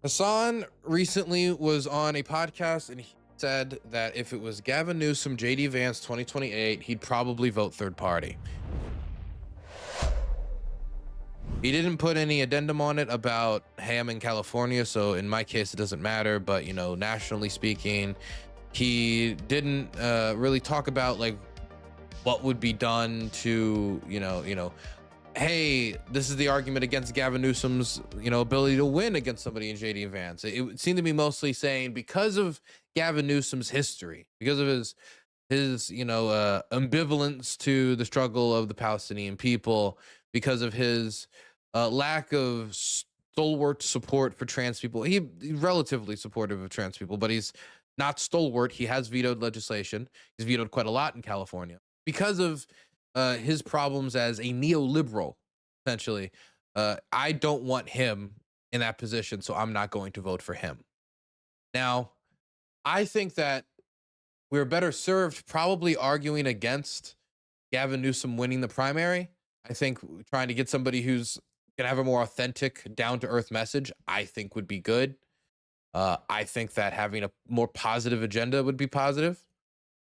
Hasan recently was on a podcast and he said that if it was Gavin Newsom, JD Vance 2028, he'd probably vote third party. He didn't put any addendum on it about, hey, I'm in California, so in my case, it doesn't matter. But, nationally speaking, he didn't really talk about like what would be done to, hey, this is the argument against Gavin Newsom's, ability to win against somebody in JD Vance. It seemed to be mostly saying because of Gavin Newsom's history, because of his ambivalence to the struggle of the Palestinian people, because of his lack of stalwart support for trans people. He's relatively supportive of trans people, but he's not stalwart. He has vetoed legislation. He's vetoed quite a lot in California because of his problems as a neoliberal, essentially. I don't want him in that position, so I'm not going to vote for him. Now, I think that we're better served probably arguing against Gavin Newsom winning the primary. I think trying to get somebody who's going to have a more authentic, down-to-earth message, I think would be good. I think that having a more positive agenda would be positive.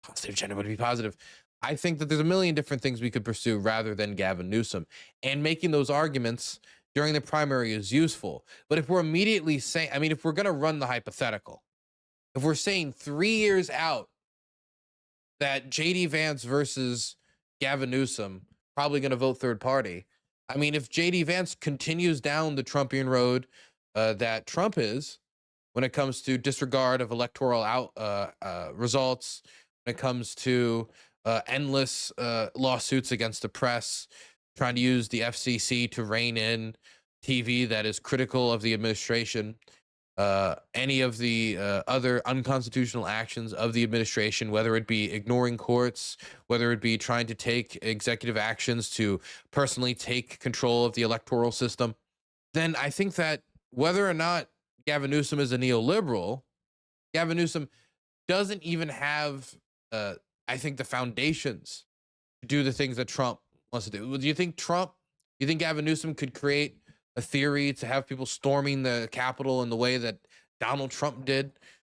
Positive agenda would be positive. I think that there's a million different things we could pursue rather than Gavin Newsom. And making those arguments during the primary is useful. But if we're immediately saying, if we're going to run the hypothetical, if we're saying 3 years out that JD Vance versus Gavin Newsom probably going to vote third party. If JD Vance continues down the Trumpian road that Trump is when it comes to disregard of electoral results, when it comes to endless lawsuits against the press, trying to use the FCC to rein in TV that is critical of the administration, any of the other unconstitutional actions of the administration, whether it be ignoring courts, whether it be trying to take executive actions to personally take control of the electoral system, then I think that whether or not Gavin Newsom is a neoliberal, Gavin Newsom doesn't even have, I think, the foundations to do the things that Trump wants to do. Do you think Gavin Newsom could create a theory to have people storming the Capitol in the way that Donald Trump did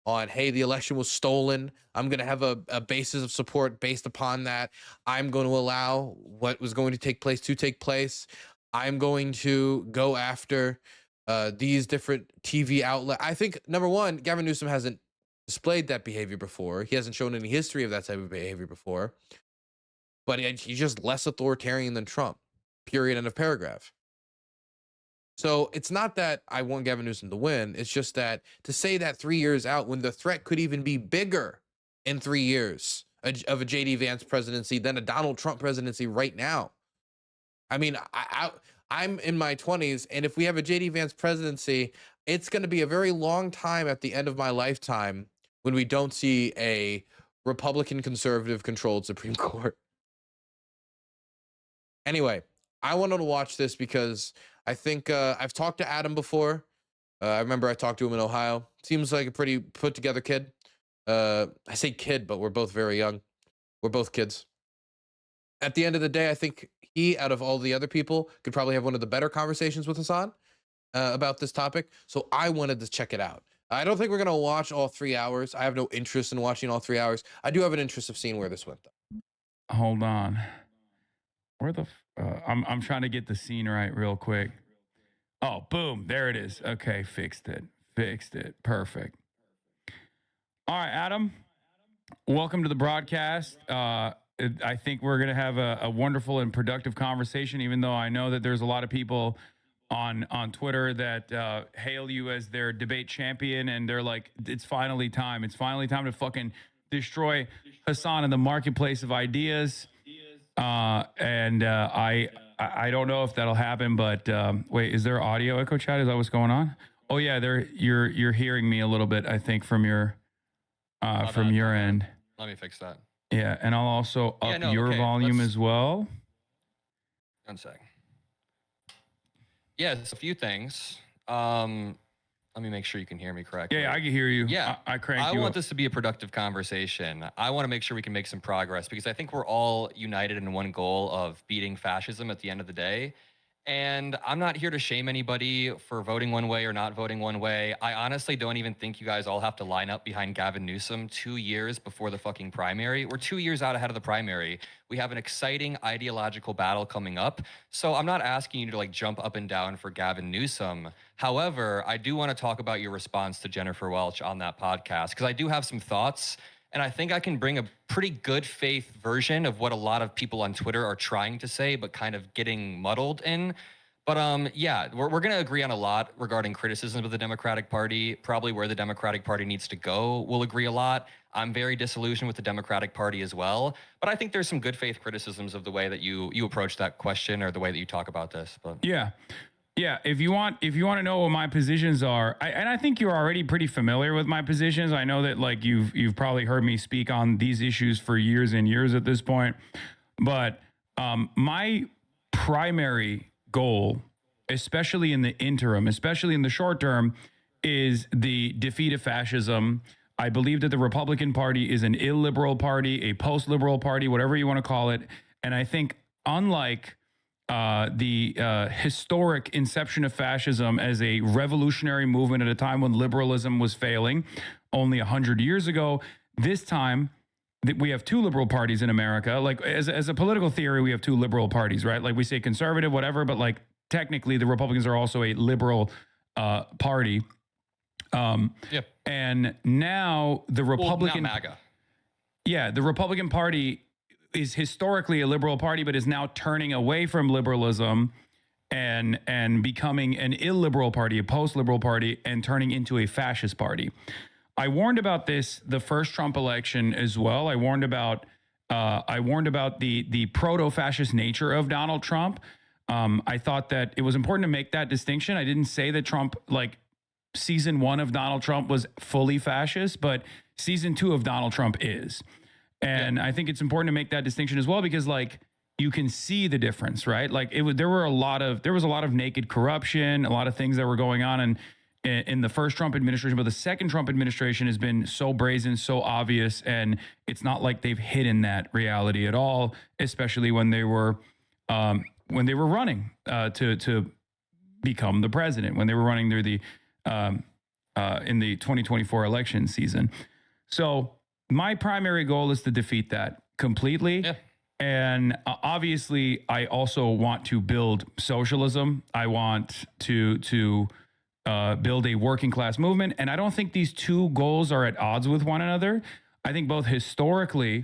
on, hey, the election was stolen. I'm going to have a basis of support based upon that. I'm going to allow what was going to take place. I'm going to go after these different TV outlets. I think, number one, Gavin Newsom hasn't displayed that behavior before. He hasn't shown any history of that type of behavior before. But he's just less authoritarian than Trump, period, end of paragraph. So it's not that I want Gavin Newsom to win. It's just that to say that 3 years out, when the threat could even be bigger in 3 years of a JD Vance presidency than a Donald Trump presidency right now. I'm in my 20s, and if we have a JD Vance presidency, it's going to be a very long time at the end of my lifetime when we don't see a Republican conservative controlled Supreme Court. Anyway, I wanted to watch this because I think I've talked to Adam before. I remember I talked to him in Ohio. Seems like a pretty put together kid. I say kid, but we're both very young. We're both kids. At the end of the day, I think he, out of all the other people, could probably have one of the better conversations with Hasan about this topic. So I wanted to check it out. I don't think we're going to watch all 3 hours. I have no interest in watching all 3 hours. I do have an interest of seeing where this went, though. Hold on. Where the... I'm trying to get the scene right real quick. Oh, boom. There it is. Okay, fixed it. Perfect. All right, Adam. Welcome to the broadcast. I think we're going to have a wonderful and productive conversation, even though I know that there's a lot of people on Twitter that hail you as their debate champion, and they're like, it's finally time. It's finally time to fucking destroy Hasan in the marketplace of ideas. I don't know if that'll happen, but wait, is there audio echo chat? Is that what's going on? Oh yeah, you're hearing me a little bit, I think, from your end. Let me fix that. Yeah, and I'll also up your volume as well. 1 sec. Yeah, it's a few things. Let me make sure you can hear me correctly. Yeah, I can hear you. Yeah, I cranked you want up. this to be a productive conversation. I want to make sure we can make some progress because I think we're all united in one goal of beating fascism at the end of the day. And I'm not here to shame anybody for voting one way or not voting one way. I honestly don't even think you guys all have to line up behind Gavin Newsom 2 years before the fucking primary. We're 2 years out ahead of the primary. We have an exciting ideological battle coming up. So I'm not asking you to like jump up and down for Gavin Newsom. However, I do want to talk about your response to Jennifer Welch on that podcast because I do have some thoughts. And I think I can bring a pretty good faith version of what a lot of people on Twitter are trying to say, but kind of getting muddled in. But yeah, we're going to agree on a lot regarding criticism of the Democratic Party, probably where the Democratic Party needs to go. We'll agree a lot. I'm very disillusioned with the Democratic Party as well. But I think there's some good faith criticisms of the way that you approach that question or the way that you talk about this. But Yeah. Yeah, if you want to know what my positions are, and I think you're already pretty familiar with my positions. I know that like you've probably heard me speak on these issues for years and years at this point. But my primary goal, especially in the interim, especially in the short term, is the defeat of fascism. I believe that the Republican Party is an illiberal party, a post-liberal party, whatever you want to call it. And I think unlike the historic inception of fascism as a revolutionary movement at a time when liberalism was failing only 100 years ago, this time we have two liberal parties in America. Like as a political theory, we have two liberal parties, right? Like we say conservative, whatever, but like technically the Republicans are also a liberal party. Yep. And now the Republican, well, not MAGA. Yeah, the Republican Party is historically a liberal party, but is now turning away from liberalism and becoming an illiberal party, a post-liberal party, and turning into a fascist party. I warned about this the first Trump election as well. I warned about the proto-fascist nature of Donald Trump. I thought that it was important to make that distinction. I didn't say that Trump, like season 1 of Donald Trump was fully fascist, but season 2 of Donald Trump is. And I think it's important to make that distinction as well, because like you can see the difference, right? Like there was a lot of naked corruption, a lot of things that were going on in the first Trump administration, but the second Trump administration has been so brazen, so obvious, and it's not like they've hidden that reality at all, especially when they were running to become the president, when they were running through the in the 2024 election season. So my primary goal is to defeat that completely. Yeah. And obviously, I also want to build socialism. I want to build a working class movement. And I don't think these two goals are at odds with one another. I think both historically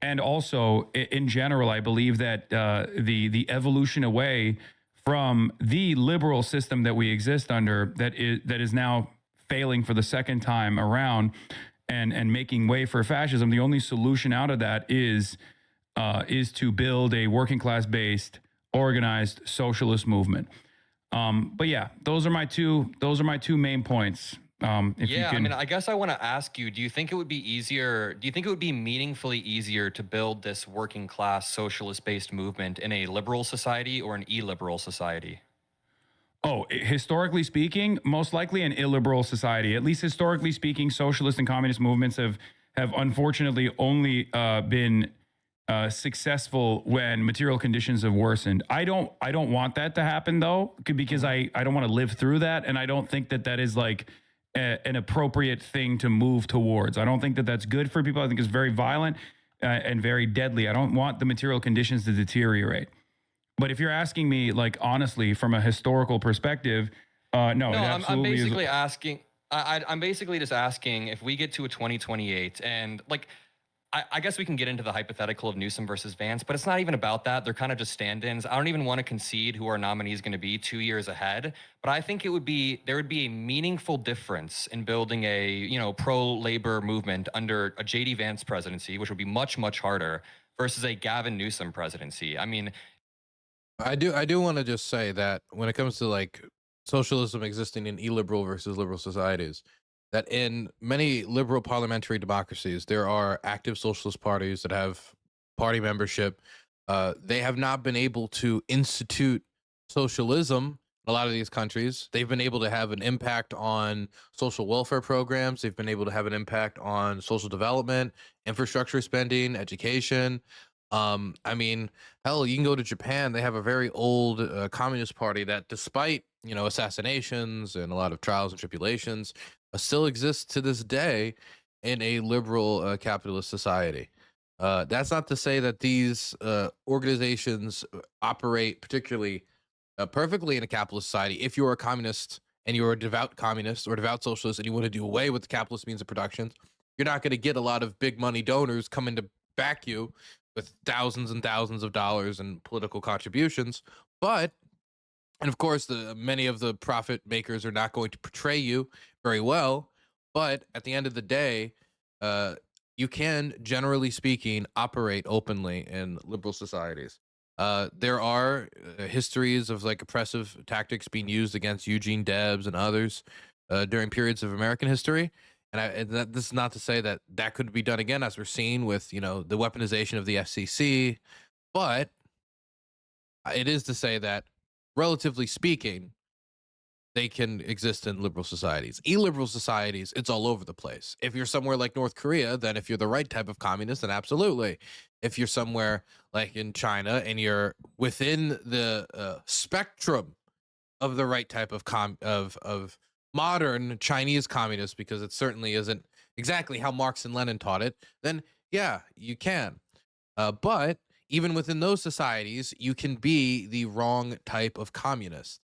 and also in general, I believe that the evolution away from the liberal system that we exist under that is now failing for the second time around and making way for fascism, the only solution out of that is to build a working class based organized socialist movement. But yeah, those are my two main points. I mean, I guess I want to ask you, do you think it would be meaningfully easier to build this working class socialist based movement in a liberal society or an illiberal society? Oh, historically speaking, most likely an illiberal society. At least historically speaking, socialist and communist movements have unfortunately only been successful when material conditions have worsened. I don't want that to happen though, because I don't want to live through that, and I don't think that is like an appropriate thing to move towards. I don't think that that's good for people. I think it's very violent and very deadly. I don't want the material conditions to deteriorate. But if you're asking me, like, honestly, from a historical perspective, no, I'm basically asking. I'm basically just asking if we get to a 2028 and like, I guess we can get into the hypothetical of Newsom versus Vance, but it's not even about that. They're kind of just stand-ins. I don't even want to concede who our nominee is going to be 2 years ahead, but I think there would be a meaningful difference in building a pro-labor movement under a JD Vance presidency, which would be much, much harder, versus a Gavin Newsom presidency. I mean, I do want to just say that when it comes to like socialism existing in illiberal versus liberal societies, that in many liberal parliamentary democracies, there are active socialist parties that have party membership. They have not been able to institute socialism in a lot of these countries. They've been able to have an impact on social welfare programs. They've been able to have an impact on social development, infrastructure spending, education. I mean, hell, you can go to Japan. They have a very old communist party that, despite assassinations and a lot of trials and tribulations, still exists to this day in a liberal capitalist society. That's not to say that these organizations operate particularly perfectly in a capitalist society. If you're a communist and you're a devout communist or devout socialist and you want to do away with the capitalist means of production, you're not going to get a lot of big money donors coming to back you with thousands and thousands of dollars in political contributions. But, and of course, many of the profit makers are not going to portray you very well. But at the end of the day, you can, generally speaking, operate openly in liberal societies. There are histories of like oppressive tactics being used against Eugene Debs and others during periods of American history. This is not to say that that could be done again, as we're seeing with the weaponization of the FCC, but it is to say that, relatively speaking, they can exist in liberal societies. Illiberal societies, it's all over the place. If you're somewhere like North Korea, then if you're the right type of communist, then absolutely. If you're somewhere like in China and you're within the spectrum of the right type of of modern Chinese communist, because it certainly isn't exactly how Marx and Lenin taught it, then yeah, you can. But even within those societies, you can be the wrong type of communist.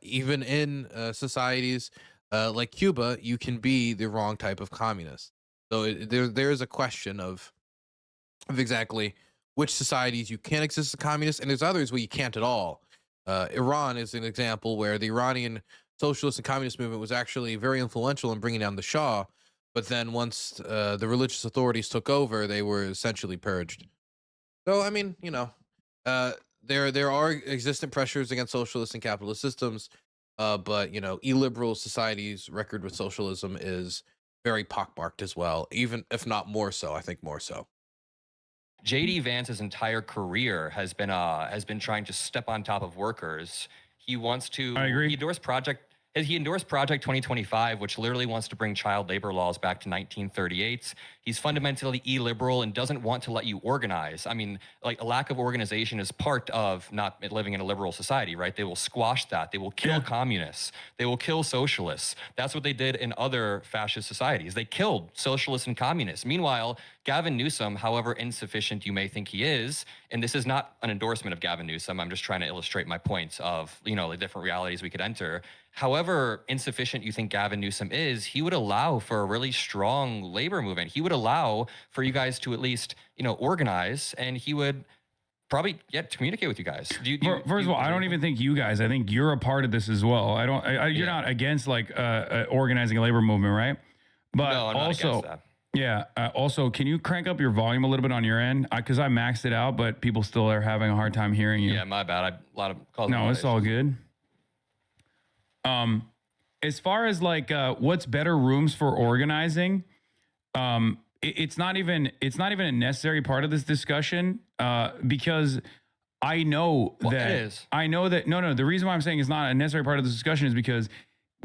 Even in societies like Cuba, you can be the wrong type of communist. So there is a question of exactly which societies you can exist as a communist, and there's others where you can't at all. Iran is an example where the Iranian socialist and communist movement was actually very influential in bringing down the Shah, but then once the religious authorities took over, they were essentially purged. So I mean, there are existent pressures against socialist and capitalist systems, but illiberal societies' record with socialism is very pockmarked as well, even if not more so. I think more so. JD Vance's entire career has been trying to step on top of workers. He wants to. I agree. He endorsed Project 2025, which literally wants to bring child labor laws back to 1938. He's fundamentally illiberal and doesn't want to let you organize. I mean, like, a lack of organization is part of not living in a liberal society, right? They will squash that. They will kill communists. They will kill socialists. That's what they did in other fascist societies. They killed socialists and communists. Meanwhile, Gavin Newsom, however insufficient you may think he is, and this is not an endorsement of Gavin Newsom, I'm just trying to illustrate my points of, the different realities we could enter. However insufficient you think Gavin Newsom is, he would allow for a really strong labor movement. He would allow for you guys to at least, organize, and he would probably communicate with you guys. First of all, I don't even think you guys. I think you're a part of this as well. You're not against like organizing a labor movement, right? But no, I'm also, not against that. Yeah. Also, can you crank up your volume a little bit on your end? Because I maxed it out, but people still are having a hard time hearing you. Yeah, my bad. A lot of calls. No, it's all good. As far as like what's better rooms for organizing, it's not even a necessary part of this discussion because I know that it is. No. The reason why I'm saying it's not a necessary part of this discussion is because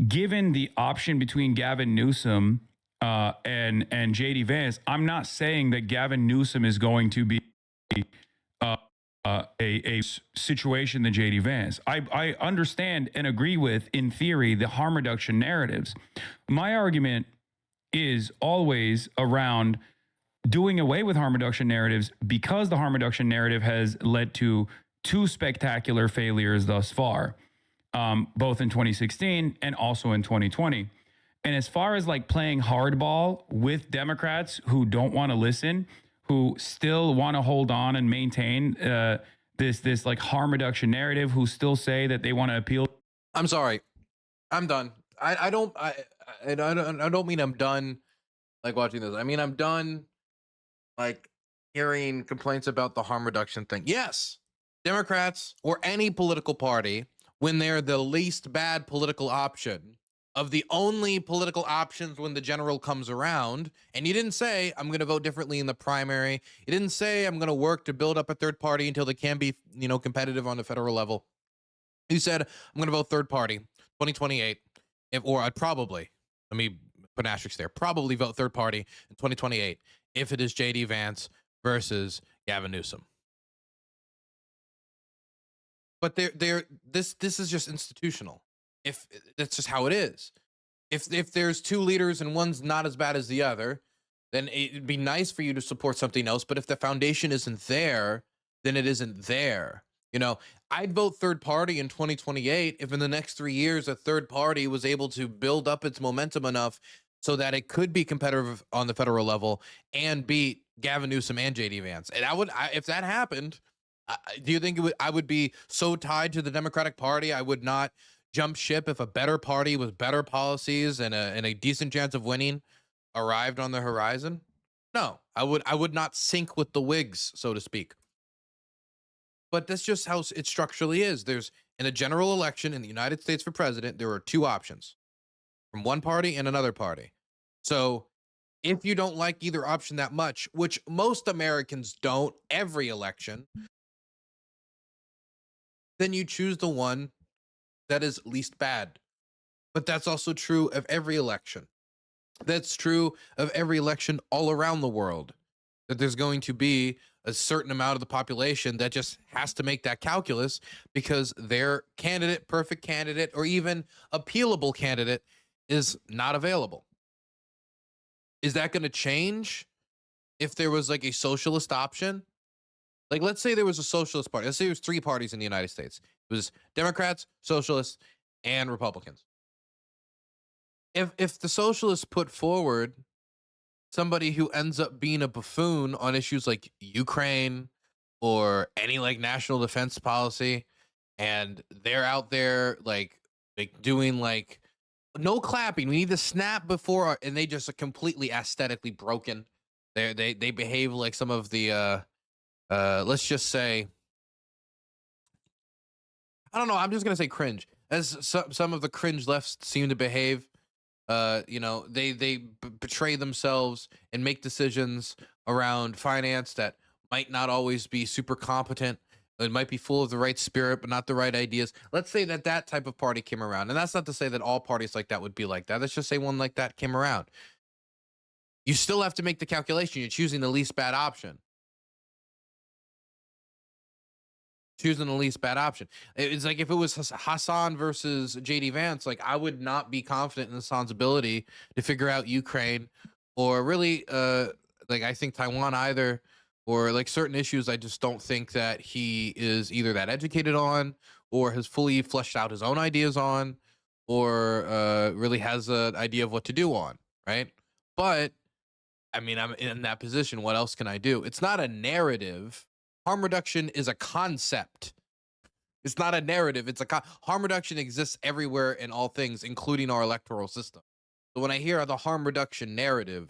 given the option between Gavin Newsom and JD Vance, I'm not saying that Gavin Newsom is going to be a situation than JD Vance. I understand and agree with, in theory, the harm reduction narratives. My argument is always around doing away with harm reduction narratives because the harm reduction narrative has led to two spectacular failures thus far, both in 2016 and also in 2020. And as far as like playing hardball with Democrats who don't want to listen, who still want to hold on and maintain this like harm reduction narrative, who still say that they want to appeal. I'm sorry, I'm done. I don't mean I'm done like watching this. I mean I'm done like hearing complaints about the harm reduction thing. Yes, Democrats or any political party, when they're the least bad political option of the only political options when the general comes around, and you didn't say, I'm going to vote differently in the primary. You didn't say, I'm going to work to build up a third party until they can be, competitive on the federal level. You said, I'm going to vote third party, 2028, I'd probably, let me put an asterisk there, probably vote third party in 2028 if it is JD Vance versus Gavin Newsom. But this is just institutional. If that's just how it is. If there's two leaders and one's not as bad as the other, then it'd be nice for you to support something else. But if the foundation isn't there, then it isn't there. You know, I'd vote third party in 2028 if in the next 3 years a third party was able to build up its momentum enough so that it could be competitive on the federal level and beat Gavin Newsom and JD Vance. And if that happened, do you think I would be so tied to the Democratic Party I would not jump ship if a better party with better policies and a decent chance of winning arrived on the horizon? No, I would not sink with the Whigs, so to speak. But that's just how it structurally is. There's in a general election in the United States for president, there are two options from one party and another party. So if you don't like either option that much, which most Americans don't every election, then you choose the one that is least bad. But that's also true of every election. That's true of every election all around the world, that there's going to be a certain amount of the population that just has to make that calculus because their candidate, perfect candidate, or even appealable candidate is not available. Is that going to change if there was like a socialist option? Like, let's say there was a socialist party. Let's say there's three parties in the United States. It was Democrats, socialists, and Republicans. If the socialists put forward somebody who ends up being a buffoon on issues like Ukraine or any like national defense policy, and they're out there like doing like no clapping, we need to snap before, and they just are completely aesthetically broken. They behave like some of the let's just say, I don't know, I'm just gonna say cringe, as some of the cringe lefts seem to behave. You know, they betray themselves and make decisions around finance that might not always be super competent. It might be full of the right spirit, but not the right ideas. Let's say that type of party came around. And that's not to say that all parties like that would be like that. Let's just say one like that came around. You still have to make the calculation. You're choosing the least bad option. Choosing the least bad option. It's like if it was Hasan versus JD Vance, like I would not be confident in Hasan's ability to figure out Ukraine or really like I think Taiwan either, or like certain issues I just don't think that he is either that educated on or has fully fleshed out his own ideas on, or really has an idea of what to do on, right? But I mean, I'm in that position. What else can I do? It's not a narrative. Harm reduction is a concept. It's not a narrative. It's harm reduction exists everywhere in all things, including our electoral system. So when I hear the harm reduction narrative,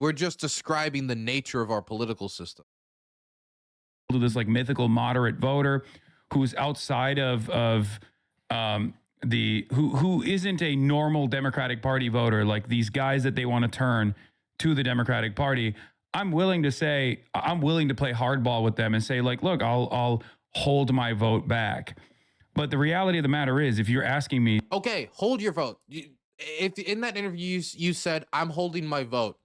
we're just describing the nature of our political system. This like mythical moderate voter who's outside of who isn't a normal Democratic Party voter, like these guys that they want to turn to the Democratic Party. I'm willing to play hardball with them and say, like, look, I'll hold my vote back. But the reality of the matter is, if you're asking me, okay, hold your vote. If in that interview you said, I'm holding my vote,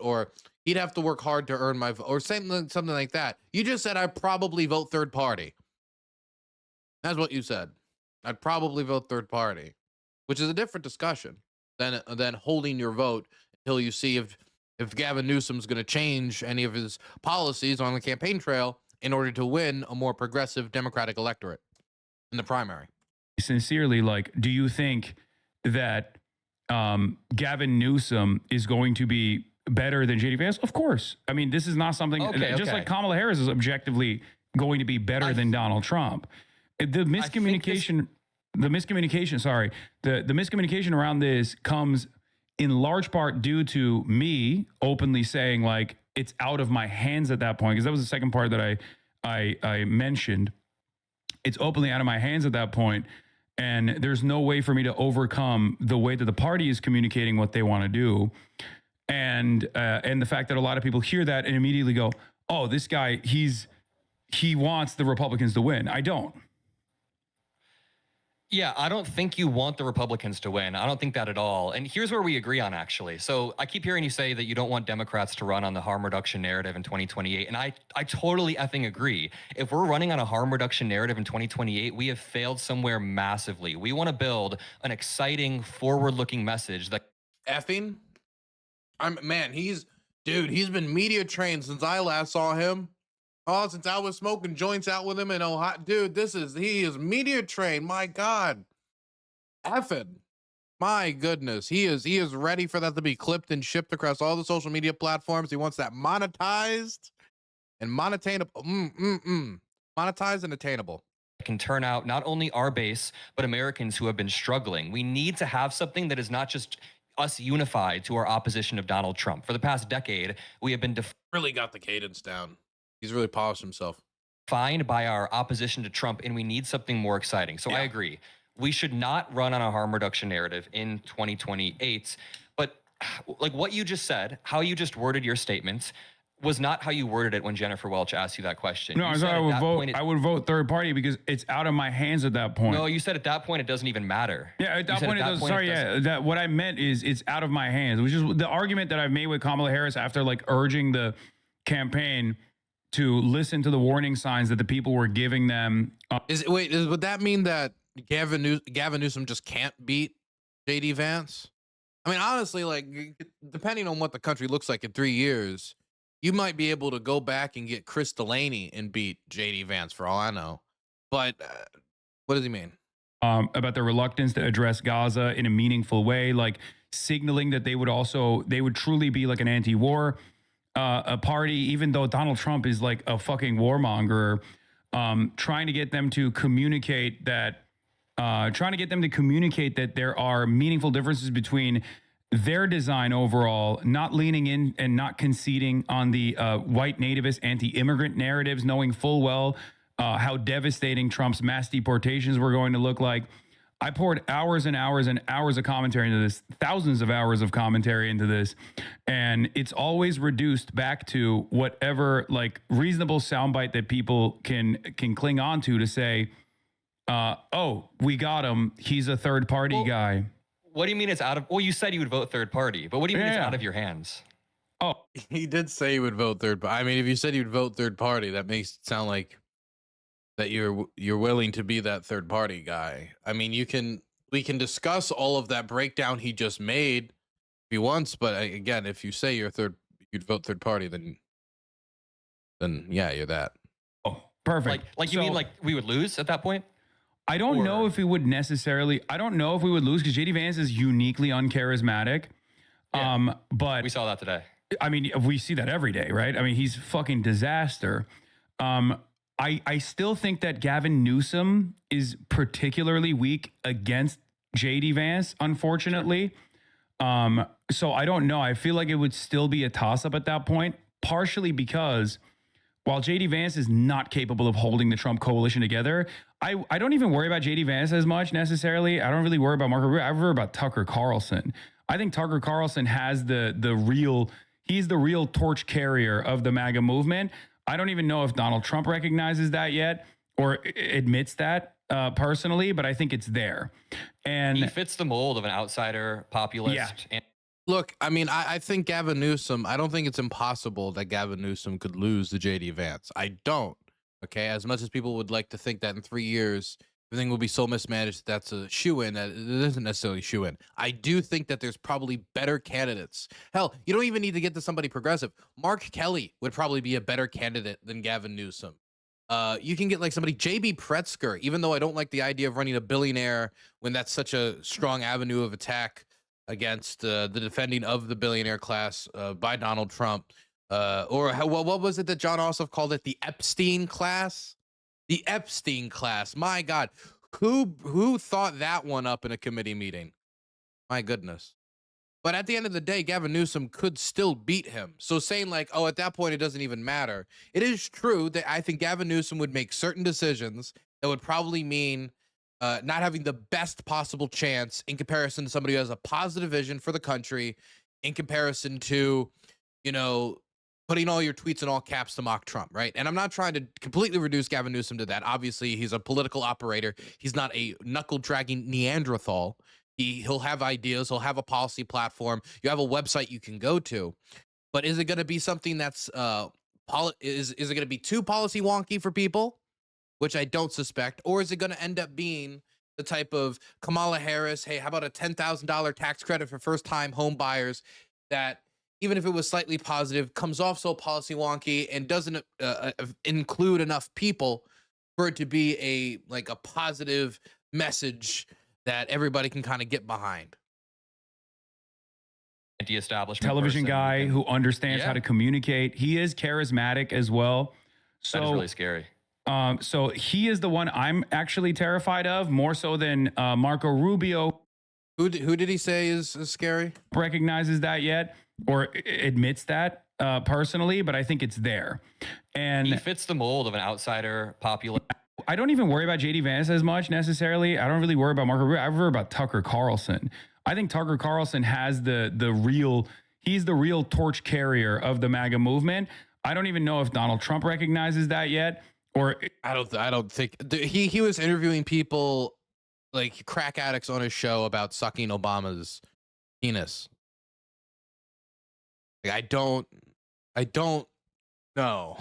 or he'd have to work hard to earn my vote, or something like that. You just said I'd probably vote third party. That's what you said. I'd probably vote third party, which is a different discussion than holding your vote until you see if Gavin Newsom's going to change any of his policies on the campaign trail in order to win a more progressive Democratic electorate in the primary. Sincerely, like, do you think that Gavin Newsom is going to be better than JD Vance? Of course. I mean, this is not something just like Kamala Harris is objectively going to be better than Donald Trump. The miscommunication around this comes in large part due to me openly saying, like, it's out of my hands at that point, because that was the second part that I mentioned. It's openly out of my hands at that point, and there's no way for me to overcome the way that the party is communicating what they want to do, and the fact that a lot of people hear that and immediately go, "Oh, this guy, he wants the Republicans to win." I don't. Yeah, I don't think you want the Republicans to win. I don't think that at all. And here's where we agree on, actually. So I keep hearing you say that you don't want Democrats to run on the harm reduction narrative in 2028. And I totally effing agree. If we're running on a harm reduction narrative in 2028, we have failed somewhere massively. We want to build an exciting, forward-looking message that Effing? Man, he's been media trained since I last saw him. Oh, since I was smoking joints out with him in Ohio. Dude, he is media trained. My God. Effing. My goodness. He is ready for that to be clipped and shipped across all the social media platforms. He wants that monetized and monetized and attainable. can turn out not only our base, but Americans who have been struggling. We need to have something that is not just us unified to our opposition of Donald Trump. For the past decade, we have been Really got the cadence down. He's really polished himself. defined by our opposition to Trump, and we need something more exciting. So I agree. We should not run on a harm reduction narrative in 2028. But like what you just said, how you just worded your statements was not how you worded it when Jennifer Welch asked you that question. No, I said I would vote third party because it's out of my hands at that point. No, you said at that point it doesn't even matter. Yeah, at that point it doesn't. Sorry, yeah. That what I meant is it's out of my hands, which is the argument that I've made with Kamala Harris after like urging the campaign to listen to the warning signs that the people were giving them. Would that mean that Gavin Newsom just can't beat JD Vance? I mean, honestly, like depending on what the country looks like in 3 years, you might be able to go back and get Chris Delaney and beat JD Vance for all I know. But what does he mean? About their reluctance to address Gaza in a meaningful way, like signaling that they would truly be like an anti-war a party, even though Donald Trump is like a fucking warmonger, trying to get them to communicate that there are meaningful differences between their design overall, not leaning in and not conceding on the white nativist anti-immigrant narratives, knowing full well how devastating Trump's mass deportations were going to look like. I poured hours and hours and hours of commentary into this, thousands of hours of commentary into this, and it's always reduced back to whatever like reasonable soundbite that people can cling on to say, oh, we got him. He's a third party guy. What do you mean it's out of? Well, you said you would vote third party, but what do you mean it's out of your hands? Oh, he did say he would vote third. I mean, if you said he would vote third party, that makes it sound like that you're willing to be that third party guy. I mean, we can discuss all of that breakdown he just made if he wants, but again, if you say you'd vote third party, then yeah, you're that. Oh, perfect. Like you mean like we would lose at that point? I don't know if we would necessarily. I don't know if we would lose because JD Vance is uniquely uncharismatic. Yeah. But we saw that today. I mean, we see that every day, right? I mean, he's fucking disaster. I still think that Gavin Newsom is particularly weak against JD Vance, unfortunately. So I don't know. I feel like it would still be a toss-up at that point, partially because while JD Vance is not capable of holding the Trump coalition together, I don't even worry about JD Vance as much necessarily. I don't really worry about Marco Rubio. I worry about Tucker Carlson. I think Tucker Carlson has he's the real torch carrier of the MAGA movement. I don't even know if Donald Trump recognizes that yet or admits that personally, but I think it's there. And he fits the mold of an outsider populist. Yeah. Look, I mean, I think Gavin Newsom, I don't think it's impossible that Gavin Newsom could lose to JD Vance. I don't. Okay. As much as people would like to think that in 3 years, everything will be so mismanaged that's a shoe-in, that it isn't necessarily shoe-in. I do think that there's probably better candidates. Hell, you don't even need to get to somebody progressive. Mark Kelly would probably be a better candidate than Gavin Newsom. You can get like somebody, JB Pritzker, even though I don't like the idea of running a billionaire when that's such a strong avenue of attack against the defending of the billionaire class by Donald Trump. What was it that John Ossoff called it? The Epstein class? The Epstein class. My God. Who thought that one up in a committee meeting? My goodness. But at the end of the day, Gavin Newsom could still beat him. So saying like, oh, at that point, it doesn't even matter. It is true that I think Gavin Newsom would make certain decisions that would probably mean not having the best possible chance in comparison to somebody who has a positive vision for the country, in comparison to, putting all your tweets in all caps to mock Trump, right? And I'm not trying to completely reduce Gavin Newsom to that. Obviously, he's a political operator. He's not a knuckle-dragging Neanderthal. He'll have ideas. He'll have a policy platform. You have a website you can go to. But is it going to be something that's is it going to be too policy wonky for people, which I don't suspect, or is it going to end up being the type of Kamala Harris, hey, how about a $10,000 tax credit for first-time home buyers that, even if it was slightly positive, comes off so policy wonky and doesn't include enough people for it to be a positive message that everybody can kind of get behind. Anti-establishment Television person guy who understands how to communicate. He is charismatic as well. So that is really scary. So he is the one I'm actually terrified of, more so than Marco Rubio. Who did he say is scary? Recognizes that yet, or admits that personally, but I think it's there. And He fits the mold of an outsider populist. I don't even worry about JD Vance as much necessarily. I don't really worry about Marco Rubio. I worry about Tucker Carlson. I think Tucker Carlson has he's the real torch carrier of the MAGA movement. I don't even know if Donald Trump recognizes that yet. Or I don't think he was interviewing people like crack addicts on his show about sucking Obama's penis. Like, I don't know.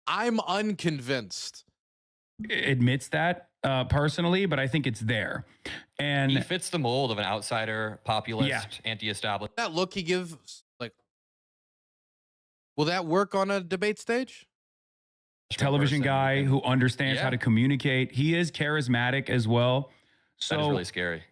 I'm unconvinced. Admits that personally, but I think it's there. And He fits the mold of an outsider populist, anti-establishment. That look he gives, like, will that work on a debate stage? television guy who understands how to communicate. He is charismatic as well. So that is really scary.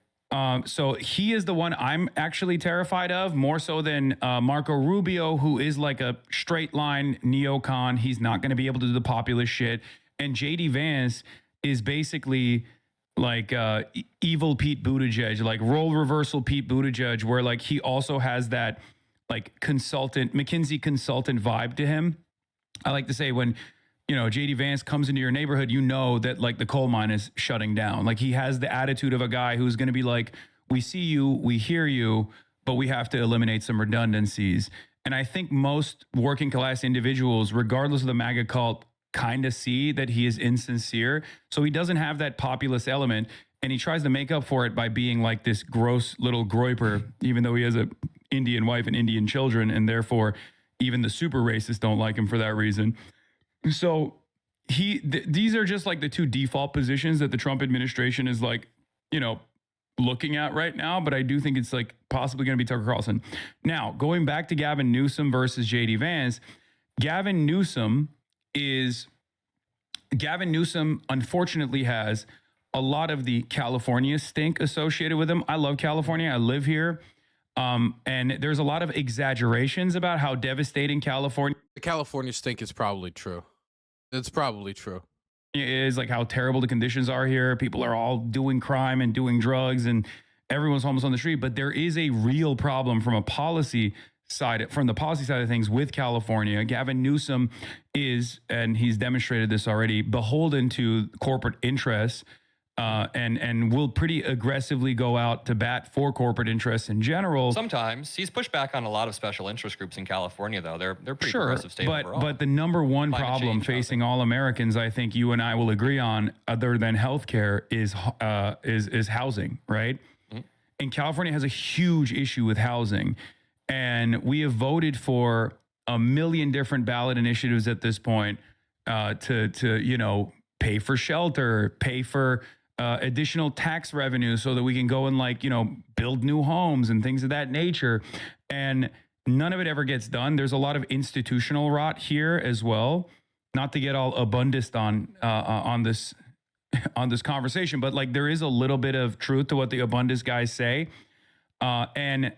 So he is the one I'm actually terrified of, more so than Marco Rubio, who is like a straight line neocon. He's not going to be able to do the populist shit. And JD Vance is basically like evil Pete Buttigieg, like role reversal Pete Buttigieg, where like he also has that like consultant, McKinsey consultant vibe to him. I like to say when, you know, JD Vance comes into your neighborhood, you know that like the coal mine is shutting down. Like he has the attitude of a guy who's going to be like, we see you, we hear you, but we have to eliminate some redundancies. And I think most working class individuals, regardless of the MAGA cult, kind of see that he is insincere. So he doesn't have that populist element, and he tries to make up for it by being like this gross little groiper, even though he has a Indian wife and Indian children, and therefore even the super racists don't like him for that reason. So these are just like the two default positions that the Trump administration is like, you know, looking at right now. But I do think it's like possibly going to be Tucker Carlson. Now, going back to Gavin Newsom versus JD Vance, Gavin Newsom unfortunately has a lot of the California stink associated with him. I love California. I live here. And there's a lot of exaggerations about how devastating the California stink is probably true. It's probably true. Is, like how terrible the conditions are here. People are all doing crime and doing drugs and everyone's homeless on the street. But there is a real problem from the policy side of things with California. Gavin Newsom is, and he's demonstrated this already, beholden to corporate interests. And will pretty aggressively go out to bat for corporate interests in general. Sometimes he's pushed back on a lot of special interest groups in California, though. They're pretty progressive state overall. But the number one problem facing all Americans, I think you and I will agree on, other than healthcare, is housing, right? Mm-hmm. And California has a huge issue with housing, and we have voted for a million different ballot initiatives at this point to you know, pay for shelter, pay for additional tax revenue so that we can go and like, you know, build new homes and things of that nature. And none of it ever gets done. There's a lot of institutional rot here as well. Not to get all abundist on this conversation, but like there is a little bit of truth to what the abundist guys say. And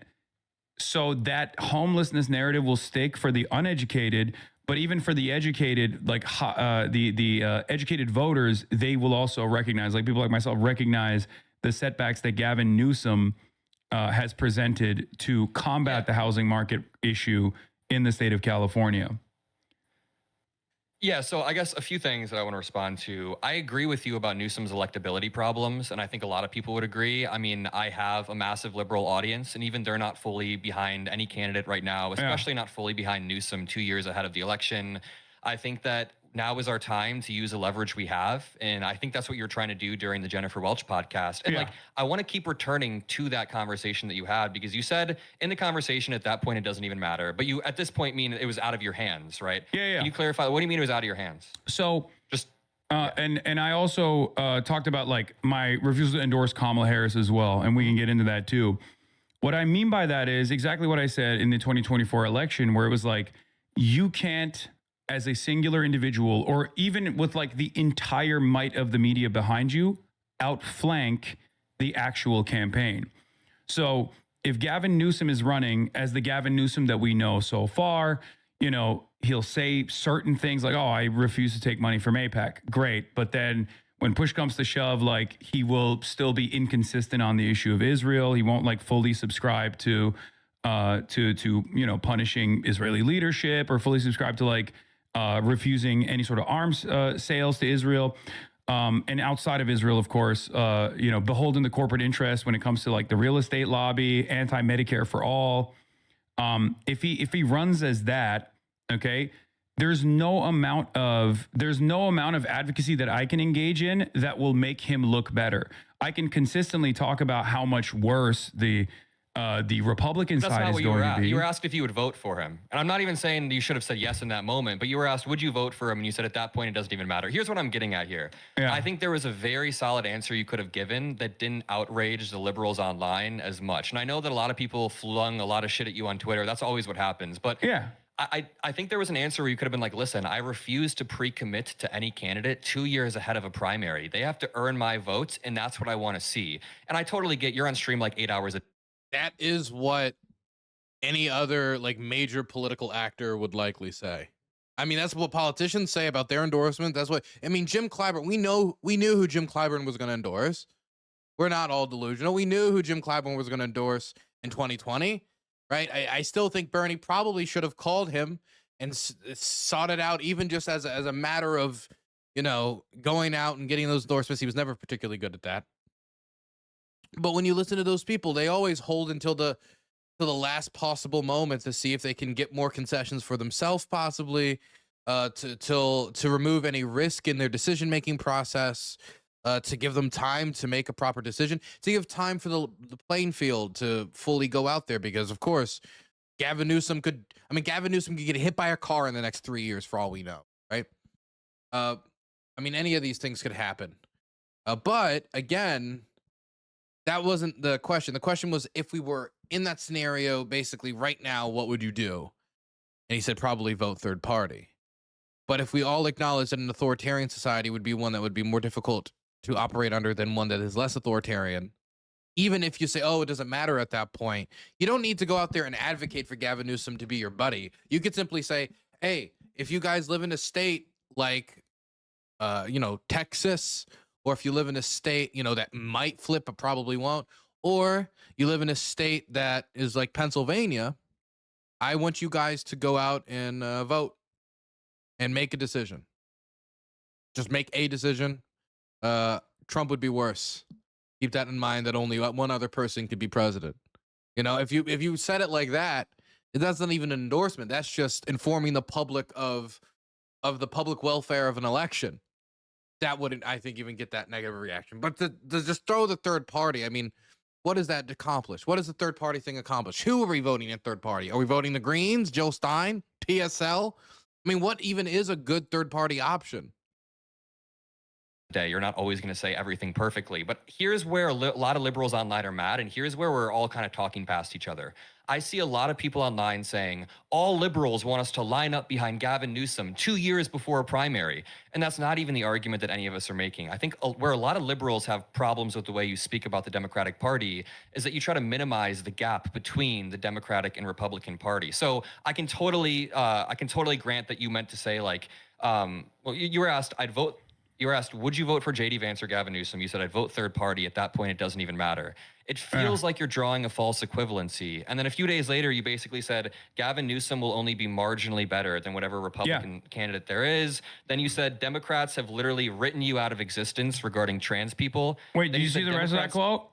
so that homelessness narrative will stick for the uneducated. But even for the educated, like the educated voters, they will also recognize, like people like myself, recognize the setbacks that Gavin Newsom has presented to combat the housing market issue in the state of California. Yeah, so I guess a few things that I want to respond to. I agree with you about Newsom's electability problems, and I think a lot of people would agree. I mean, I have a massive liberal audience, and even they're not fully behind any candidate right now, Yeah. especially not fully behind Newsom 2 years ahead of the election. I think that now is our time to use the leverage we have, and I think that's what you're trying to do during the Jennifer Welch podcast. And Yeah. like, I want to keep returning to that conversation that you had, because you said in the conversation at that point it doesn't even matter, but you at this point mean it was out of your hands, right? Yeah. Can you clarify, what do you mean it was out of your hands? So Just and I also talked about like my refusal to endorse Kamala Harris as well, and we can get into that too. What I mean by that is exactly what I said in the 2024 election, where it was like, you can't, as a singular individual, or even with like the entire might of the media behind you, outflank the actual campaign. So if Gavin Newsom is running as the Gavin Newsom that we know so far, you know, he'll say certain things like, oh, I refuse to take money from AIPAC. Great. But then when push comes to shove, like, he will still be inconsistent on the issue of Israel. He won't like fully subscribe to you know, punishing Israeli leadership, or fully subscribe to like refusing any sort of arms sales to Israel. And outside of Israel, of course, you know, beholden to corporate interest when it comes to like the real estate lobby, anti-Medicare for all. If he runs as that, okay, there's no amount of advocacy that I can engage in that will make him look better. I can consistently talk about how much worse the Republican that's side not is what you were going to asked. be. You were asked if you would vote for him. And I'm not even saying you should have said yes in that moment, but you were asked, would you vote for him? And you said at that point, it doesn't even matter. Here's what I'm getting at here. Yeah. I think there was a very solid answer you could have given that didn't outrage the liberals online as much. And I know that a lot of people flung a lot of shit at you on Twitter. That's always what happens. But Yeah. I think there was an answer where you could have been like, listen, I refuse to pre-commit to any candidate 2 years ahead of a primary. They have to earn my votes, and that's what I want to see. And I totally get, you're on stream like 8 hours a That is what any other like major political actor would likely say. I mean, that's what politicians say about their endorsement. That's what I mean. Jim Clyburn, we knew who Jim Clyburn was going to endorse. We're not all delusional. We knew who Jim Clyburn was going to endorse in 2020, right? I still think Bernie probably should have called him and sought it out, even just as a matter of, you know, going out and getting those endorsements. He was never particularly good at that. But when you listen to those people, they always hold until the last possible moment to see if they can get more concessions for themselves, possibly to remove any risk in their decision-making process, to give them time to make a proper decision, to give time for the playing field to fully go out there. Because of course, Gavin Newsom could get hit by a car in the next 3 years for all we know, right? I mean, any of these things could happen. But again, that wasn't the question. The question was, if we were in that scenario, basically right now, what would you do? And he said, probably vote third party. But if we all acknowledge that an authoritarian society would be one that would be more difficult to operate under than one that is less authoritarian, even if you say, oh, it doesn't matter at that point, you don't need to go out there and advocate for Gavin Newsom to be your buddy. You could simply say, hey, if you guys live in a state like, you know, Texas, or if you live in a state, you know, that might flip but probably won't, or you live in a state that is like Pennsylvania, I want you guys to go out and vote and make a decision. Just make a decision. Trump would be worse. Keep that in mind, that only one other person could be president. You know, if you said it like that, that's not even an endorsement. That's just informing the public of the public welfare of an election. That wouldn't, I think, even get that negative reaction. But to just throw the third party, I mean, what does that accomplish? What does the third party thing accomplish? Who are we voting in third party? Are we voting the Greens, Joe Stein, PSL? I mean, what even is a good third party option? day. You're not always going to say everything perfectly. But here's where a lot of liberals online are mad, and here's where we're all kind of talking past each other. I see a lot of people online saying, all liberals want us to line up behind Gavin Newsom 2 years before a primary. And that's not even the argument that any of us are making. I think where a lot of liberals have problems with the way you speak about the Democratic Party is that you try to minimize the gap between the Democratic and Republican Party. So I can totally grant that you meant to say, like, well, you were asked, I'd vote You were asked, would you vote for JD Vance or Gavin Newsom? You said, I'd vote third party. At that point, it doesn't even matter. It feels like you're drawing a false equivalency. And then a few days later, you basically said, Gavin Newsom will only be marginally better than whatever Republican candidate there is. Then you said, Democrats have literally written you out of existence regarding trans people. Wait, then did you see the rest of that quote?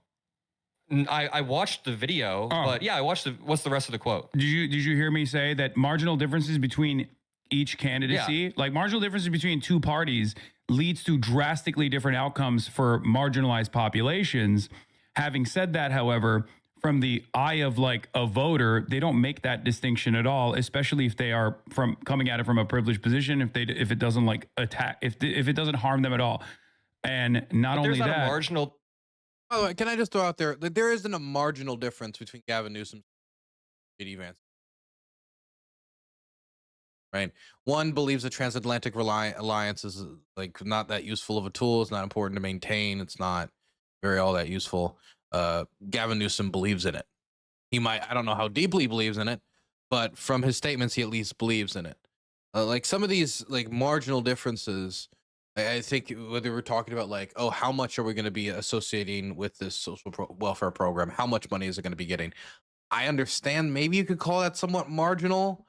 I watched the video, but yeah, I watched what's the rest of the quote? Did you hear me say that marginal differences between each candidacy, like marginal differences between two parties, leads to drastically different outcomes for marginalized populations? Having said that, however, from the eye of like a voter, they don't make that distinction at all, especially if they are from coming at it from a privileged position. If it doesn't like attack, if it doesn't harm them at all, and not only that, a marginal. By the way, can I just throw out there that there isn't a marginal difference between Gavin Newsom and JD Vance? Right. One believes the transatlantic alliance is like not that useful of a tool. It's not important to maintain. It's not very all that useful. Gavin Newsom believes in it. He might, I don't know how deeply he believes in it, but from his statements, he at least believes in it. Like some of these like marginal differences, I think whether we're talking about like, oh, how much are we going to be associating with this social welfare program? How much money is it going to be getting? I understand maybe you could call that somewhat marginal.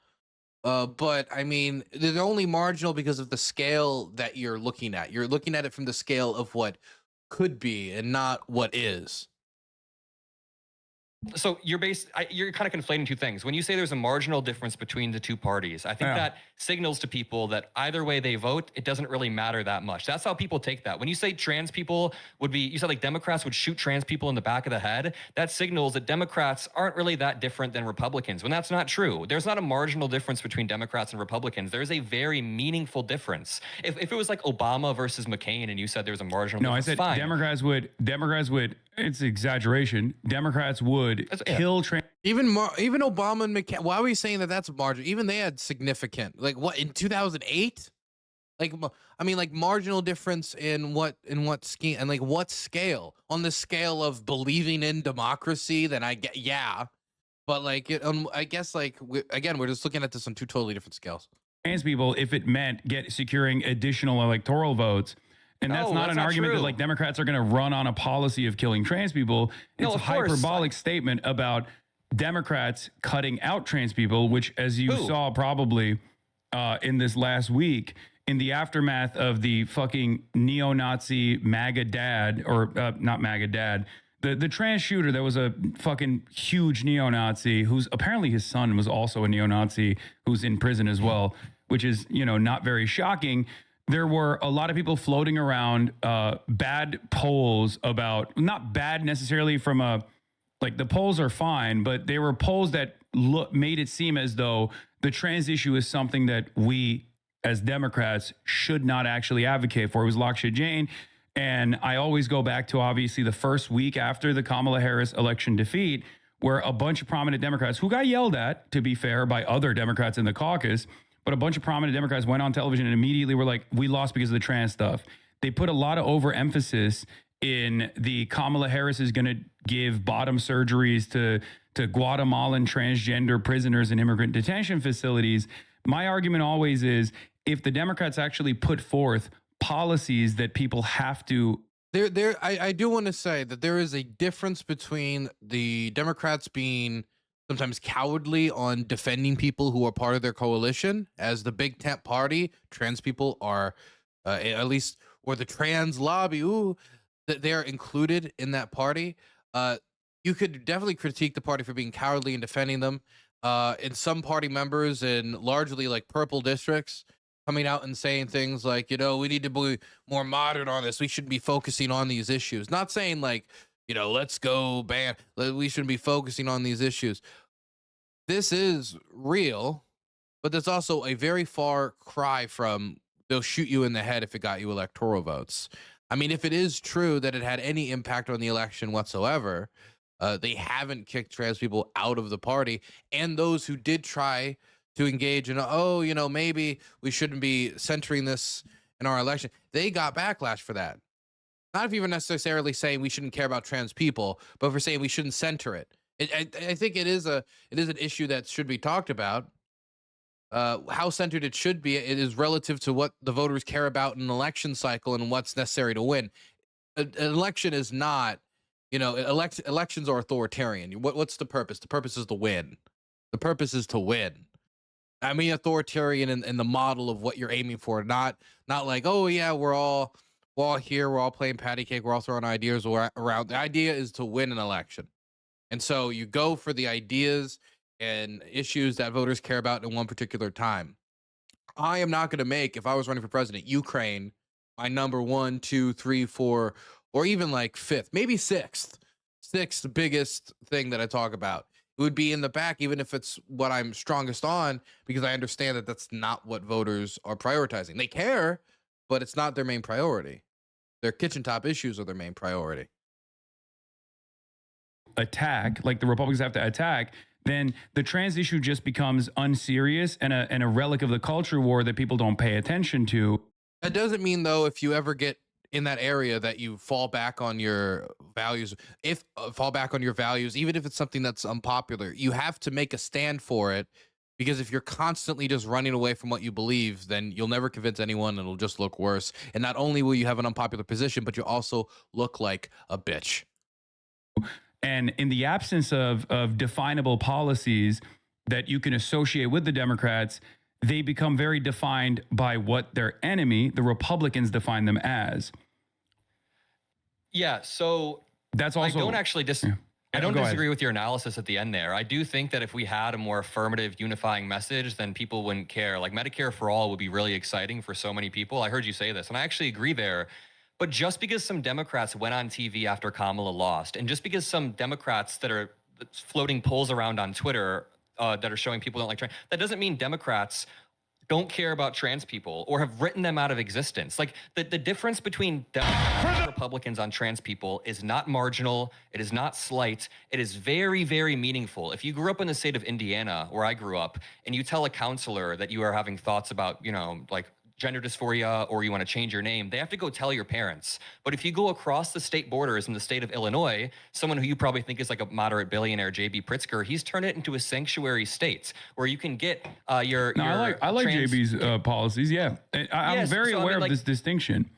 But I mean, they're only marginal because of the scale that you're looking at. You're looking at it from the scale of what could be and not what is. So you're kind of conflating two things. When you say there's a marginal difference between the two parties, I think that signals to people that either way they vote, it doesn't really matter that much. That's how people take that. When you say trans people would be, you said like Democrats would shoot trans people in the back of the head. That signals that Democrats aren't really that different than Republicans, when that's not true. There's not a marginal difference between Democrats and Republicans. There's a very meaningful difference. If it was like Obama versus McCain and you said there's a marginal difference, I said fine. Democrats would, it's exaggeration. Democrats would kill trans. Even Obama and McCain. Why are we saying that that's marginal? Even they had significant, like what, in 2008? Like, I mean, like marginal difference in what scheme and like what scale? On the scale of believing in democracy, then I get, yeah. But like, I guess like, we're just looking at this on two totally different scales. Trans people, if it meant securing additional electoral votes. And that's not an argument that like Democrats are going to run on a policy of killing trans people. It's a hyperbolic statement about Democrats cutting out trans people, which, as you saw probably in this last week, in the aftermath of the fucking neo-Nazi MAGA dad, or not MAGA dad, the trans shooter that was a fucking huge neo-Nazi, who's apparently his son was also a neo-Nazi who's in prison as well, which is, not very shocking. There were a lot of people floating around bad polls about, not bad necessarily from a, like the polls are fine, but they were polls that made it seem as though the trans issue is something that we as Democrats should not actually advocate for. It was Laksha Jain. And I always go back to obviously the first week after the Kamala Harris election defeat, where a bunch of prominent Democrats who got yelled at, to be fair, by other Democrats in the caucus, but a bunch of prominent Democrats went on television and immediately were like, we lost because of the trans stuff. They put a lot of overemphasis in the Kamala Harris is going to give bottom surgeries to Guatemalan transgender prisoners in immigrant detention facilities. My argument always is, if the Democrats actually put forth policies that people have to... I do want to say that there is a difference between the Democrats being sometimes cowardly on defending people who are part of their coalition. As the big tent party, trans people are at least, or the trans lobby, that they're included in that party. You could definitely critique the party for being cowardly in defending them. And some party members in largely like purple districts coming out and saying things like, we need to be more modern on this. We shouldn't be focusing on these issues. Not saying like, let's go ban. We shouldn't be focusing on these issues. This is real, but there's also a very far cry from they'll shoot you in the head if it got you electoral votes. I mean, if it is true that it had any impact on the election whatsoever, they haven't kicked trans people out of the party. And those who did try to engage in, maybe we shouldn't be centering this in our election, they got backlash for that. Not even necessarily saying we shouldn't care about trans people, but for saying we shouldn't center it. I think it is an issue that should be talked about. how centered it should be. It is relative to what the voters care about in an election cycle and what's necessary to win. An election is not, elections are authoritarian. What's the purpose? The purpose is to win. The purpose is to win. I mean, authoritarian in the model of what you're aiming for, not like, oh yeah, we're all here, we're all playing patty cake, we're all throwing ideas around. The idea is to win an election, and so you go for the ideas and issues that voters care about in one particular time. I am not going to make, if I was running for president, Ukraine my number 1, 2, 3, 4, or even like fifth, maybe sixth biggest thing that I talk about. It would be in the back, even if it's what I'm strongest on, because I understand that that's not what voters are prioritizing. They care, but it's not their main priority. Their kitchen top issues are their main priority. Attack, like the Republicans have to attack, then the trans issue just becomes unserious and a relic of the culture war that people don't pay attention to. That doesn't mean, though, if you ever get in that area that you fall back on your values. Fall back on your values, even if it's something that's unpopular, you have to make a stand for it, because if you're constantly just running away from what you believe, then you'll never convince anyone, and it'll just look worse. And not only will you have an unpopular position, but you'll also look like a bitch. And in the absence of definable policies that you can associate with the Democrats, they become very defined by what their enemy, the Republicans, define them as. Yeah, so that's also, I don't actually I don't Go disagree ahead. with your analysis at the end there. I do think that if we had a more affirmative, unifying message, then people wouldn't care. Like Medicare for all would be really exciting for so many people. I heard you say this, and I actually agree there. But just because some Democrats went on TV after Kamala lost, and just because some Democrats that are floating polls around on Twitter that are showing people don't like trans, that doesn't mean Democrats don't care about trans people or have written them out of existence. Like the difference between Democrats and Republicans on trans people is not marginal. It is not slight. It is very, very meaningful. If you grew up in the state of Indiana, where I grew up, and you tell a counselor that you are having thoughts about, like gender dysphoria, or you want to change your name, they have to go tell your parents. But if you go across the state borders in the state of Illinois, someone who you probably think is like a moderate billionaire, J.B. Pritzker, he's turned it into a sanctuary state where you can get I like JB's policies. Yeah, I'm Yes, very so I aware mean, of like- this distinction.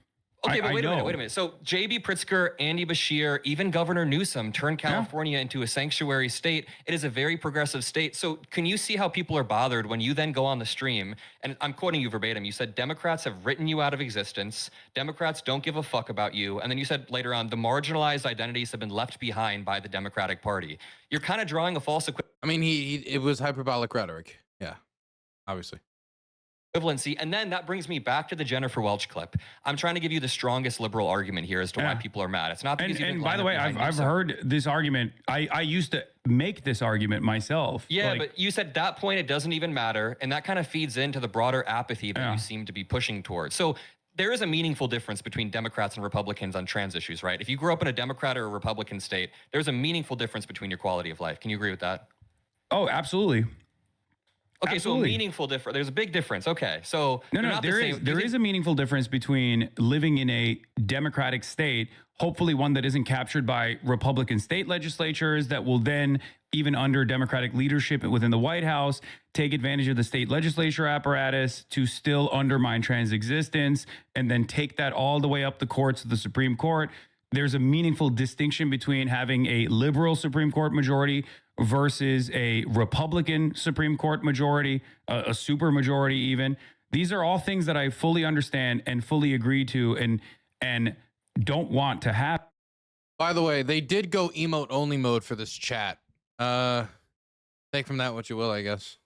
Okay, but wait a know. minute. So J.B. Pritzker, Andy Bashir, even Governor Newsom turned California into a sanctuary state. It is a very progressive state. So can you see how people are bothered when you then go on the stream, and I'm quoting you verbatim, you said Democrats have written you out of existence, Democrats don't give a fuck about you, and then you said later on, the marginalized identities have been left behind by the Democratic Party. You're kind of drawing a false I mean, it was hyperbolic rhetoric. Yeah, obviously. equivalency. And then that brings me back to the Jennifer Welch clip. I'm trying to give you the strongest liberal argument here as to why people are mad. It's not because And by the way, I've heard this argument. I used to make this argument myself. Yeah, but you said that point, it doesn't even matter. And that kind of feeds into the broader apathy that you seem to be pushing towards. So there is a meaningful difference between Democrats and Republicans on trans issues, right? If you grew up in a Democrat or a Republican state, there's a meaningful difference between your quality of life. Can you agree with that? Oh, absolutely. Okay, Absolutely. so a meaningful difference. There's a big difference. Okay, so there is a meaningful difference between living in a democratic state, hopefully one that isn't captured by Republican state legislatures that will then, even under Democratic leadership within the White House, take advantage of the state legislature apparatus to still undermine trans existence and then take that all the way up the courts to the Supreme Court. There's a meaningful distinction between having a liberal Supreme Court majority versus a Republican Supreme Court majority, a super majority even. These are all things that I fully understand and fully agree to and don't want to happen. By the way, they did go emote only mode for this chat. Take from that what you will, I guess.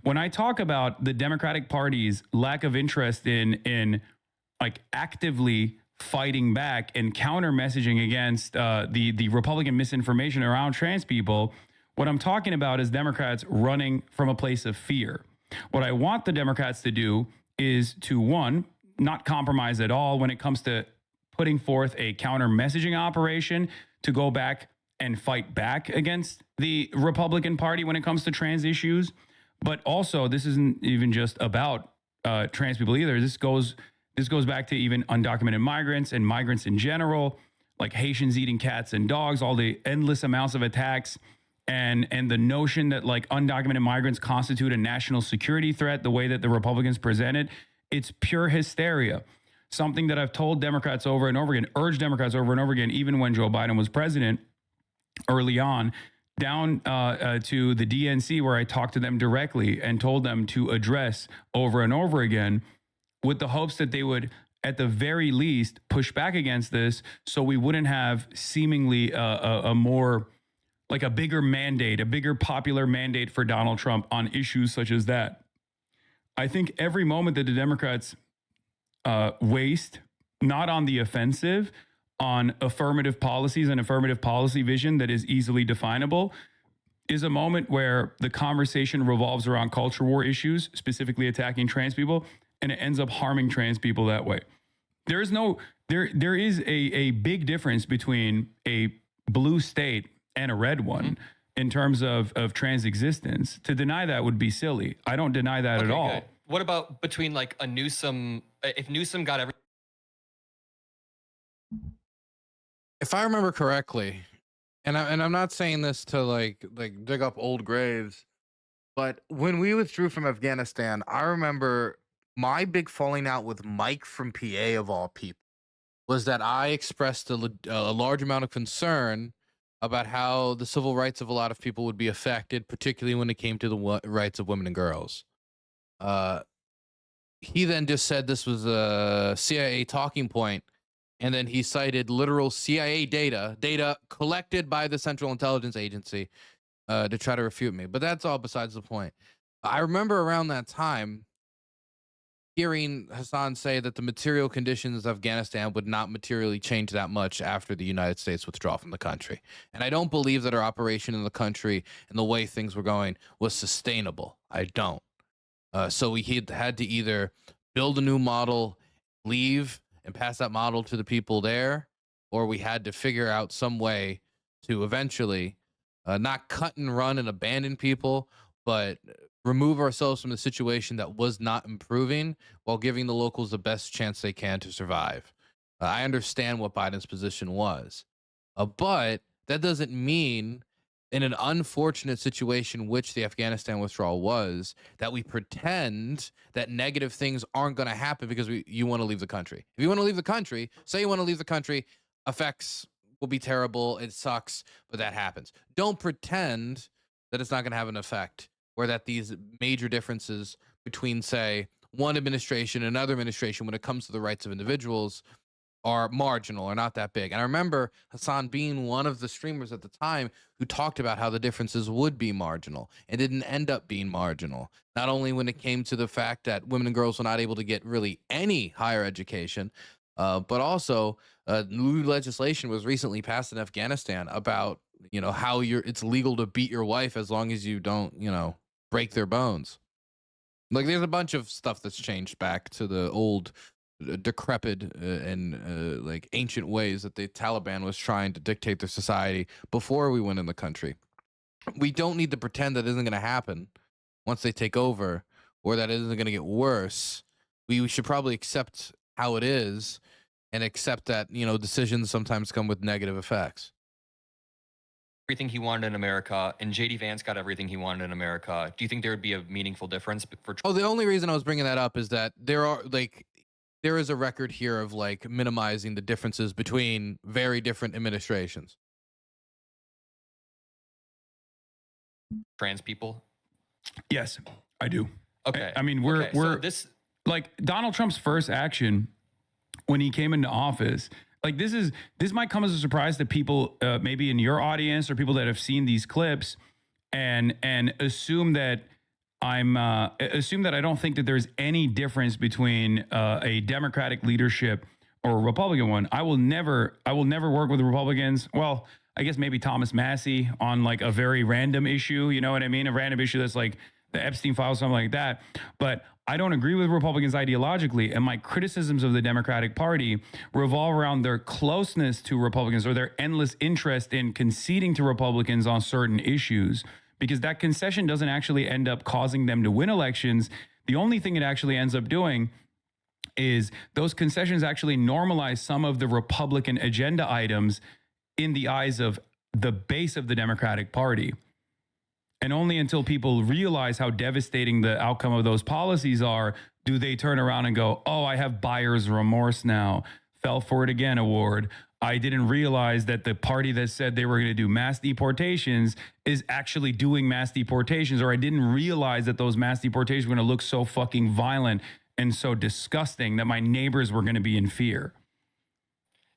When I talk about the Democratic Party's lack of interest in like actively fighting back and counter messaging against the Republican misinformation around trans people, what I'm talking about is Democrats running from a place of fear. What I want the Democrats to do is to, one, not compromise at all when it comes to putting forth a counter messaging operation to go back and fight back against the Republican Party when it comes to trans issues. But also, this isn't even just about trans people either. This goes back to even undocumented migrants and migrants in general, like Haitians eating cats and dogs, all the endless amounts of attacks and the notion that like undocumented migrants constitute a national security threat, the way that the Republicans present it, it's pure hysteria. Something that I've told Democrats over and over again, urged Democrats over and over again, even when Joe Biden was president early on, down to the DNC, where I talked to them directly and told them to address over and over again, with the hopes that they would, at the very least, push back against this, so we wouldn't have seemingly a more, like a bigger mandate, a bigger popular mandate for Donald Trump on issues such as that. I think every moment that the Democrats waste, not on the offensive, on affirmative policies and affirmative policy vision that is easily definable, is a moment where the conversation revolves around culture war issues, specifically attacking trans people, and it ends up harming trans people that way. There is a big difference between a blue state and a red one in terms of trans existence. To deny that would be silly. I don't deny that at all. Good. What about between like a Newsom, if Newsom got every... If I remember correctly, and I'm not saying this to like dig up old graves, but when we withdrew from Afghanistan, I remember my big falling out with Mike from PA, of all people, was that I expressed a large amount of concern about how the civil rights of a lot of people would be affected, particularly when it came to the rights of women and girls. He then just said this was a CIA talking point, and then he cited literal CIA data collected by the Central Intelligence Agency to try to refute me. But that's all besides the point. I remember around that time hearing Hasan say that the material conditions of Afghanistan would not materially change that much after the United States withdrawal from the country. And I don't believe that our operation in the country and the way things were going was sustainable. I don't. So we had to either build a new model, leave, and pass that model to the people there, or we had to figure out some way to eventually not cut and run and abandon people, but remove ourselves from the situation that was not improving while giving the locals the best chance they can to survive. I understand what Biden's position was, but that doesn't mean, in an unfortunate situation, which the Afghanistan withdrawal was, that we pretend that negative things aren't going to happen because you want to leave the country. If you want to leave the country, say you want to leave the country, effects will be terrible. It sucks, but that happens. Don't pretend that it's not going to have an effect, or that these major differences between, say, one administration and another administration when it comes to the rights of individuals are marginal or not that big. And I remember Hasan being one of the streamers at the time who talked about how the differences would be marginal and didn't end up being marginal. Not only when it came to the fact that women and girls were not able to get really any higher education, but also new legislation was recently passed in Afghanistan about, how it's legal to beat your wife as long as you don't, break their bones. Like, there's a bunch of stuff that's changed back to the old decrepit and like ancient ways that the Taliban was trying to dictate their society before we went in the country. We don't need to pretend that isn't going to happen once they take over, or that it isn't going to get worse. We should probably accept how it is and accept that, decisions sometimes come with negative effects. Everything he wanted in America, and JD Vance got everything he wanted in America. Do you think there would be a meaningful difference for? Oh, the only reason I was bringing that up is that there is a record here of like minimizing the differences between very different administrations. Trans people? Yes, I do. Okay. I mean, we're so this, like, Donald Trump's first action when he came into office. Like, this might come as a surprise to people, maybe in your audience or people that have seen these clips, and assume that I don't think that there's any difference between a Democratic leadership or a Republican one. I will never work with the Republicans. Well, I guess maybe Thomas Massey on like a very random issue. You know what I mean? A random issue that's like the Epstein files, something like that. But I don't agree with Republicans ideologically, and my criticisms of the Democratic Party revolve around their closeness to Republicans, or their endless interest in conceding to Republicans on certain issues, because that concession doesn't actually end up causing them to win elections. The only thing it actually ends up doing is those concessions actually normalize some of the Republican agenda items in the eyes of the base of the Democratic Party. And only until people realize how devastating the outcome of those policies are, do they turn around and go, oh, I have buyer's remorse now. Fell for it again award. I didn't realize that the party that said they were going to do mass deportations is actually doing mass deportations, or I didn't realize that those mass deportations were going to look so fucking violent and so disgusting that my neighbors were going to be in fear.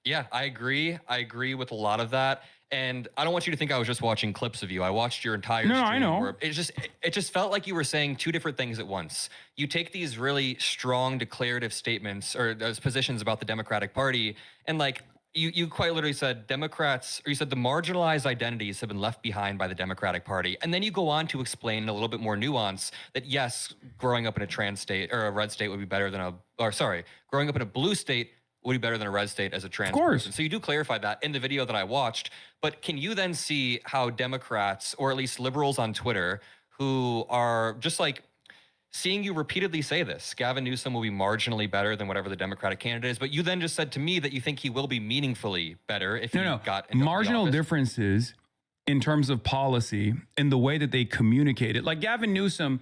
Yeah, I agree. I agree with a lot of that. And I don't want you to think I was just watching clips of you. I watched your entire stream. I know. Where it just felt like you were saying two different things at once. You take these really strong declarative statements or those positions about the Democratic Party, and like you quite literally said Democrats, or you said the marginalized identities have been left behind by the Democratic Party. And then you go on to explain in a little bit more nuance that yes, growing up in a trans state or a red state would be better than growing up in a blue state would be better than a red state as a trans person. So you do clarify that in the video that I watched. But can you then see how Democrats, or at least liberals on Twitter, who are just like seeing you repeatedly say this, Gavin Newsom will be marginally better than whatever the Democratic candidate is, but you then just said to me that you think he will be meaningfully better if he got into marginal differences in terms of policy in the way that they communicate it. Like Gavin Newsom,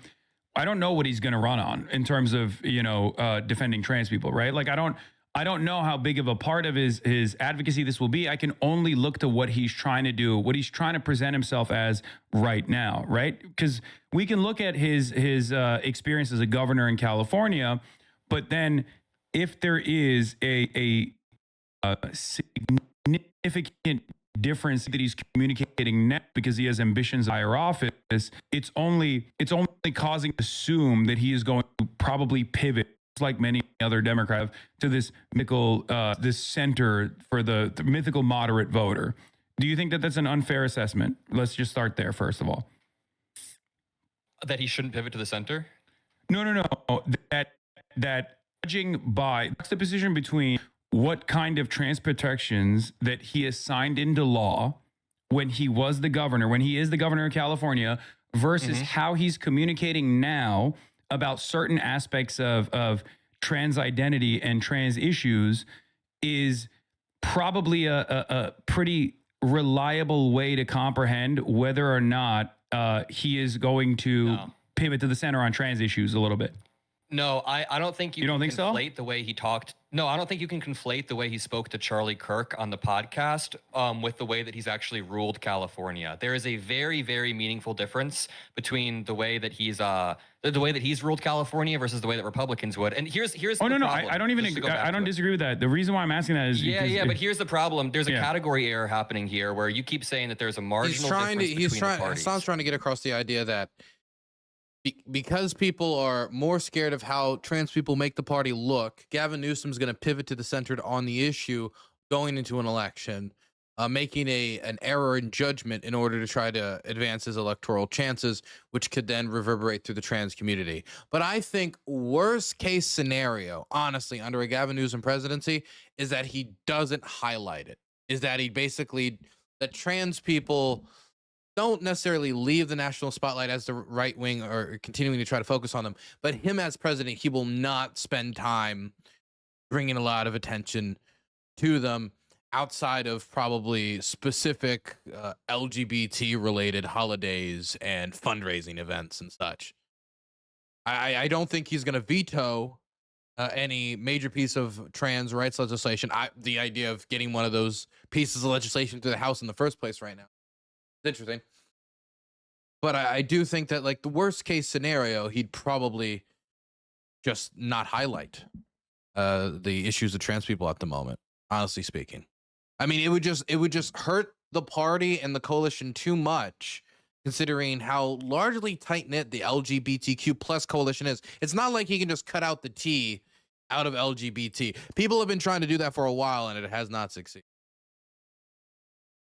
I don't know what he's going to run on in terms of, defending trans people, right? Like I don't know how big of a part of his advocacy this will be. I can only look to what he's trying to do, what he's trying to present himself as right now, right? Because we can look at his experience as a governor in California, but then if there is a significant difference that he's communicating now because he has ambitions in higher office, it's only causing to assume that he is going to probably pivot, like many other Democrats, to this mythical, this center for the mythical moderate voter. Do you think that that's an unfair assessment? Let's just start there, first of all. That he shouldn't pivot to the center? No. That judging by the position between what kind of trans protections that he has signed into law when he was the governor, when he is the governor of California, versus how he's communicating now about certain aspects of trans identity and trans issues is probably a pretty reliable way to comprehend whether or not he is going to pivot to the center on trans issues a little bit. No, I don't think you don't can think so? conflate the way he talked. No, I don't think you can conflate the way he spoke to Charlie Kirk on the podcast with the way that he's actually ruled California. There is a very, very meaningful difference between the way that he's ruled California versus the way that Republicans would. And here's the problem. I don't even I don't disagree with that. The reason why I'm asking that is but here's the problem. There's a category error happening here where you keep saying that there's a marginal difference between the parties. Hasan's trying to get across the idea that because people are more scared of how trans people make the party look, Gavin Newsom's going to pivot to the center on the issue going into an election, making an error in judgment in order to try to advance his electoral chances, which could then reverberate through the trans community. But I think worst case scenario, honestly, under a Gavin Newsom presidency, is that he doesn't highlight it, is that that trans people don't necessarily leave the national spotlight as the right wing or continuing to try to focus on them, but him as president, he will not spend time bringing a lot of attention to them outside of probably specific LGBT related holidays and fundraising events and such. I don't think he's going to veto any major piece of trans rights legislation. The idea of getting one of those pieces of legislation through the House in the first place right now. It's interesting. But I do think that, like, the worst case scenario, he'd probably just not highlight the issues of trans people at the moment, honestly speaking. I mean, it would just hurt the party and the coalition too much, considering how largely tight-knit the LGBTQ plus coalition is. It's not like he can just cut out the T out of LGBT. People have been trying to do that for a while, and it has not succeeded.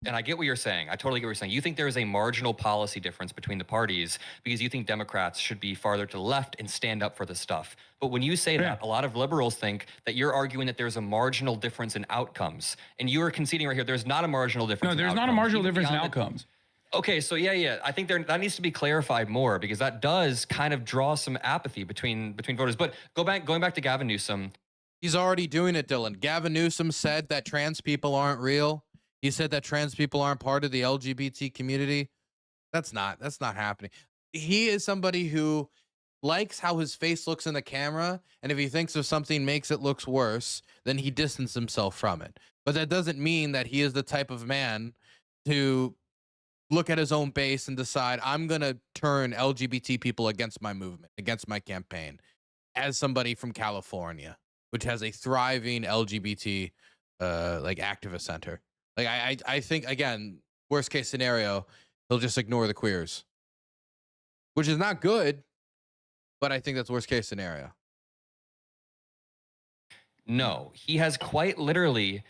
And I get what you're saying. I totally get what you're saying. You think there is a marginal policy difference between the parties because you think Democrats should be farther to the left and stand up for this stuff. But when you say that, a lot of liberals think that you're arguing that there's a marginal difference in outcomes. And you are conceding right here, there's not a marginal difference in outcomes. No, there's not a marginal difference in outcomes. Okay, so yeah. I think that needs to be clarified more because that does kind of draw some apathy between voters. But going back to Gavin Newsom. He's already doing it, Dylan. Gavin Newsom said that trans people aren't real. He said that trans people aren't part of the LGBT community. That's not happening. He is somebody who likes how his face looks in the camera, and if he thinks of something makes it looks worse, then he distances himself from it. But that doesn't mean that he is the type of man to look at his own base and decide, I'm going to turn LGBT people against my movement, against my campaign, as somebody from California, which has a thriving LGBT like activist center. Like I think, again, worst case scenario, he'll just ignore the queers, which is not good, but I think that's worst case scenario. No, he has quite literally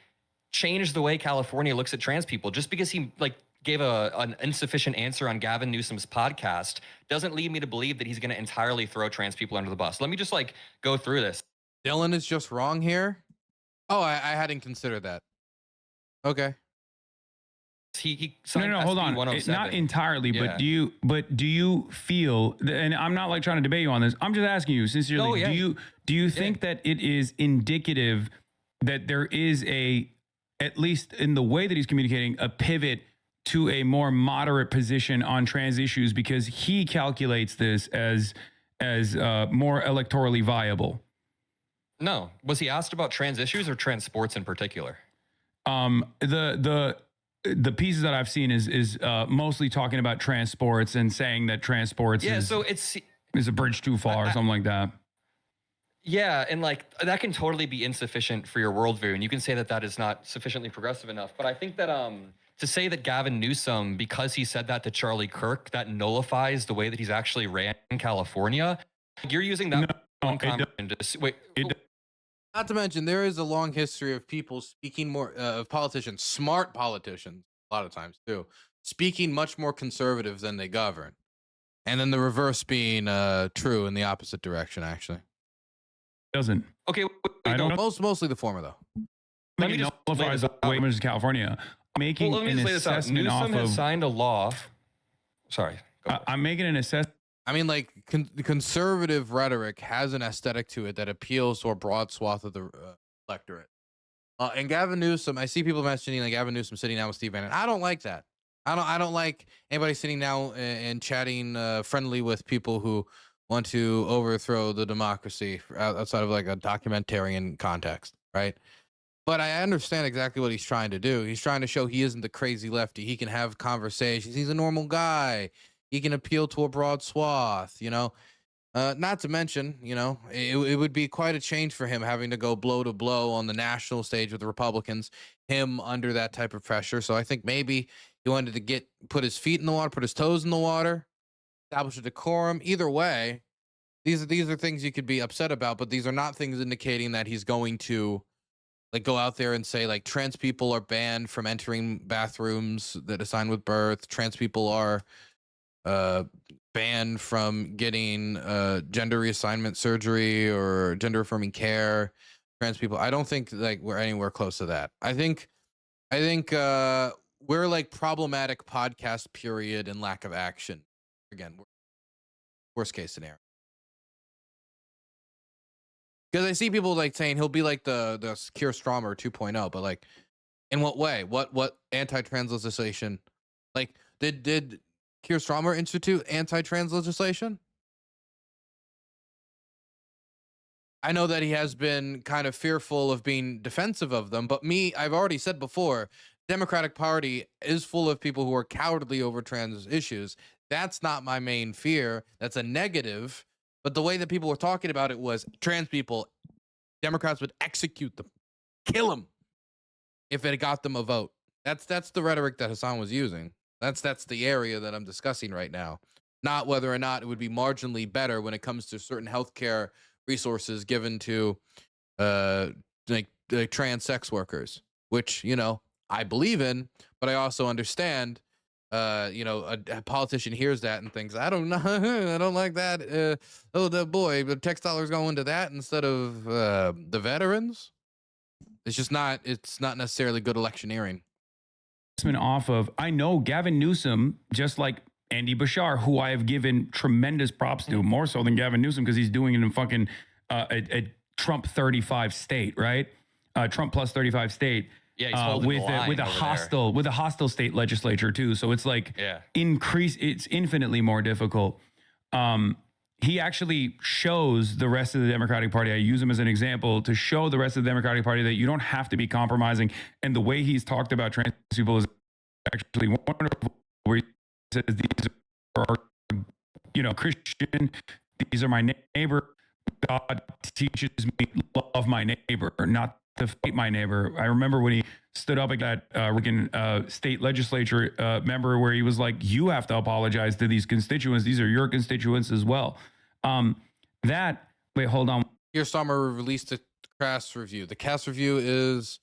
changed the way California looks at trans people. Just because he like gave an insufficient answer on Gavin Newsom's podcast doesn't lead me to believe that he's going to entirely throw trans people under the bus. Let me just like go through this. Dylan is just wrong here. Oh, I hadn't considered that. Okay. He no, hold on. Not entirely, Yeah. but do you feel, and I'm not like trying to debate you on this. I'm just asking you sincerely. Oh, yeah. Do you think that it is indicative that there is at least in the way that he's communicating, a pivot to a more moderate position on trans issues because he calculates this as more electorally viable? No. Was he asked about trans issues or trans sports in particular? The pieces that I've seen is mostly talking about trans sports and saying that trans sports is a bridge too far or something like that. Yeah, and like that can totally be insufficient for your worldview, and you can say that that is not sufficiently progressive enough. But I think that to say that Gavin Newsom, because he said that to Charlie Kirk, that nullifies the way that he's actually ran in California. You're using that Not to mention, there is a long history of people speaking more of politicians, smart politicians, a lot of times too, speaking much more conservative than they govern, and then the reverse being true in the opposite direction. Actually, doesn't. Okay, I don't know. Mostly the former though. Let me just nullifies the way in California. Making let me an just lay this out. assessment Newsom off has of. signed a law. Sorry. I'm making an assessment. I mean, like the conservative rhetoric has an aesthetic to it that appeals to a broad swath of the electorate. And Gavin Newsom, I see people mentioning like Gavin Newsom sitting down with Steve Bannon. I don't like that. I don't like anybody sitting down and chatting friendly with people who want to overthrow the democracy outside of like a documentarian context, right? But I understand exactly what he's trying to do. He's trying to show he isn't the crazy lefty. He can have conversations. He's a normal guy. He can appeal to a broad swath, you know. Not to mention, you know, it would be quite a change for him having to go blow to blow on the national stage with the Republicans, him under that type of pressure. So I think maybe he wanted to put his feet in the water, put his toes in the water, establish a decorum. Either way, these are things you could be upset about, but these are not things indicating that he's going to like go out there and say like trans people are banned from entering bathrooms that assign with birth. Trans people are banned from getting gender reassignment surgery or gender affirming care. Trans people, I don't think like we're anywhere close to that. I think we're like problematic podcast period and lack of action. Again, worst case scenario. Because I see people like saying he'll be like the Keir Starmer 2.0, but like in what way? What anti-trans legislation? Like did Keir Starmer institute anti-trans legislation? I know that he has been kind of fearful of being defensive of them, but I've already said before, Democratic Party is full of people who are cowardly over trans issues. That's not my main fear. That's a negative. But the way that people were talking about it was trans people, Democrats would execute them, kill them if it got them a vote. That's the rhetoric that Hasan was using. That's the area that I'm discussing right now. Not whether or not it would be marginally better when it comes to certain healthcare resources given to like trans sex workers, which, you know, I believe in, but I also understand you know, a politician hears that and thinks, I don't know, I don't like that. Oh, the boy, the tax dollars go into that instead of the veterans. It's not necessarily good electioneering. Off of, I know Gavin Newsom, just like Andy Bashar, who I have given tremendous props to, more so than Gavin Newsom, because he's doing it in fucking a Trump 35 state, right? Trump plus 35 state. Yeah, he's holding the line with a hostile state legislature too. So it's like it's infinitely more difficult. He actually shows the rest of the Democratic Party. I use him as an example to show the rest of the Democratic Party that you don't have to be compromising. And the way he's talked about trans people is actually wonderful. Where he says these are, Christian. These are my neighbor. God teaches me love my neighbor, not to fight my neighbor. I remember when he stood up at that state legislature member where he was like, you have to apologize to these constituents. These are your constituents as well. Wait, hold on. Keir Starmer released a CAS review. The CAS review is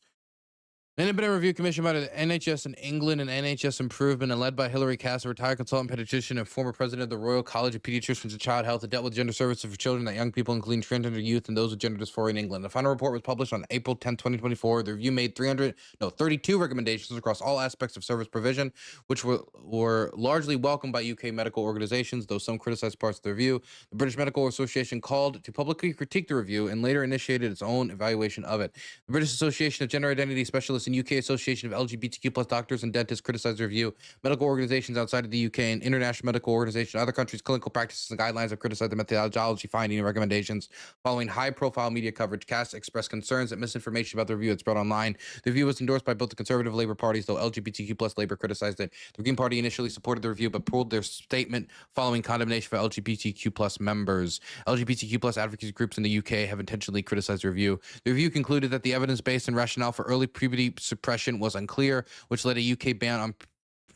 an independent review commissioned by the NHS in England and NHS Improvement and led by Hilary Cass, a retired consultant pediatrician and former president of the Royal College of Pediatricians and Child Health, that dealt with gender services for children, that young people, including transgender youth and those with gender dysphoria in England. The final report was published on April 10, 2024. The review made 32 recommendations across all aspects of service provision, which were largely welcomed by UK medical organizations, though some criticized parts of the review. The British Medical Association called to publicly critique the review and later initiated its own evaluation of it. The British Association of Gender Identity Specialists and UK Association of LGBTQ plus doctors and dentists criticized the review. Medical organizations outside of the UK and international medical organizations in other countries' clinical practices and guidelines have criticized the methodology, finding, and recommendations. Following high-profile media coverage, CAS expressed concerns that misinformation about the review had spread online. The review was endorsed by both the Conservative Labour parties, though LGBTQ plus Labour criticized it. The Green Party initially supported the review, but pulled their statement following condemnation for LGBTQ plus members. LGBTQ plus advocacy groups in the UK have intentionally criticized the review. The review concluded that the evidence base and rationale for early puberty suppression was unclear, which led a UK ban on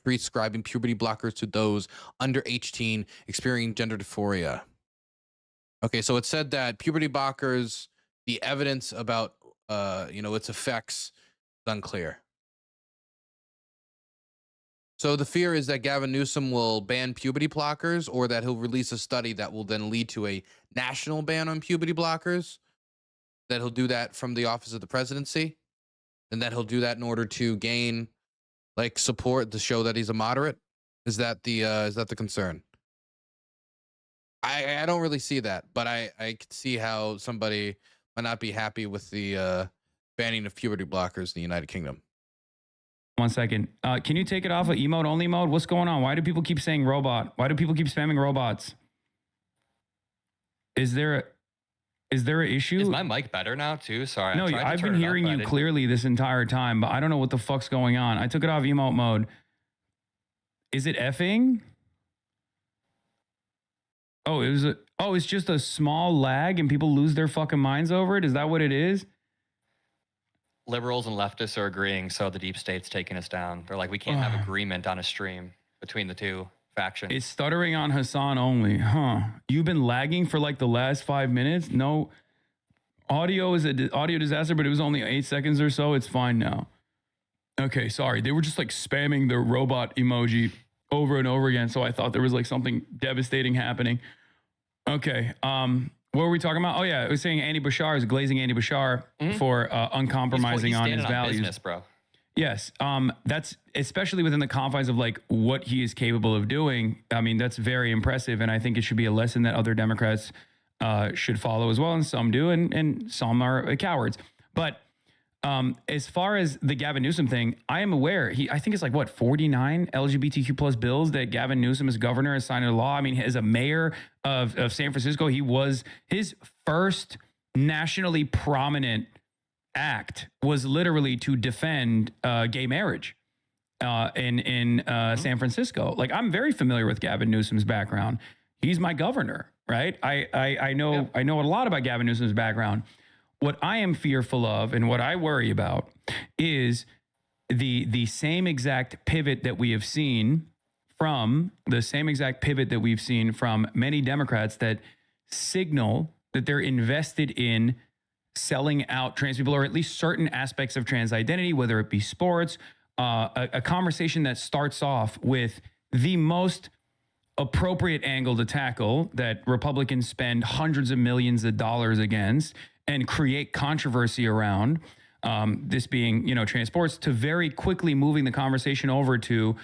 prescribing puberty blockers to those under 18 experiencing gender dysphoria. Okay, so it said that puberty blockers, the evidence about its effects is unclear. So the fear is that Gavin Newsom will ban puberty blockers, or that he'll release a study that will then lead to a national ban on puberty blockers, that he'll do that from the office of the presidency, and that he'll do that in order to gain support to show that he's a moderate. Is that the concern? I don't really see that, but I can see how somebody might not be happy with the banning of puberty blockers in the United Kingdom. 1 second. Can you take it off of emote only mode? What's going on? Why do people keep saying robot? Why do people keep spamming robots? Is there an issue? Is my mic better now too? Sorry. No, I've been hearing you clearly this entire time, but I don't know what the fuck's going on. I took it off emote mode. Is it effing? Oh, it's just a small lag and people lose their fucking minds over it? Is that what it is? Liberals and leftists are agreeing, so the deep state's taking us down. They're like, we can't have agreement on a stream between the two factions. It's stuttering on Hasan only. Huh. You've been lagging for the last 5 minutes? No. Audio is an audio disaster, but it was only 8 seconds or so. It's fine now. Okay, sorry. They were just spamming the robot emoji over and over again, so I thought there was something devastating happening. Okay. What were we talking about? Oh yeah, I was saying Andy Bashar is glazing Andy Bashar for uncompromising on his values. Business, bro. Yes, that's especially within the confines of what he is capable of doing. I mean, that's very impressive, and I think it should be a lesson that other Democrats should follow as well, and some do, and some are cowards. But as far as the Gavin Newsom thing, I am aware. I think it's 49 LGBTQ plus bills that Gavin Newsom as governor has signed into law. I mean, as a mayor of San Francisco, his first nationally prominent act was literally to defend gay marriage in San Francisco. I'm very familiar with Gavin Newsom's background. He's my governor, right? I know a lot about Gavin Newsom's background. What I am fearful of and what I worry about is the same exact pivot that we have seen from many Democrats that signal that they're invested in selling out trans people, or at least certain aspects of trans identity, whether it be sports, a conversation that starts off with the most appropriate angle to tackle that Republicans spend hundreds of millions of dollars against and create controversy around, this being, trans sports, to very quickly moving the conversation over to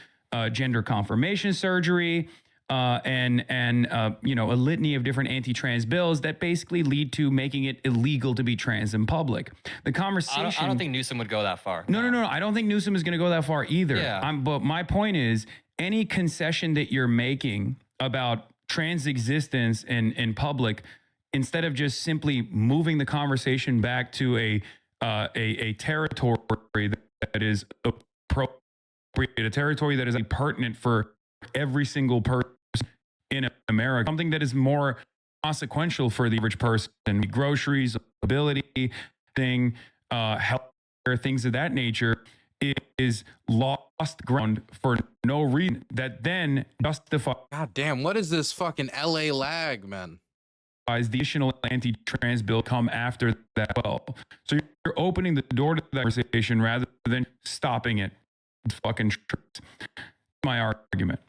gender confirmation surgery, you know, a litany of different anti-trans bills that basically lead to making it illegal to be trans in public. The conversation. I don't think Newsom would go that far. No. I don't think Newsom is going to go that far either. Yeah. But my point is, any concession that you're making about trans existence in public, instead of just simply moving the conversation back to a territory that is appropriate, a territory that is pertinent for every single person in America, something that is more consequential for the average person, groceries, ability, healthcare, things of that nature, is lost ground for no reason that then justifies. God damn, what is this fucking LA lag, man? The additional anti-trans bill come after that. Well, so you're opening the door to that conversation rather than stopping it. It's fucking true. My argument.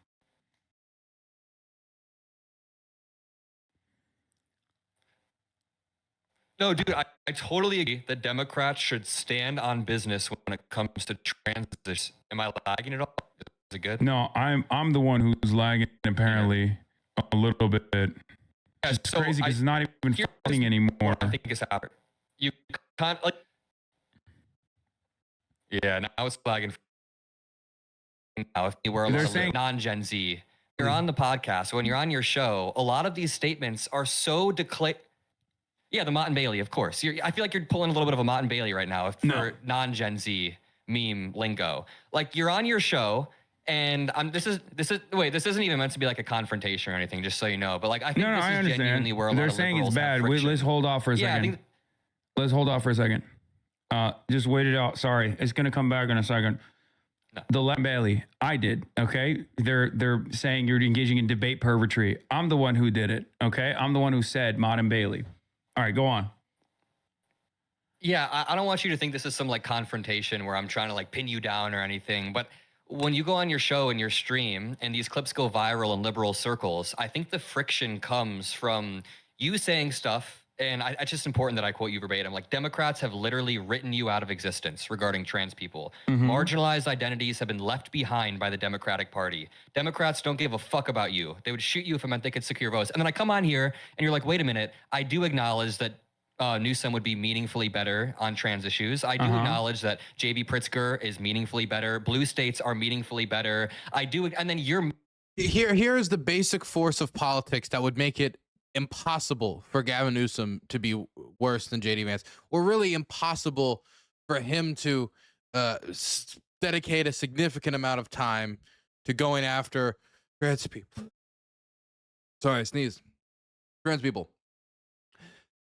No, dude, I totally agree that Democrats should stand on business when it comes to trans. Am I lagging at all? Is it good? No, I'm the one who's lagging apparently a little bit. Yeah, It's so crazy because it's not even fighting anymore. I think it's happening. You can't like. Yeah, now it's lagging. Now, if you were They're saying non-Gen Z, you're on the podcast. When you're on your show, a lot of these statements are so Yeah, the Mott and Bailey, of course. I feel like you're pulling a little bit of a Mott and Bailey right now for non-Gen Z meme lingo. Like, you're on your show, and this isn't even meant to be like a confrontation or anything, just so you know. But like, I think this is genuinely where a lot They're of saying it's liberals have bad. friction. Let's hold off for a second. Let's hold off for a second. Just wait it out. Sorry, it's gonna come back in a second. No. The Mott and Bailey, I did. Okay, they're saying you're engaging in debate pervetry. I'm the one who did it. Okay, I'm the one who said Mott and Bailey. All right, go on. Yeah, I don't want you to think this is some like confrontation where I'm trying to like pin you down or anything. But when you go on your show and your stream and these clips go viral in liberal circles, I think the friction comes from you saying stuff. And it's just important that I quote you verbatim. Like, Democrats have literally written you out of existence regarding trans people. Marginalized identities have been left behind by the Democratic Party. Democrats don't give a fuck about you. They would shoot you if it meant they could secure votes. And then I come on here and you're like, wait a minute. I do acknowledge that Newsom would be meaningfully better on trans issues. I do acknowledge that J.B. Pritzker is meaningfully better. Blue states are meaningfully better. I do. And then you're... Here is the basic force of politics that would make it impossible for Gavin Newsom to be worse than JD Vance, or really impossible for him to dedicate a significant amount of time to going after trans people. Sorry, I sneezed. Trans people.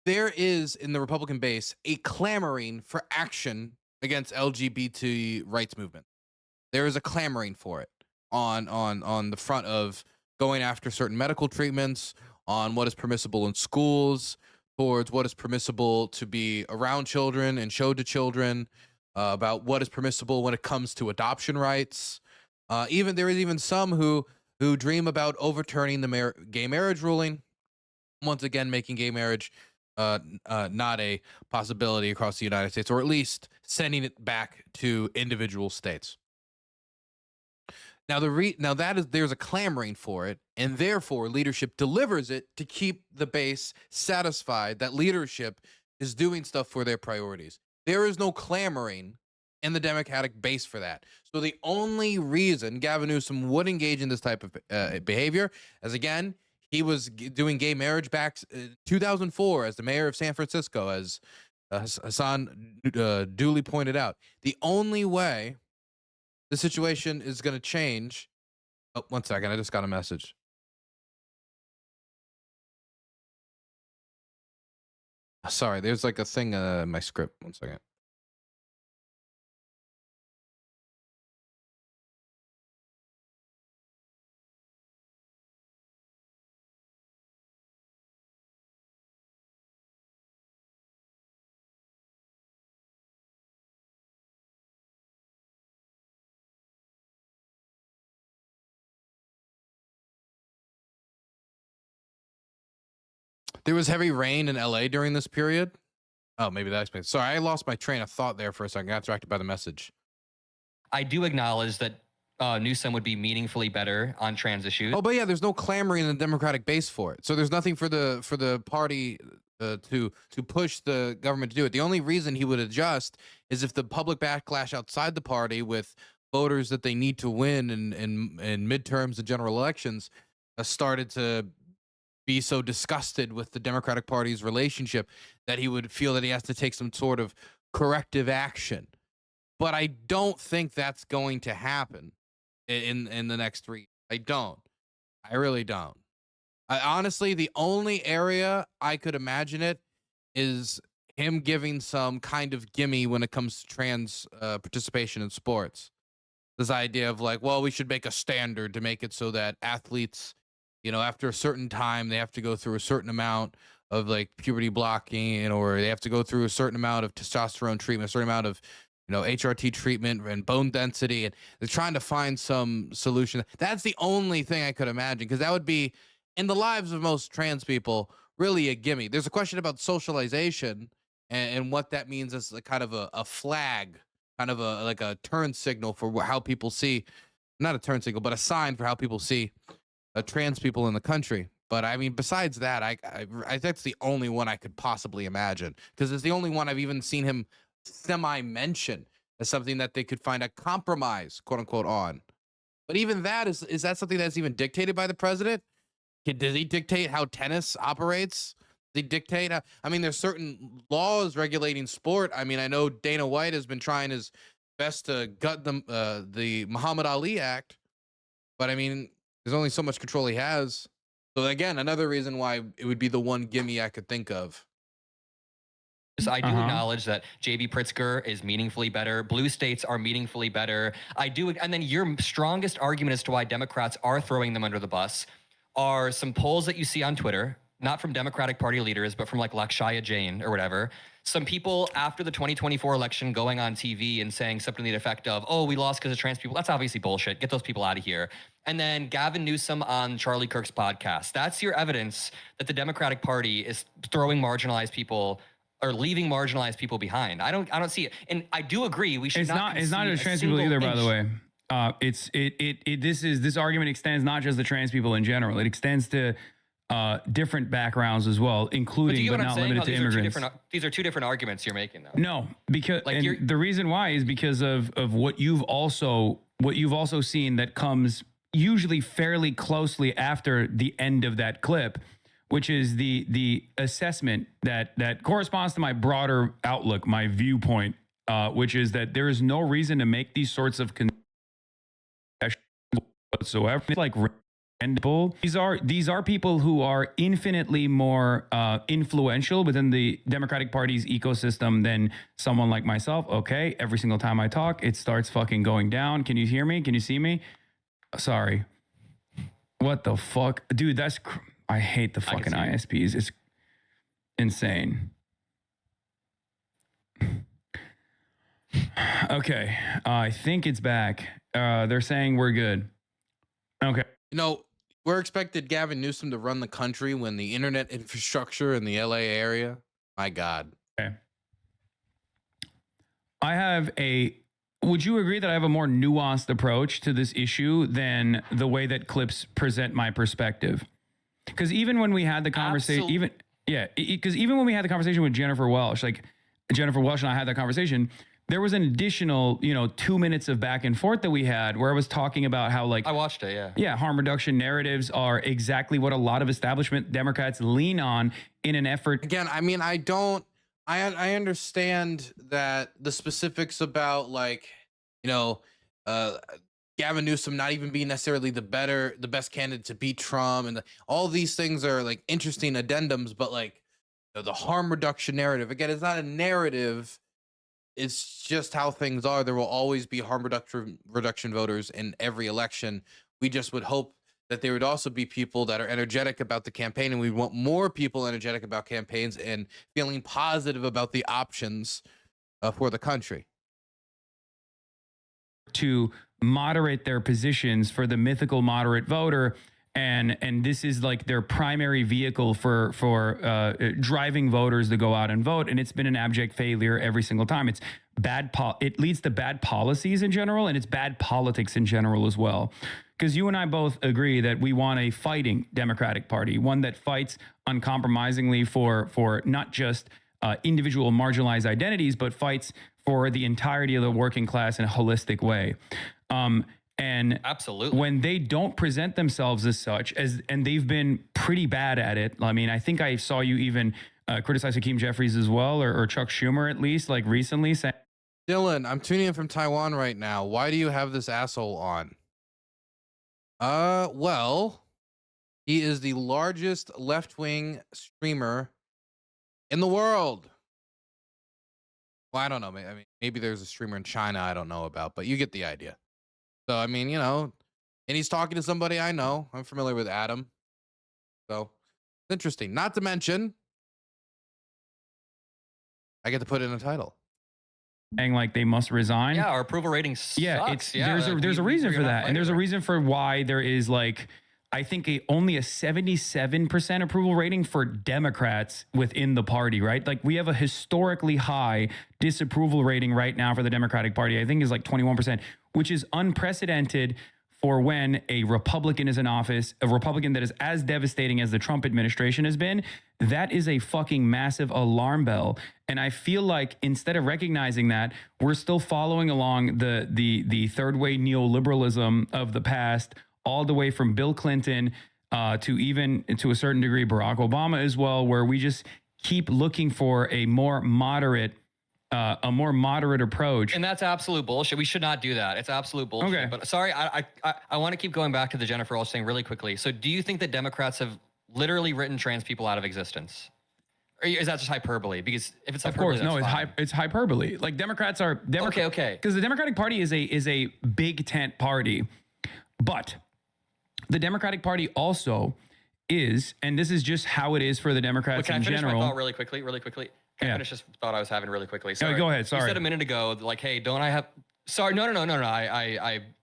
There is in the Republican base a clamoring for action against LGBT rights movement. There is a clamoring for it on the front of going after certain medical treatments, on what is permissible in schools, towards what is permissible to be around children and showed to children, about what is permissible when it comes to adoption rights. Even there is even some who dream about overturning the gay marriage ruling, once again making gay marriage not a possibility across the United States, or at least sending it back to individual states. Now there's a clamoring for it, and therefore leadership delivers it to keep the base satisfied that leadership is doing stuff for their priorities. There is no clamoring in the Democratic base for that. So the only reason Gavin Newsom would engage in this type of behavior, as again, he was doing gay marriage back in 2004 as the mayor of San Francisco, as Hasan duly pointed out. The only way the situation is going to change. Oh, 1 second. I just got a message. Sorry, there's like a thing in my script. 1 second. There was heavy rain in LA during this period. Oh, maybe that explains. Sorry, I lost my train of thought there for a second. I got distracted by the message. I do acknowledge that Newsom would be meaningfully better on trans issues. Oh, but yeah, there's no clamoring in the Democratic base for it. So there's nothing for the party to push the government to do it. The only reason he would adjust is if the public backlash outside the party with voters that they need to win in midterms and general elections started to be so disgusted with the Democratic Party's relationship that he would feel that he has to take some sort of corrective action. But I don't think that's going to happen in the next 3 years. I don't. I really don't. Honestly, the only area I could imagine it is him giving some kind of gimme when it comes to trans participation in sports. This idea of like, well, we should make a standard to make it so that athletes, you know, after a certain time, they have to go through a certain amount of like puberty blocking, or they have to go through a certain amount of testosterone treatment, a certain amount of, you know, HRT treatment and bone density. And they're trying to find some solution. That's the only thing I could imagine, because that would be, in the lives of most trans people, really a gimme. There's a question about socialization and what that means as a kind of a flag, kind of like a turn signal for how people see, not a turn signal, but a sign for how people see trans people in the country. But I mean, besides that, I that's the only one I could possibly imagine, because it's the only one I've even seen him semi-mention as something that they could find a compromise, quote unquote, on. But even that, is that something that's even dictated by the president? Does he dictate how tennis operates? Does he dictate how, I mean, there's certain laws regulating sport. I mean, I know Dana White has been trying his best to gut the Muhammad Ali Act, but I mean, there's only so much control he has. So again, another reason why it would be the one gimme I could think of. I do acknowledge that JB Pritzker is meaningfully better. Blue states are meaningfully better. I do. And then your strongest argument as to why Democrats are throwing them under the bus are some polls that you see on Twitter, not from Democratic Party leaders, but from like Lakshaya Jain or whatever. Some people after the 2024 election going on TV and saying something to the effect of, oh, we lost because of trans people. That's obviously bullshit. Get those people out of here. And then Gavin Newsom on Charlie Kirk's podcast. That's your evidence that the Democratic Party is throwing marginalized people or leaving marginalized people behind. I don't see it. And I do agree we should it's not just trans people either, by the way. This argument extends not just to trans people in general. It extends to different backgrounds as well, including but not limited to immigrants. These are two different arguments you're making, though. No, because like the reason why is because of what you've also seen that comes usually fairly closely after the end of that clip, which is the assessment that corresponds to my broader outlook, my viewpoint, which is that there is no reason to make these sorts of whatsoever. It's like these are people who are infinitely more influential within the Democratic Party's ecosystem than someone like myself. Okay, every single time I talk, it starts fucking going down. Can you hear me? Can you see me? Sorry. What the fuck, dude? I hate the fucking ISPs. It's insane. Okay, I think it's back. They're saying we're good. Okay. You know, we're expected Gavin Newsom to run the country when the internet infrastructure in the LA area, my God. Okay. Would you agree that I have a more nuanced approach to this issue than the way that clips present my perspective? Because even when we had the conversation, even when we had the conversation with Jennifer Welsh, like Jennifer Welsh and I had that conversation, there was an additional, 2 minutes of back and forth that we had where I was talking about how, like, I watched it, yeah. Yeah, harm reduction narratives are exactly what a lot of establishment Democrats lean on in an effort. Again, I mean, I understand that the specifics about, like, Gavin Newsom not even being necessarily the best candidate to beat Trump, and all these things are like interesting addendums, but like the harm reduction narrative, again, it's not a narrative. It's just how things are. There will always be harm reduction voters in every election. We just would hope that there would also be people that are energetic about the campaign, and we want more people energetic about campaigns and feeling positive about the options for the country. To moderate their positions for the mythical moderate voter and this is like their primary vehicle for driving voters to go out and vote, and it's been an abject failure every single time. It's it leads to bad policies in general, and it's bad politics in general as well. Because you and I both agree that we want a fighting Democratic Party, one that fights uncompromisingly for not just individual marginalized identities, but fights for the entirety of the working class in a holistic way. And absolutely, when they don't present themselves as such, and they've been pretty bad at it. I mean, I think I saw you even criticize Hakeem Jeffries as well, or Chuck Schumer at least, like recently. Dylan, I'm tuning in from Taiwan right now. Why do you have this asshole on? Well, he is the largest left-wing streamer in the world. Well, I don't know. I mean, maybe there's a streamer in China I don't know about, but you get the idea. So, I mean, you know, and he's talking to somebody I know. I'm familiar with Adam. So, it's interesting. Not to mention, I get to put in a title. Saying like they must resign. Yeah, our approval rating sucks. Yeah, there's a reason for that, and there's a reason for why there is like I think only a 77% approval rating for Democrats within the party, right? Like we have a historically high disapproval rating right now for the Democratic Party. I think is like 21%, which is unprecedented for when a Republican is in office, a Republican that is as devastating as the Trump administration has been. That is a fucking massive alarm bell. And I feel like instead of recognizing that, we're still following along the third way neoliberalism of the past, all the way from Bill Clinton to even to a certain degree Barack Obama as well, where we just keep looking for a more moderate approach. And that's absolute bullshit. We should not do that. It's absolute bullshit. Okay. But sorry, I want to keep going back to the Jennifer Walsh thing really quickly. So do you think that Democrats have literally written trans people out of existence? Or is that just hyperbole? Because if it's hyperbole, of course, no, it's hyperbole. Like Democrats are okay. Because the Democratic Party is a big tent party, but the Democratic Party also is, and this is just how it is for the Democrats in general. Can I finish my thought really quickly? Can I finish this thought I was having really quickly? Sorry. No, go ahead. Sorry. You said a minute ago, like, hey, don't I have... Sorry, no.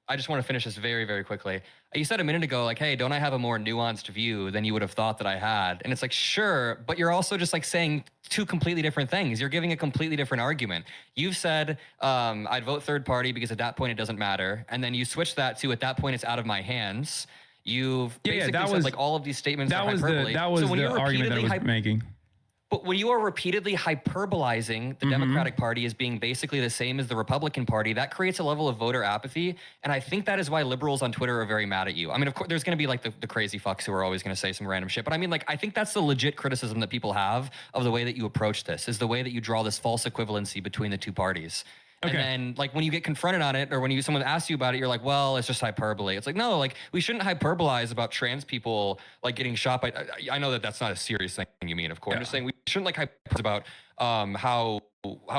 I just want to finish this very, very quickly. You said a minute ago, like, hey, don't I have a more nuanced view than you would have thought that I had? And it's like, sure, but you're also just like saying two completely different things. You're giving a completely different argument. You've said, I'd vote third party because at that point it doesn't matter. And then you switch that to, at that point it's out of my hands. You've basically said like all of these statements are hyperbole. That was the argument that I was making. But when you are repeatedly hyperbolizing the Democratic Party as being basically the same as the Republican Party, that creates a level of voter apathy. And I think that is why liberals on Twitter are very mad at you. I mean, of course, there's going to be like the crazy fucks who are always going to say some random shit. But I mean, like, I think that's the legit criticism that people have of the way that you approach this, is the way that you draw this false equivalency between the two parties. Okay. And then, like, when you get confronted on it, or when someone asks you about it, you're like, well, it's just hyperbole. It's like, no, like, we shouldn't hyperbolize about trans people, like, getting shot by... I know that that's not a serious thing you mean, of course. Yeah. I'm just saying we shouldn't, like, hyperbolize about how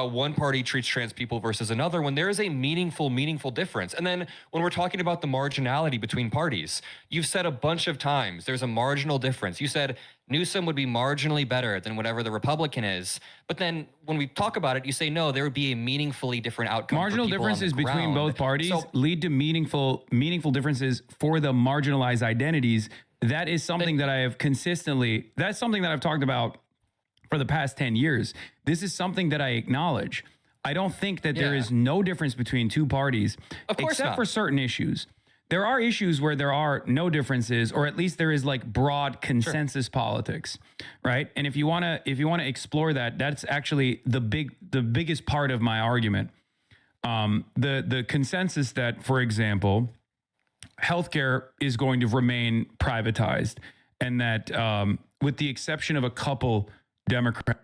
one party treats trans people versus another when there is a meaningful difference. And then when we're talking about the marginality between parties, you've said a bunch of times there's a marginal difference. You said Newsom would be marginally better than whatever the Republican is. But then when we talk about it, you say, no, there would be a meaningfully different outcome. Marginal differences between both parties lead to meaningful differences for the marginalized identities. That is something that I have that's something that I've talked about for the past 10 years. This is something that I acknowledge. I don't think that there is no difference between two parties, except for certain issues. There are issues where there are no differences, or at least there is like broad consensus politics, right? And if you want to explore that, that's actually the biggest part of my argument. The consensus that, for example, healthcare is going to remain privatized, and that with the exception of a couple Democrats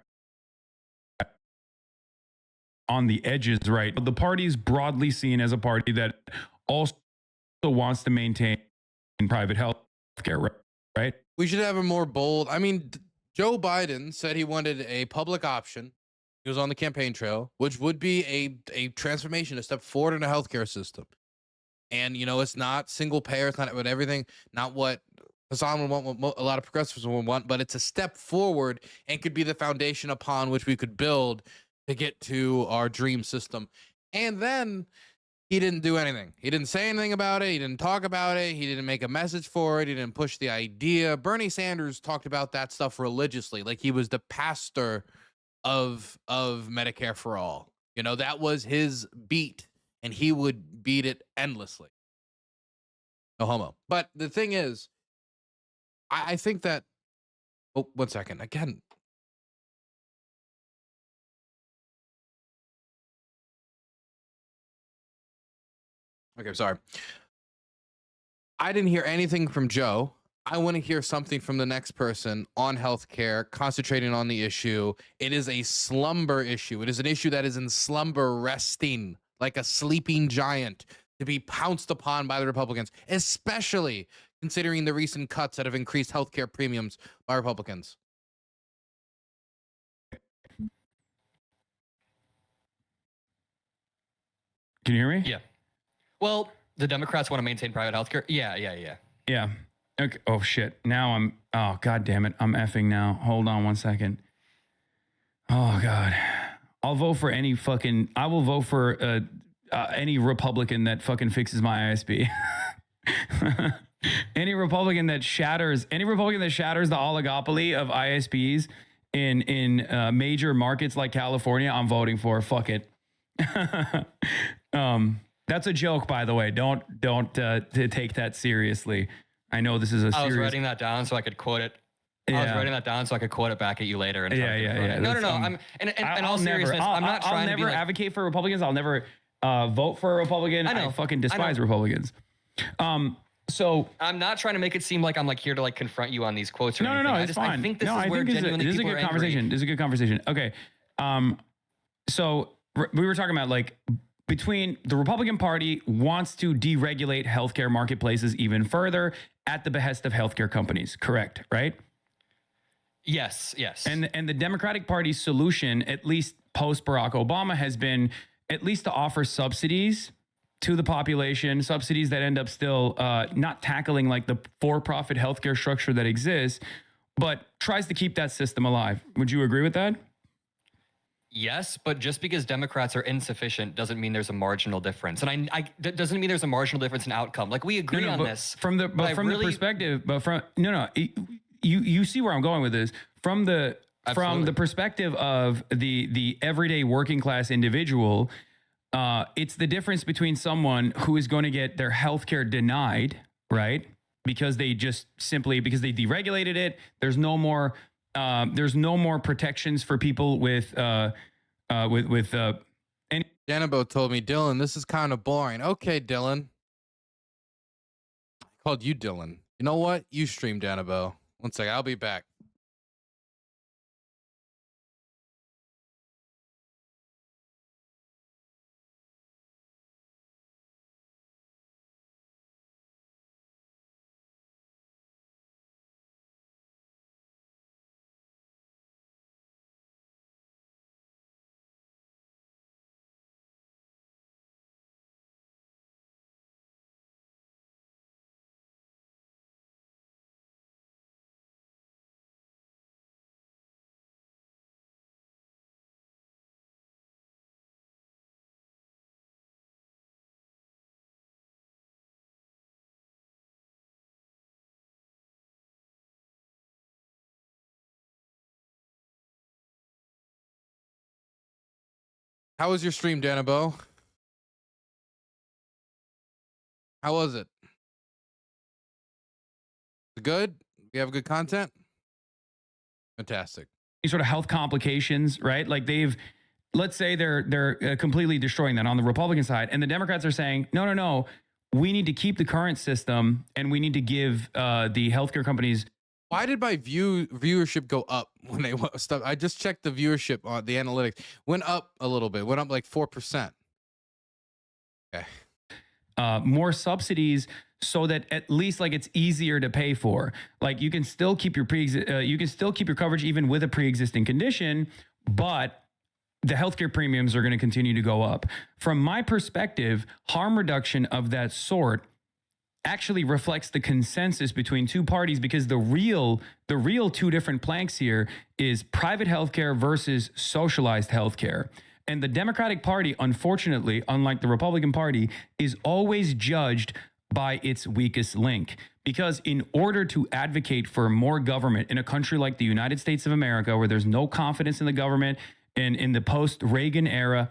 on the edges, right? The party is broadly seen as a party that also wants to maintain private health care, right? We should have a more bold... I mean, Joe Biden said he wanted a public option. He was on the campaign trail, which would be a transformation, a step forward in the healthcare system. And, you know, it's not single payer, it's not about everything, not what Hasan would want, what a lot of progressives would want, but it's a step forward and could be the foundation upon which we could build to get to our dream system. And then he didn't do anything. He didn't say anything about it. He didn't talk about it. He didn't make a message for it. He didn't push the idea. Bernie Sanders talked about that stuff religiously, like he was the pastor of Medicare for all. You know, that was his beat, and he would beat it endlessly. No homo. But the thing is, I think that, oh, 1 second. Again. Okay, sorry. I didn't hear anything from Joe. I want to hear something from the next person on healthcare, concentrating on the issue. It is a slumber issue. It is an issue that is in slumber, resting like a sleeping giant, to be pounced upon by the Republicans, especially considering the recent cuts that have increased healthcare premiums by Republicans. Can you hear me? Yeah. Well, the Democrats want to maintain private healthcare. Yeah. Okay. Oh shit. Now oh god damn it. I'm effing now. Hold on 1 second. Oh god. I will vote for any Republican that fucking fixes my ISP. Any Republican that shatters the oligopoly of ISPs in major markets like California, I'm voting for. Fuck it. That's a joke, by the way. Don't take that seriously. I know this is a serious... I was writing that down so I could quote it. Yeah. I was writing that down so I could quote it back at you later. And Yeah. No. I'm in all seriousness. I'm not trying to be like, advocate for Republicans. I'll never vote for a Republican. I fucking despise Republicans. So I'm not trying to make it seem like I'm like here to like confront you on these quotes or anything. No, it's fine. I think this is where genuinely this is a people good are conversation. angry. This is a good conversation. Okay. So we were talking about like between the Republican Party wants to deregulate healthcare marketplaces even further at the behest of healthcare companies. Correct, right? Yes. And the Democratic Party's solution, at least post Barack Obama, has been at least to offer subsidies to the population, subsidies that end up still not tackling like the for-profit healthcare structure that exists, but tries to keep that system alive. Would you agree with that? Yes, but just because Democrats are insufficient doesn't mean there's a marginal difference, and that doesn't mean there's a marginal difference in outcome. Like we agree on this the perspective, you see where I'm going with this from the perspective of the everyday working class individual. It's the difference between someone who is going to get their healthcare denied, right? Because they deregulated it. There's no more protections for people with any. Janabo told me, Dylan, this is kind of boring. Okay, Dylan. I called you Dylan. You know what? You stream Janabo. 1 second, I'll be back. How was your stream, Danabo? How was it? Good? We have good content? Fantastic. Sort of health complications, right? Like let's say they're completely destroying that on the Republican side, and the Democrats are saying, no, we need to keep the current system, and we need to give the healthcare companies. Why did my viewership go up when they stuff? I just checked the viewership on the analytics. Went up a little bit. Went up like 4%. Okay. More subsidies so that at least like it's easier to pay for. Like you can still keep your coverage even with a pre-existing condition, but the healthcare premiums are going to continue to go up. From my perspective, harm reduction of that sort actually reflects the consensus between two parties, because the real two different planks here is private healthcare versus socialized healthcare. And the Democratic Party, unfortunately, unlike the Republican Party, is always judged by its weakest link. Because in order to advocate for more government in a country like the United States of America, where there's no confidence in the government and in the post-Reagan era,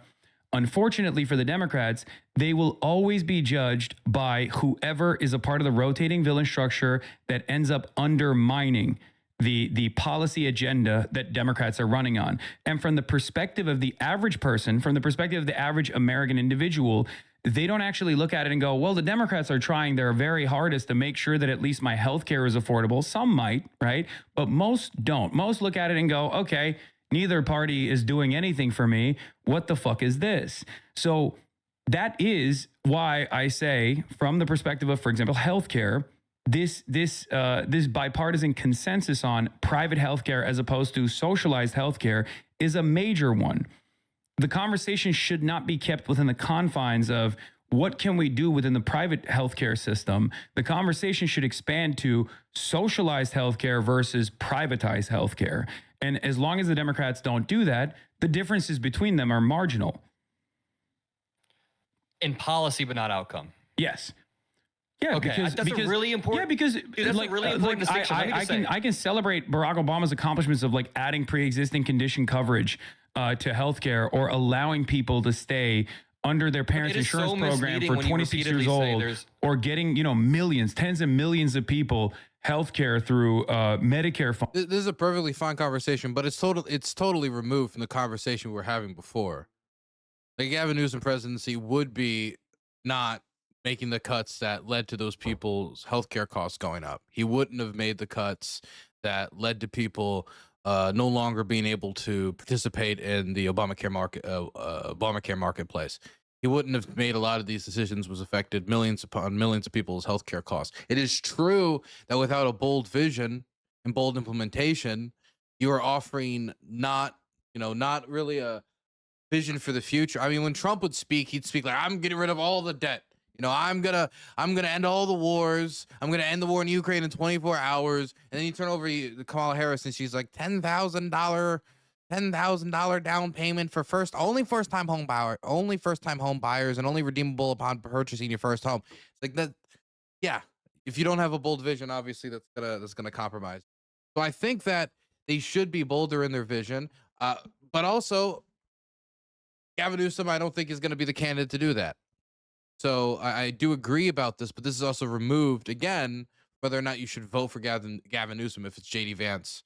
unfortunately for the Democrats, they will always be judged by whoever is a part of the rotating villain structure that ends up undermining the policy agenda that Democrats are running on. And from the perspective of the average person, from the perspective of the average American individual, they don't actually look at it and go, well, the Democrats are trying their very hardest to make sure that at least my health care is affordable. Some might, right? But most don't. Most look at it and go, okay, neither party is doing anything for me. What the fuck is this? So that is why I say, from the perspective of, for example, healthcare, this bipartisan consensus on private healthcare as opposed to socialized healthcare is a major one. The conversation should not be kept within the confines of what can we do within the private healthcare system. The conversation should expand to socialized healthcare versus privatized healthcare. And as long as the Democrats don't do that, the differences between them are marginal. In policy, but not outcome. Yes. Yeah, okay, because that's a really important. Yeah, because that's a really important distinction. I can celebrate Barack Obama's accomplishments of like adding pre-existing condition coverage to healthcare or allowing people to stay under their parents' insurance program for 26 years old, or getting millions, tens of millions of people healthcare through Medicare. This is a perfectly fine conversation, but it's totally removed from the conversation we were having before. Like Gavin Newsom presidency would be not making the cuts that led to those people's healthcare costs going up. He wouldn't have made the cuts that led to people no longer being able to participate in the Obamacare marketplace. He wouldn't have made a lot of these decisions, was affected millions upon millions of people's healthcare costs. It is true that without a bold vision and bold implementation, you are offering not really a vision for the future. I mean, when Trump would speak, he'd speak like, I'm getting rid of all the debt. I'm gonna end all the wars. I'm gonna end the war in Ukraine in 24 hours. And then you turn over to Kamala Harris, and she's like $10,000 down payment for only first time home buyers, and only redeemable upon purchasing your first home. It's like that. Yeah, if you don't have a bold vision, obviously that's gonna compromise. So I think that they should be bolder in their vision, but also Gavin Newsom, I don't think is gonna be the candidate to do that. So I do agree about this, but this is also removed again whether or not you should vote for Gavin Newsom if it's JD Vance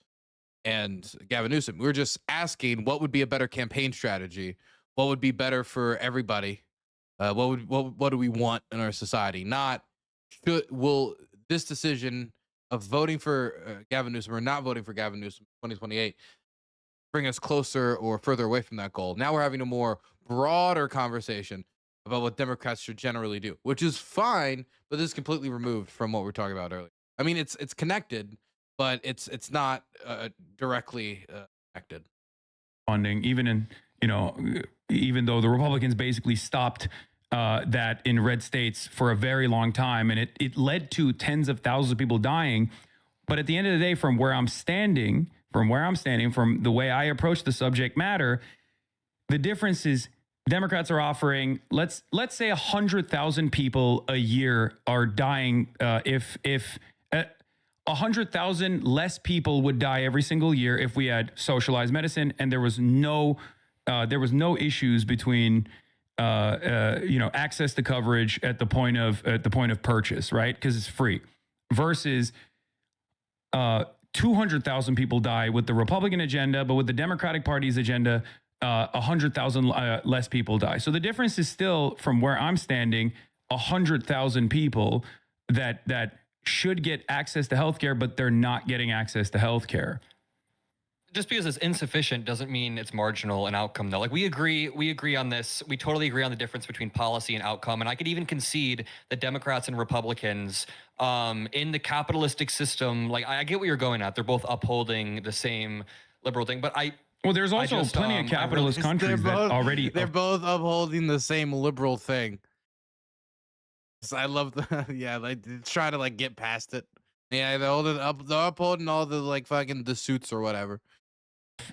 and Gavin Newsom. We're just asking what would be a better campaign strategy, what would be better for everybody, what do we want in our society? Not will this decision of voting for Gavin Newsom or not voting for Gavin Newsom in 2028 bring us closer or further away from that goal? Now we're having a more broader conversation about what Democrats should generally do, which is fine, but this is completely removed from what we were talking about earlier. I mean, it's connected, but it's not directly connected. Funding, even though the Republicans basically stopped that in red states for a very long time, and it led to tens of thousands of people dying. But at the end of the day, from where I'm standing, from the way I approach the subject matter, the difference is Democrats are offering, let's say 100,000 people a year are dying. If 100,000 less people would die every single year if we had socialized medicine, and there was no issues between access to coverage at the point of purchase, right? Because it's free, versus 200,000 people die with the Republican agenda, but with the Democratic Party's agenda, 100,000 less people die. So the difference is still, from where I'm standing, 100,000 people that should get access to healthcare, but they're not getting access to healthcare. Just because it's insufficient doesn't mean it's marginal in outcome, though. Like, we agree on this. We totally agree on the difference between policy and outcome. And I could even concede that Democrats and Republicans in the capitalistic system, like, I get what you're going at. They're both upholding the same liberal thing, but well, there's also plenty of capitalist countries that already... They're both upholding the same liberal thing. So I love they try to, like, get past it. Yeah, they're upholding all the, like, fucking the suits or whatever.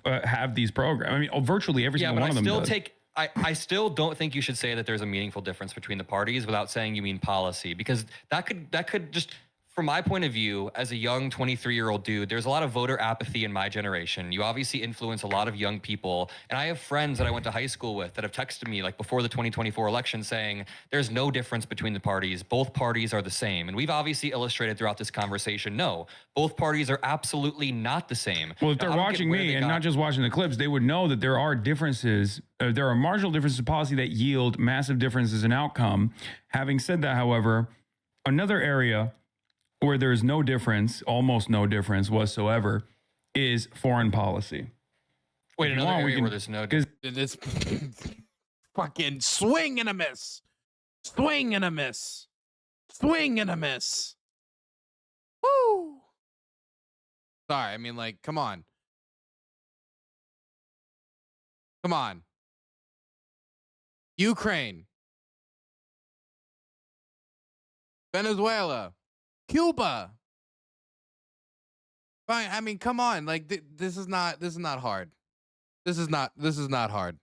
Have these programs. I mean, virtually every single one of them does. I still don't think you should say that there's a meaningful difference between the parties without saying you mean policy, because that could just, from my point of view, as a young 23-year-old dude, there's a lot of voter apathy in my generation. You obviously influence a lot of young people. And I have friends that I went to high school with that have texted me like before the 2024 election saying there's no difference between the parties. Both parties are the same. And we've obviously illustrated throughout this conversation, no, both parties are absolutely not the same. Well, if they're watching me and not just watching the clips, they would know that there are differences. There are marginal differences in policy that yield massive differences in outcome. Having said that, however, another area where there is no difference, almost no difference whatsoever, is foreign policy. Wait, another area where there's no difference. It's fucking swing and a miss. Swing and a miss. Swing and a miss. Woo. Sorry, I mean, like, come on. Come on. Ukraine. Venezuela. Cuba. Fine. I mean, come on. Like this is not hard. This is not hard.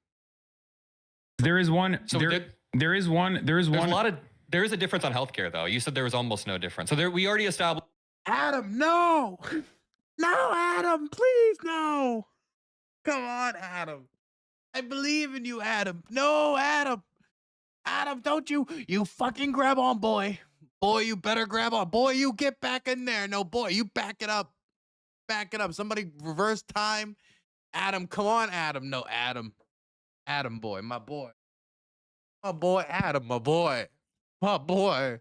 There is one. So there is one. There is one. There is a difference on healthcare, though. You said there was almost no difference. So we already established. Adam, no, no, Adam, please, no. Come on, Adam. I believe in you, Adam. No, Adam. Adam, don't you fucking grab on, boy. Boy, you better grab on. Boy, you get back in there. No, boy, you back it up. Back it up. Somebody reverse time. Adam, come on, Adam. No, Adam. Adam, boy, my boy. My boy, Adam, my boy. My boy.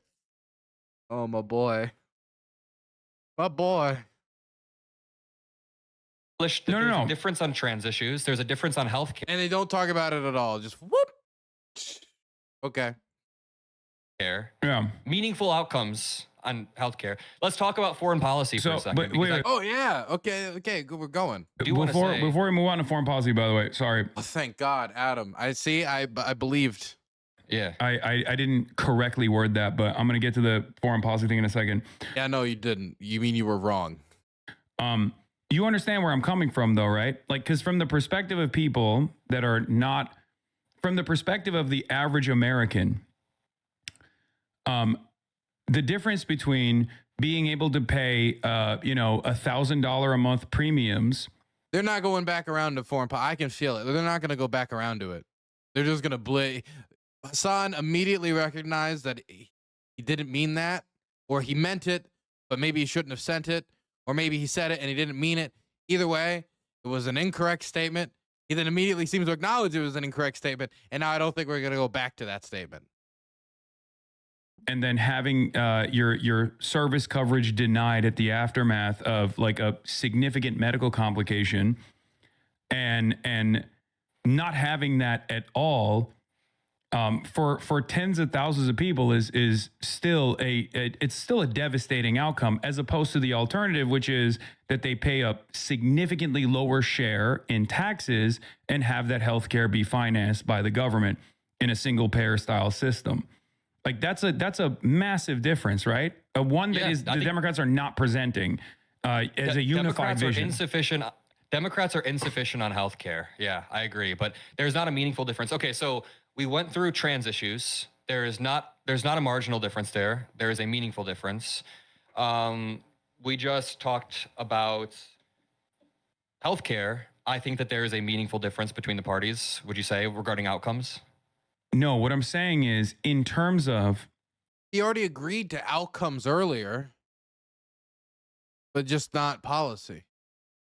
Oh, my boy. My boy. There's a difference on trans issues. There's a difference on healthcare. And they don't talk about it at all. Just whoop. Okay. Yeah. Meaningful outcomes on healthcare. Let's talk about foreign policy for a second. Oh yeah. Okay. Good. We're going. Before we move on to foreign policy, by the way, sorry. Oh, thank God, Adam. I see. I believed. Yeah. I didn't correctly word that, but I'm gonna get to the foreign policy thing in a second. Yeah. No, you didn't. You mean you were wrong. You understand where I'm coming from, though, right? Like, because from the perspective of people that are not, from the perspective of the average American. The difference between being able to pay, $1,000 a month premiums. They're not going back around to foreign policy. I can feel it. They're not going to go back around to it. They're just going to Hasan immediately recognized that he didn't mean that, or he meant it, but maybe he shouldn't have sent it, or maybe he said it and he didn't mean it. Either way, it was an incorrect statement. He then immediately seems to acknowledge it was an incorrect statement, and now I don't think we're going to go back to that statement. And then having your service coverage denied at the aftermath of like a significant medical complication, and not having that at all for tens of thousands of people is still it's still a devastating outcome, as opposed to the alternative, which is that they pay a significantly lower share in taxes and have that healthcare be financed by the government in a single payer style system. Like that's a massive difference, right? One that the Democrats are not presenting as a unified vision. Democrats are insufficient on healthcare. Yeah, I agree, but there's not a meaningful difference. Okay, so we went through trans issues. There's not a marginal difference there. There is a meaningful difference. We just talked about healthcare. I think that there is a meaningful difference between the parties. Would you say, regarding outcomes? No, what I'm saying is, in terms of, he already agreed to outcomes earlier, but just not policy.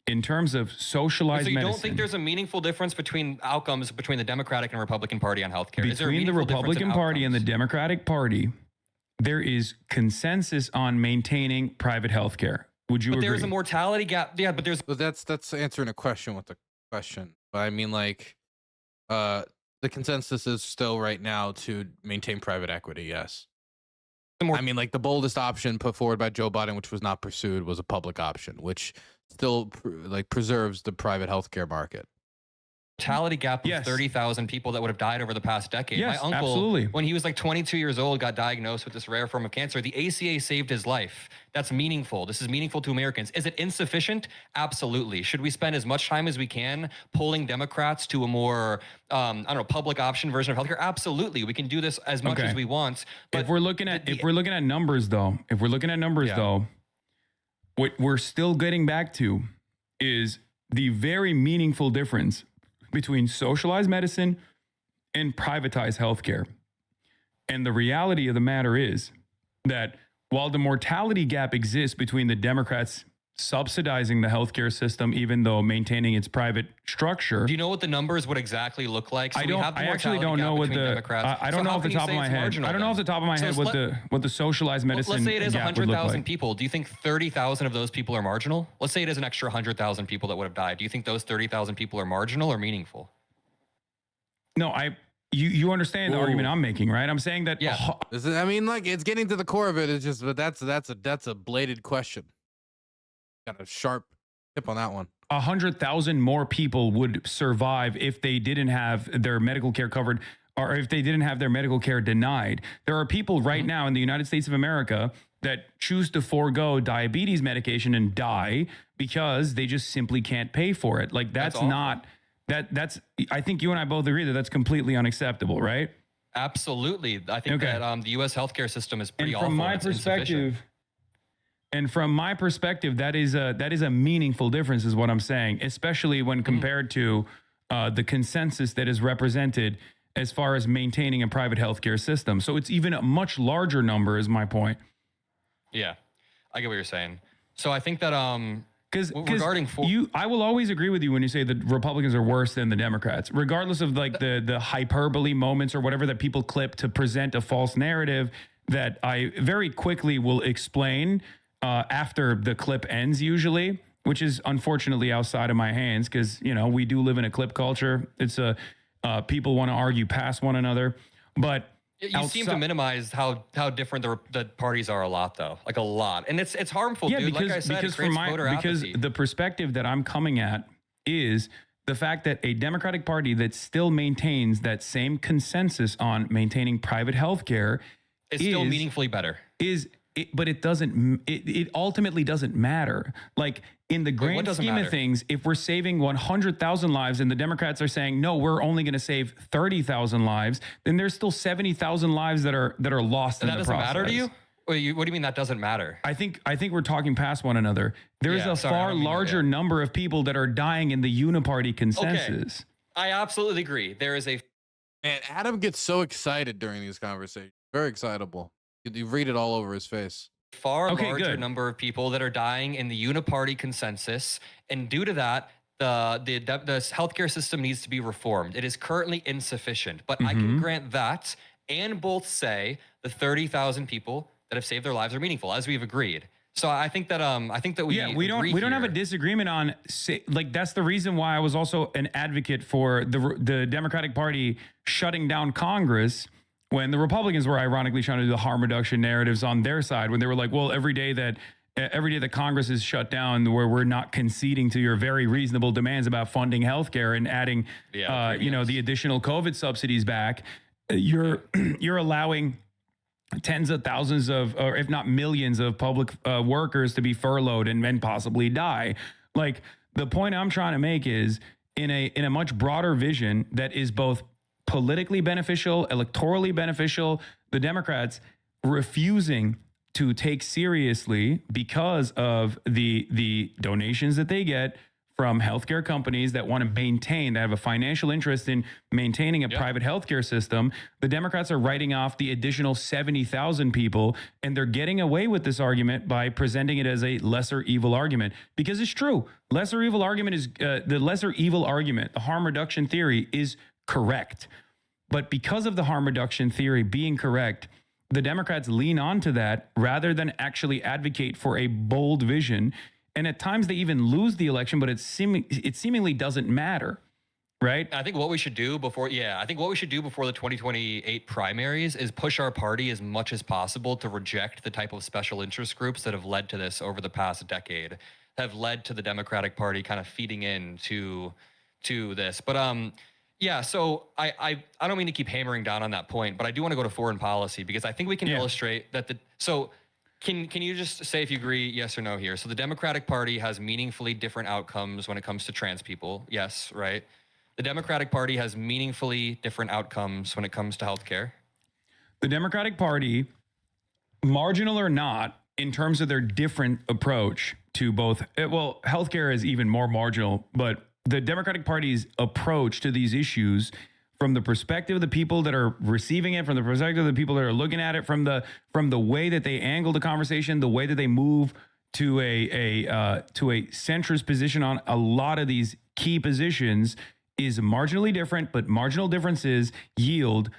In terms of socialized medicine. So you don't think there's a meaningful difference between outcomes between the Democratic and Republican Party on healthcare? Between the Republican Party and the Democratic Party, there is consensus on maintaining private healthcare. Would you agree? There's a mortality gap. Yeah, but there's. But that's answering a question with the question. But I mean, like, the consensus is still right now to maintain private equity. Yes. I mean, like, the boldest option put forward by Joe Biden, which was not pursued, was a public option, which still preserves the private healthcare market. mortality gap of Yes. 30,000 people that would have died over the past decade. Yes, My uncle, absolutely. when he was like 22 years old, got diagnosed with this rare form of cancer. The ACA saved his life. That's meaningful. This is meaningful to Americans. Is it insufficient? Absolutely. Should we spend as much time as we can pulling Democrats to a more, I don't know, public option version of healthcare? Absolutely. We can do this as much Okay. as we want. But If we're looking at numbers though, what we're still getting back to is the very meaningful difference between socialized medicine and privatized healthcare. And the reality of the matter is that while the mortality gap exists between the Democrats subsidizing the healthcare system, even though maintaining its private structure. Do you know what the numbers would exactly look like? So I actually don't know what the I don't know off the top of my head. I don't know off the top of my head what the socialized medicine. Let's say it is gap would look 100,000 like. people. Do you think 30,000 of those people are marginal? Let's say it is an extra 100,000 people that would have died. Do you think those 30,000 people are marginal or meaningful? No, you understand the argument I'm making, right? I'm saying that. Yeah. I mean, like, it's getting to the core of it. It's just, but that's a bladed question. Got a sharp tip on that one. 100,000 more people would survive if they didn't have their medical care covered, or if they didn't have their medical care denied. There are people right now in the United States of America that choose to forego diabetes medication and die because they just simply can't pay for it. Like that's not that's I think you and I both agree that that's completely unacceptable, right? Absolutely. I think that the U.S. healthcare system is pretty awful. From my perspective, and from my perspective, that is a meaningful difference, is what I'm saying, especially when compared to the consensus that is represented as far as maintaining a private healthcare system. So it's even a much larger number, is my point. Yeah, I get what you're saying. So I think that because regarding I will always agree with you when you say the Republicans are worse than the Democrats, regardless of like the hyperbole moments or whatever that people clip to present a false narrative that I very quickly will explain after the clip ends, usually, which is unfortunately outside of my hands because, you know, we do live in a clip culture. It's people want to argue past one another, but you seem to minimize how different the parties are a lot, though, like a lot, and it's harmful, dude. Because, like I said, because the perspective that I'm coming at is the fact that a Democratic Party that still maintains that same consensus on maintaining private health care is still meaningfully better. But it doesn't. It ultimately doesn't matter. Like in the grand scheme of things, if we're saving 100,000 lives and the Democrats are saying no, we're only going to save 30,000 lives, then there's still 70,000 lives that are lost in the process. That doesn't matter to you? What do you mean that doesn't matter? I think we're talking past one another. There is a far larger number of people that are dying in the uniparty consensus. Okay. I absolutely agree. There is a Man, Adam gets so excited during these conversations. Very excitable. You read it all over his face. Far larger number of people that are dying in the uniparty consensus, and due to that, the healthcare system needs to be reformed. It is currently insufficient, but I can grant that and both say the 30,000 people that have saved their lives are meaningful, as we've agreed. So I think that we don't have a disagreement on like that's the reason why I was also an advocate for the Democratic Party shutting down Congress when the Republicans were ironically trying to do the harm reduction narratives on their side, when they were like, well, every day that Congress is shut down, where we're not conceding to your very reasonable demands about funding healthcare and adding the additional COVID subsidies back, you're allowing tens of thousands of, or if not millions of public workers to be furloughed and possibly die. Like the point I'm trying to make is in a much broader vision that is both politically beneficial, electorally beneficial, the Democrats refusing to take seriously because of the donations that they get from healthcare companies that want to maintain, that have a financial interest in maintaining a private healthcare system. The Democrats are writing off the additional 70,000 people, and they're getting away with this argument by presenting it as a lesser evil argument, because it's true. Lesser evil argument is the lesser evil argument. The harm reduction theory is correct. But because of the harm reduction theory being correct, the Democrats lean onto that rather than actually advocate for a bold vision. And at times they even lose the election, but it seemingly doesn't matter, right? I think what we should do before the 2028 primaries is push our party as much as possible to reject the type of special interest groups that have led to this over the past decade, have led to the Democratic Party kind of feeding into to this. But yeah, so I don't mean to keep hammering down on that point, but I do want to go to foreign policy because I think we can illustrate that Can you just say if you agree, yes or no here? So the Democratic Party has meaningfully different outcomes when it comes to trans people. Yes, right? The Democratic Party has meaningfully different outcomes when it comes to healthcare. The Democratic Party, marginal or not, in terms of their different approach to both, well, healthcare is even more marginal, but the Democratic Party's approach to these issues from the perspective of the people that are receiving it, from the perspective of the people that are looking at it, from the way that they angle the conversation, the way that they move to a centrist position on a lot of these key positions is marginally different, but marginal differences yield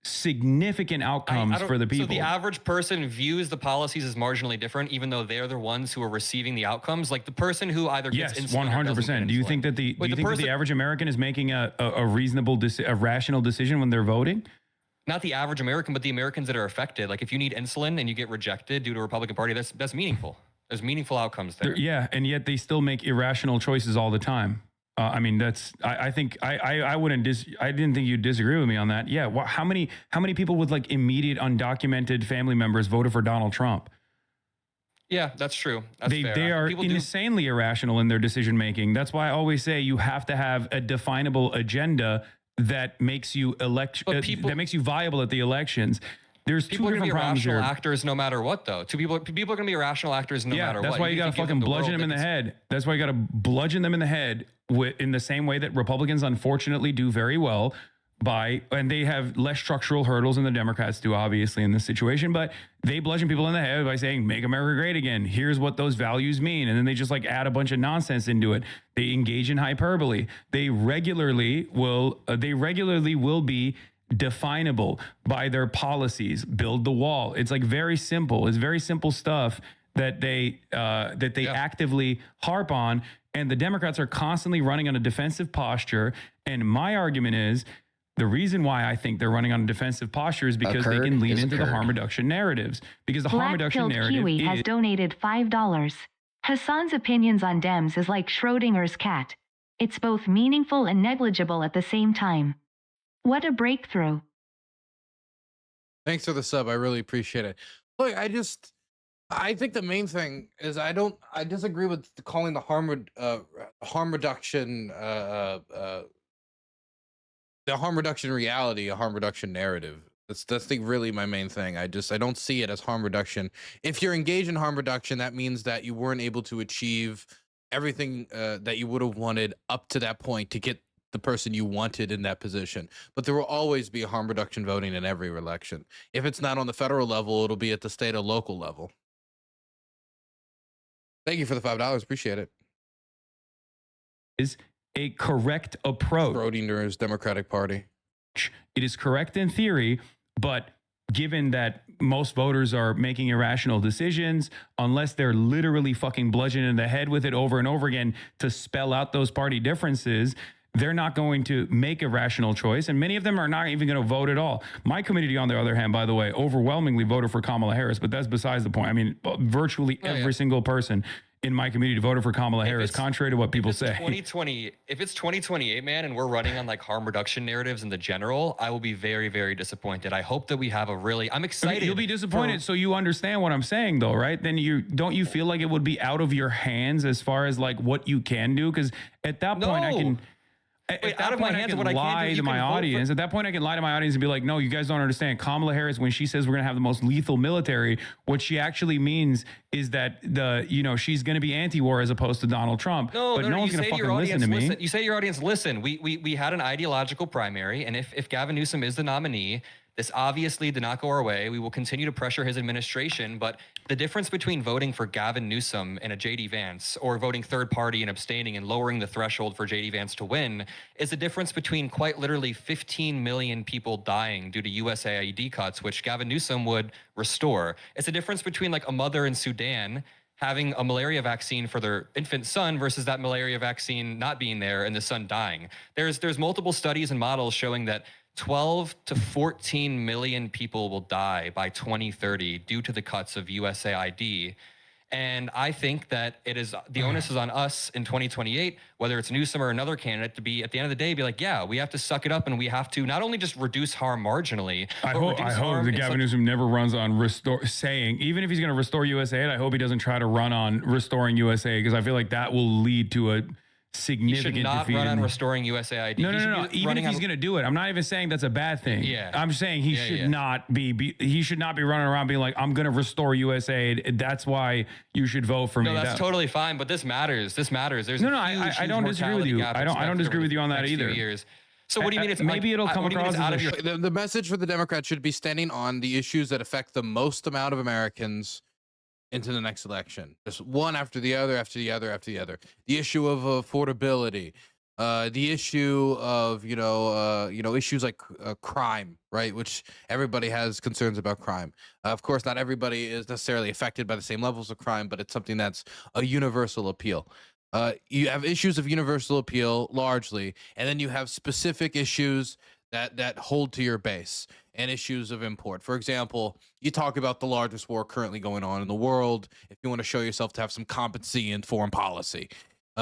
significant outcomes for the people. So the average person views the policies as marginally different, even though they're the ones who are receiving the outcomes. Like the person who either gets insulin 100%. Do you think that the average American is making a reasonable, a rational decision when they're voting? Not the average American, but the Americans that are affected. Like if you need insulin and you get rejected due to a Republican Party, that's meaningful. There's meaningful outcomes there. Yeah, and yet they still make irrational choices all the time. I mean, I think I didn't think you'd disagree with me on that. Yeah. How many people with like immediate undocumented family members voted for Donald Trump? Yeah, that's true. That's fair. They are insanely irrational in their decision making. That's why I always say you have to have a definable agenda that makes you that makes you viable at the elections. There's two different problems here. People are going to be irrational actors no matter what, though. People are going to be irrational actors no matter what. That's why you got to fucking bludgeon them in the head. That's why you got to bludgeon them in the head in the same way that Republicans unfortunately do very well and they have less structural hurdles than the Democrats do, obviously, in this situation, but they bludgeon people in the head by saying, make America great again. Here's what those values mean. And then they just like add a bunch of nonsense into it. They engage in hyperbole. They regularly will be definable by their policies. Build the wall. It's like very simple. It's very simple stuff that they actively harp on, and the Democrats are constantly running on a defensive posture. And my argument is the reason why I think they're running on a defensive posture is because they can lean into the harm reduction narratives. Because the harm reduction narrative Kiwi has donated $5. Hasan's opinions on Dems is like Schrodinger's cat. It's both meaningful and negligible at the same time. What a breakthrough. Thanks for the sub. I really appreciate it. Look, I think the main thing is I disagree with calling the harm reduction the harm reduction reality a harm reduction narrative. That's really my main thing. I don't see it as harm reduction. If you're engaged in harm reduction, that means that you weren't able to achieve everything that you would have wanted up to that point to get the person you wanted in that position. But there will always be harm reduction voting in every election. If it's not on the federal level, it'll be at the state or local level. Thank you for the $5. Appreciate it. Is a correct approach. Schrodinger's Democratic Party. It is correct in theory, but given that most voters are making irrational decisions, unless they're literally fucking bludgeoned in the head with it over and over again to spell out those party differences, they're not going to make a rational choice. And many of them are not even going to vote at all. My community, on the other hand, by the way, overwhelmingly voted for Kamala Harris, but that's besides the point. I mean, virtually every single person in my community voted for Kamala Harris, contrary to what people say. If it's 2028, man, and we're running on like harm reduction narratives in the general, I will be very, very disappointed. I hope that we have I'm excited. Okay, you'll be disappointed, so you understand what I'm saying, though, right? Then don't you feel like it would be out of your hands as far as like what you can do? Because at that point, I can. At that point, I can lie to my audience. At that point, I can lie to my audience and be like, no, you guys don't understand. Kamala Harris, when she says we're going to have the most lethal military, what she actually means is that she's going to be anti-war as opposed to Donald Trump. No one's going to fucking listen to me. You say to your audience, listen, we had an ideological primary, and if Gavin Newsom is the nominee, this obviously did not go our way. We will continue to pressure his administration, but the difference between voting for Gavin Newsom and a JD Vance or voting third party and abstaining and lowering the threshold for JD Vance to win is the difference between quite literally 15 million people dying due to USAID cuts, which Gavin Newsom would restore. It's a difference between like a mother in Sudan having a malaria vaccine for their infant son versus that malaria vaccine not being there and the son dying. There's multiple studies and models showing that 12 to 14 million people will die by 2030 due to the cuts of USAID. And I think that it is the onus is on us in 2028, whether it's Newsom or another candidate, to be at the end of the day, be like, yeah, we have to suck it up and we have to not only just reduce harm marginally. I hope that Gavin Newsom never runs on even if he's going to restore USAID, I hope he doesn't try to run on restoring USAID, because I feel like that will lead to a significant defeat. He should not run on restoring USAID. No. Even if he's going to do it, I'm not even saying that's a bad thing. Yeah. I'm saying he should not be. He should not be running around being like, I'm going to restore USAID. That's why you should vote for me. No, that's totally fine. But this matters. There's I don't disagree with you. I don't disagree with you on that either. Years. So what do you mean? It's maybe it'll come across out of as your. The message for the Democrats should be standing on the issues that affect the most amount of Americans into the next election. Just one after the other, after the other, after the other. The issue of affordability, the issue of issues like crime, right? Which everybody has concerns about crime. Of course, not everybody is necessarily affected by the same levels of crime, but it's something that's a universal appeal. You have issues of universal appeal largely, and then you have specific issues that hold to your base, and issues of import. For example, you talk about the largest war currently going on in the world. If you want to show yourself to have some competency in foreign policy,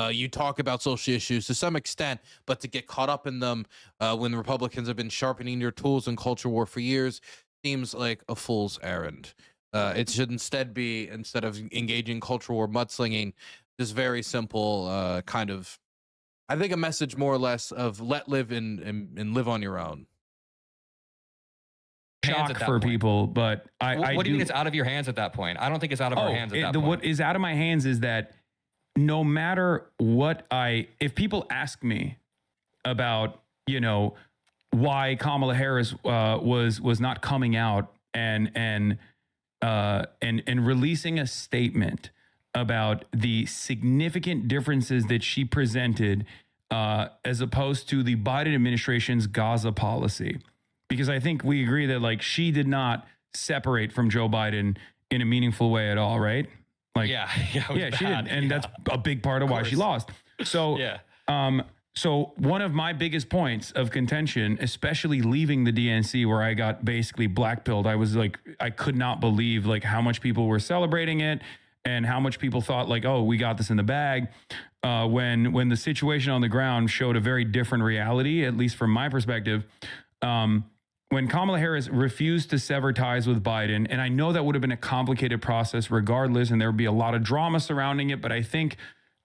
you talk about social issues to some extent, but to get caught up in them when the Republicans have been sharpening your tools in culture war for years seems like a fool's errand. It should instead be, instead of engaging culture war mudslinging, just very simple kind of, I think, a message more or less of let live and live on your own. Shock for people, but what do you mean it's out of your hands at that point? I don't think it's out of our hands at that point. What is out of my hands is that no matter what if people ask me about, why Kamala Harris was not coming out and releasing a statement about the significant differences that she presented as opposed to the Biden administration's Gaza policy. Because I think we agree that she did not separate from Joe Biden in a meaningful way at all, right? She didn't, and that's a big part of why she lost. So, so one of my biggest points of contention, especially leaving the DNC where I got basically blackpilled, I was like, I could not believe how much people were celebrating it and how much people thought oh, we got this in the bag. When the situation on the ground showed a very different reality, at least from my perspective. When Kamala Harris refused to sever ties with Biden, and I know that would have been a complicated process regardless, and there would be a lot of drama surrounding it, but I think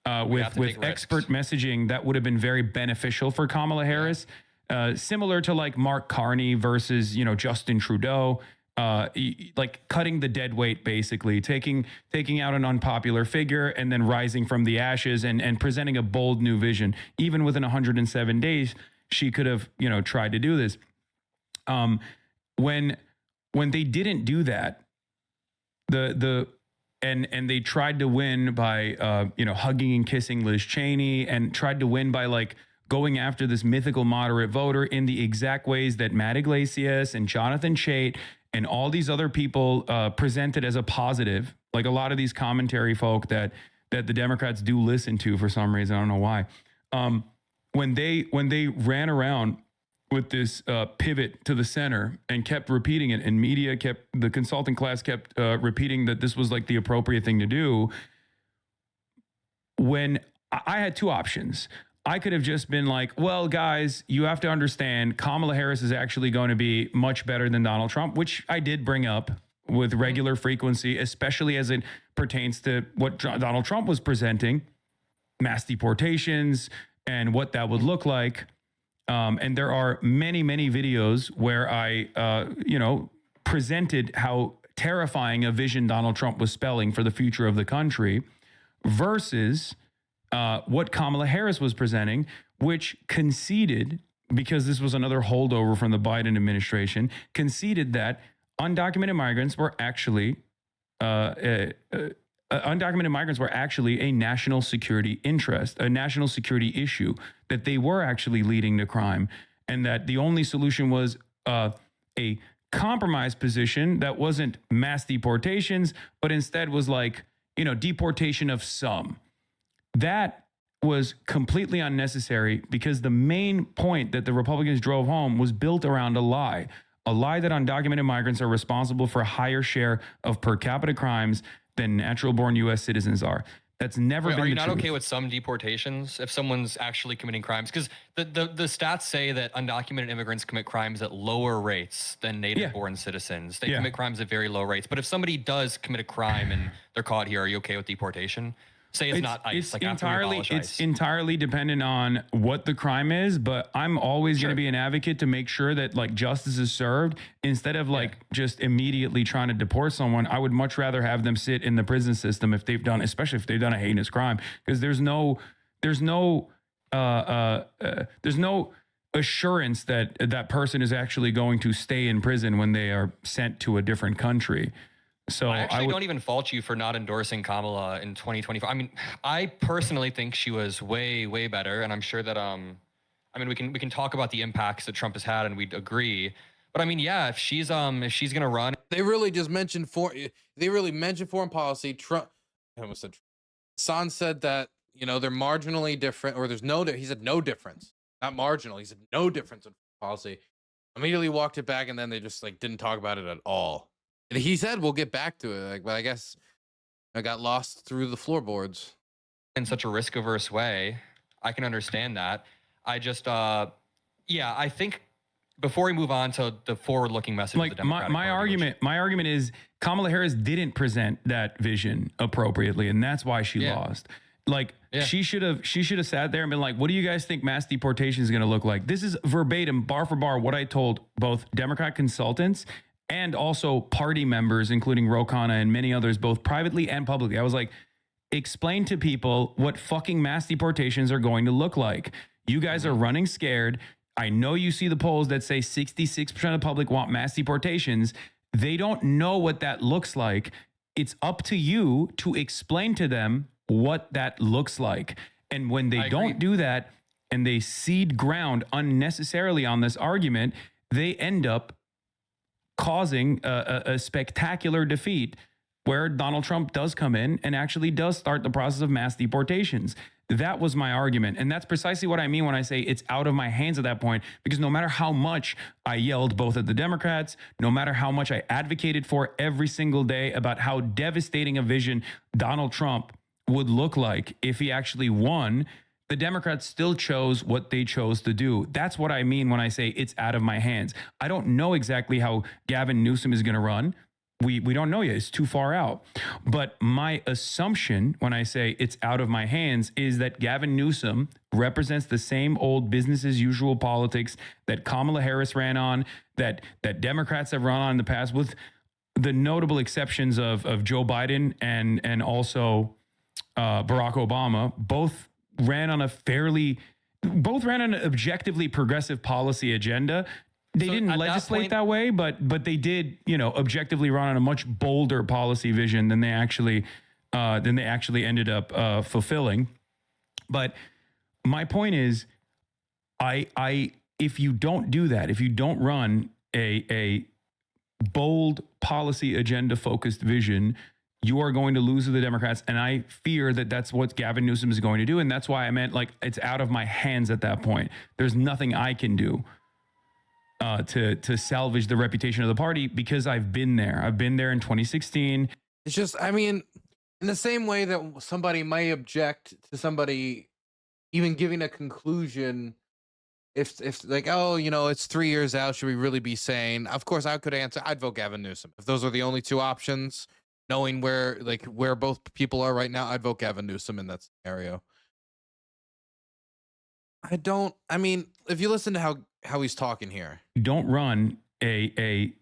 with expert messaging, that would have been very beneficial for Kamala Harris, similar to Mark Carney versus, Justin Trudeau, cutting the dead weight, basically, taking out an unpopular figure and then rising from the ashes and presenting a bold new vision. Even within 107 days, she could have, tried to do this. When they didn't do that, and they tried to win by hugging and kissing Liz Cheney, and tried to win by going after this mythical moderate voter in the exact ways that Matt Iglesias and Jonathan Chait and all these other people presented as a positive, a lot of these commentary folk that the Democrats do listen to for some reason, I don't know why. When they ran around with this pivot to the center and kept repeating it, and the consulting class kept repeating that this was the appropriate thing to do. When I had two options, I could have just been well, guys, you have to understand Kamala Harris is actually going to be much better than Donald Trump, which I did bring up with regular frequency, especially as it pertains to what Donald Trump was presenting, mass deportations and what that would look like. And there are many, many videos where I, presented how terrifying a vision Donald Trump was spelling for the future of the country versus what Kamala Harris was presenting, which conceded, because this was another holdover from the Biden administration, conceded that undocumented migrants were actually a national security interest, a national security issue, that they were actually leading to crime, and that the only solution was a compromise position that wasn't mass deportations, but instead was deportation of some. That was completely unnecessary, because the main point that the Republicans drove home was built around a lie that undocumented migrants are responsible for a higher share of per capita crimes than natural-born U.S. citizens are. That's never been Are the you not truth. okay with some deportations if someone's actually committing crimes? Because the stats say that undocumented immigrants commit crimes at lower rates than native-born citizens. They commit crimes at very low rates. But if somebody does commit a crime and they're caught here, are you okay with deportation? Say it's not ICE. Like It's entirely dependent on what the crime is, but I'm always going to be an advocate to make sure that like justice is served instead of like just immediately trying to deport someone. I would much rather have them sit in the prison system if they've done, especially if they've done a heinous crime, because there's no assurance that that person is actually going to stay in prison when they are sent to a different country. So I actually don't even fault you for not endorsing Kamala in 2024. I mean, I personally think she was way, way better, and I'm sure that I mean, we can talk about the impacts that Trump has had, and we'd agree. But I mean, yeah, if she's gonna run, They really just mentioned foreign policy. Trump, I almost said, Hasan said that they're marginally different, or he said no difference, not marginal. He said no difference in policy. Immediately walked it back, and then they just like didn't talk about it at all. And he said we'll get back to it, but I guess I got lost through the floorboards. in such a risk-averse way, I can understand that. I just, I think before we move on to the forward-looking message, like of the Democratic my Party, argument is Kamala Harris didn't present that vision appropriately, and that's why she lost. Like she should have sat there and been like, what do you guys think mass deportation is going to look like? This is verbatim, bar for bar, what I told both Democrat consultants and also party members, including Ro Khanna and many others, both privately and publicly. I was like, explain to people what fucking mass deportations are going to look like. You guys are running scared. I know you see the polls that say 66% of the public want mass deportations. They don't know what that looks like. It's up to you to explain to them what that looks like. And when they don't do that and they cede ground unnecessarily on this argument, they end up causing a spectacular defeat where Donald Trump does come in and actually does start the process of mass deportations. That was my argument. And that's precisely what I mean when I say it's out of my hands at that point, because no matter how much I yelled both at the Democrats, no matter how much I advocated for every single day about how devastating a vision Donald Trump would look like if he actually won, the Democrats still chose what they chose to do. That's what I mean when I say it's out of my hands. I don't know exactly how Gavin Newsom is going to run. We don't know yet. It's too far out. But my assumption when I say it's out of my hands is that Gavin Newsom represents the same old business as usual politics that Kamala Harris ran on, that Democrats have run on in the past, with the notable exceptions of Joe Biden and also Barack Obama. Both ran on an objectively progressive policy agenda. They didn't legislate that way, but they did, objectively run on a much bolder policy vision than they actually ended up fulfilling. But my point is, if you don't do that, if you don't run a bold policy agenda focused vision, you are going to lose to the Democrats. And I fear that that's what Gavin Newsom is going to do. And that's why I meant like it's out of my hands at that point. There's nothing I can do to salvage the reputation of the party because I've been there. I've been there in 2016. It's just, I mean, in the same way that somebody may object to somebody even giving a conclusion, if like, oh, it's 3 years out, should we really be saying? Of course, I could answer, I'd vote Gavin Newsom. If those are the only two options, knowing where both people are right now, I'd vote Gavin Newsom in that scenario. I mean, if you listen to how he's talking here. Don't run a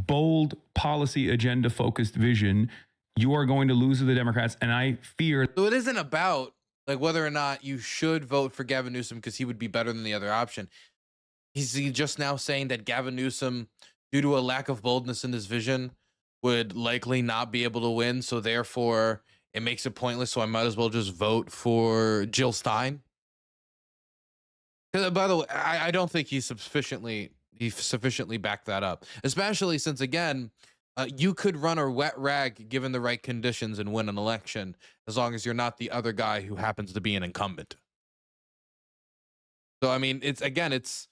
bold policy agenda focused vision. You are going to lose to the Democrats. And I fear. So it isn't about like whether or not you should vote for Gavin Newsom because he would be better than the other option. He's just now saying that Gavin Newsom, due to a lack of boldness in his vision, would likely not be able to win. So therefore it makes it pointless. So I might as well just vote for Jill Stein. By the way, I don't think he sufficiently backed that up, especially since, again, you could run a wet rag given the right conditions and win an election, as long as you're not the other guy who happens to be an incumbent. So, I mean, that's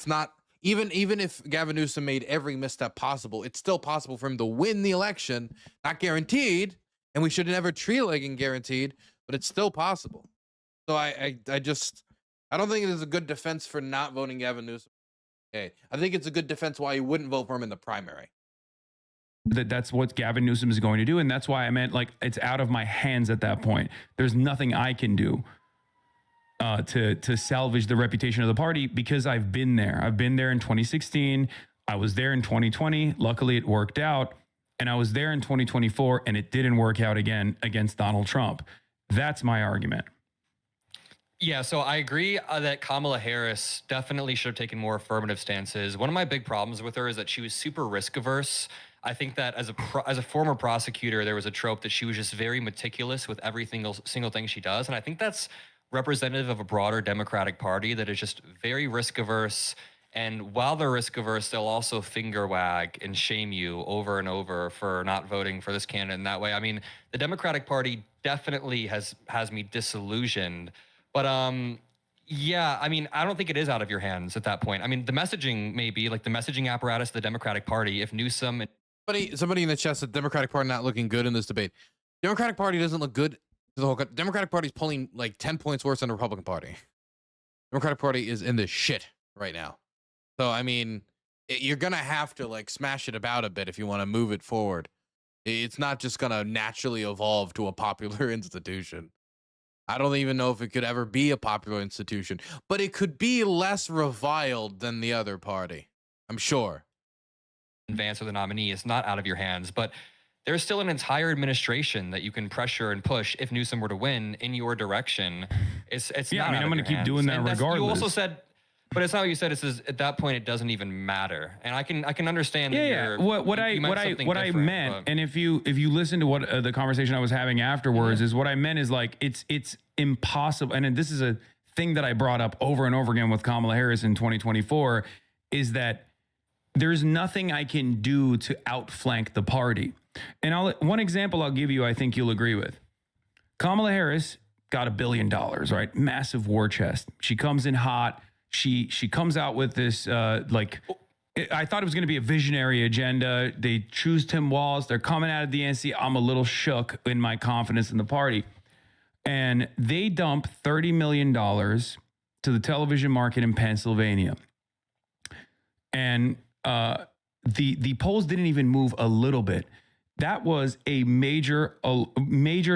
not, even if Gavin Newsom made every misstep possible, it's still possible for him to win the election. Not guaranteed, and we should never treat it like guaranteed, but it's still possible. So I don't think it is a good defense for not voting Gavin Newsom. Okay, I think it's a good defense why you wouldn't vote for him in the primary. That's what Gavin Newsom is going to do, and that's why I meant like it's out of my hands at that point. There's nothing I can do to salvage the reputation of the party because I've been there. I've been there in 2016. I was there in 2020. Luckily, it worked out, and I was there in 2024, and it didn't work out again against Donald Trump. That's my argument. Yeah, so I agree that Kamala Harris definitely should have taken more affirmative stances. One of my big problems with her is that she was super risk averse. I think that as a former prosecutor, there was a trope that she was just very meticulous with every single thing she does, and I think that's representative of a broader Democratic Party that is just very risk averse. And while they're risk averse, they'll also finger wag and shame you over and over for not voting for this candidate in that way. I mean, the Democratic Party definitely has me disillusioned. But yeah, I mean, I don't think it is out of your hands at that point. I mean, the messaging maybe, like the messaging apparatus of the Democratic Party, if Newsom... Somebody in the chat said Democratic Party not looking good in this debate. Democratic Party doesn't look good. The whole Democratic Party is pulling like 10 points worse than the Republican Party. Democratic Party is in the shit right now. So, I mean, you're going to have to like smash it about a bit if you want to move it forward. It's not just going to naturally evolve to a popular institution. I don't even know if it could ever be a popular institution, but it could be less reviled than the other party. I'm sure. Advance of the nominee is not out of your hands, but there's still an entire administration that you can pressure and push if Newsom were to win in your direction. It's yeah, not I mean, I'm going to keep doing that regardless. You also said, but it's not what you said. It says at that point it doesn't even matter, and I can understand. Yeah, that what I meant, and if you listen to what the conversation I was having afterwards, is what I meant is like it's impossible, and this is a thing that I brought up over and over again with Kamala Harris in 2024, is that there's nothing I can do to outflank the party. And one example I'll give you, I think you'll agree with. Kamala Harris got $1 billion, right? Massive war chest. She comes in hot. She comes out with this, I thought it was going to be a visionary agenda. They choose Tim Walz. They're coming out of the DNC. I'm a little shook in my confidence in the party. And they dump $30 million to the television market in Pennsylvania. And the polls didn't even move a little bit. That was a major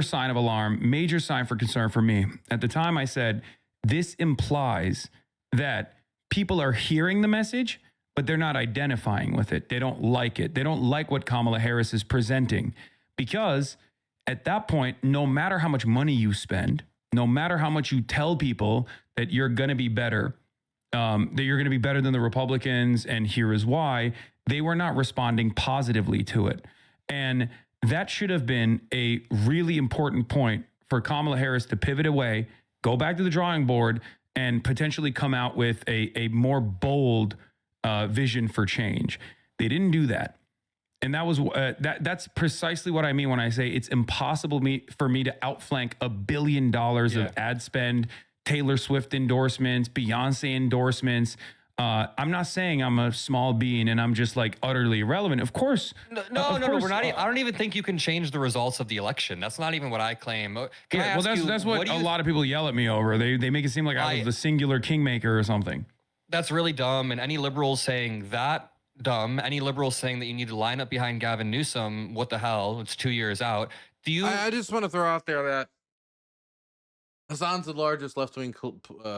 sign of alarm, major sign for concern for me. At the time, I said, this implies that people are hearing the message, but they're not identifying with it. They don't like it. They don't like what Kamala Harris is presenting, because at that point, no matter how much money you spend, no matter how much you tell people that you're going to be better, that you're going to be better than the Republicans, and here is why, they were not responding positively to it. And that should have been a really important point for Kamala Harris to pivot away, go back to the drawing board, and potentially come out with a more bold vision for change. They didn't do that. And that was that's precisely what I mean when I say it's impossible for me to outflank $1 billion of ad spend, Taylor Swift endorsements, Beyonce endorsements. I'm not saying I'm a small bean and I'm just like utterly irrelevant. Of course. No, we're not. I don't even think you can change the results of the election. That's not even what I claim. That's what a lot of people yell at me over. They make it seem like I was the singular kingmaker or something. That's really dumb. And any liberals saying that dumb, any liberals saying that you need to line up behind Gavin Newsom, what the hell? It's 2 years out. I just want to throw out there that Hasan's the largest left-wing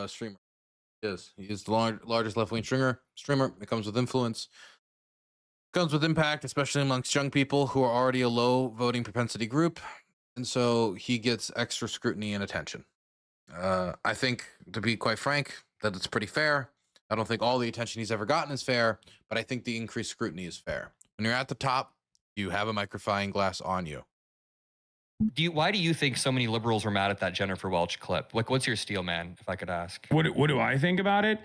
streamer. He's the largest left-wing streamer. It comes with influence, comes with impact, especially amongst young people who are already a low voting propensity group, and so he gets extra scrutiny and attention. I think, to be quite frank, that it's pretty fair. I don't think all the attention he's ever gotten is fair, but I think the increased scrutiny is fair. When you're at the top, you have a magnifying glass on you. Why do you think so many liberals were mad at that Jennifer Welch clip? Like, what's your steel, man, if I could ask? What do I think about it?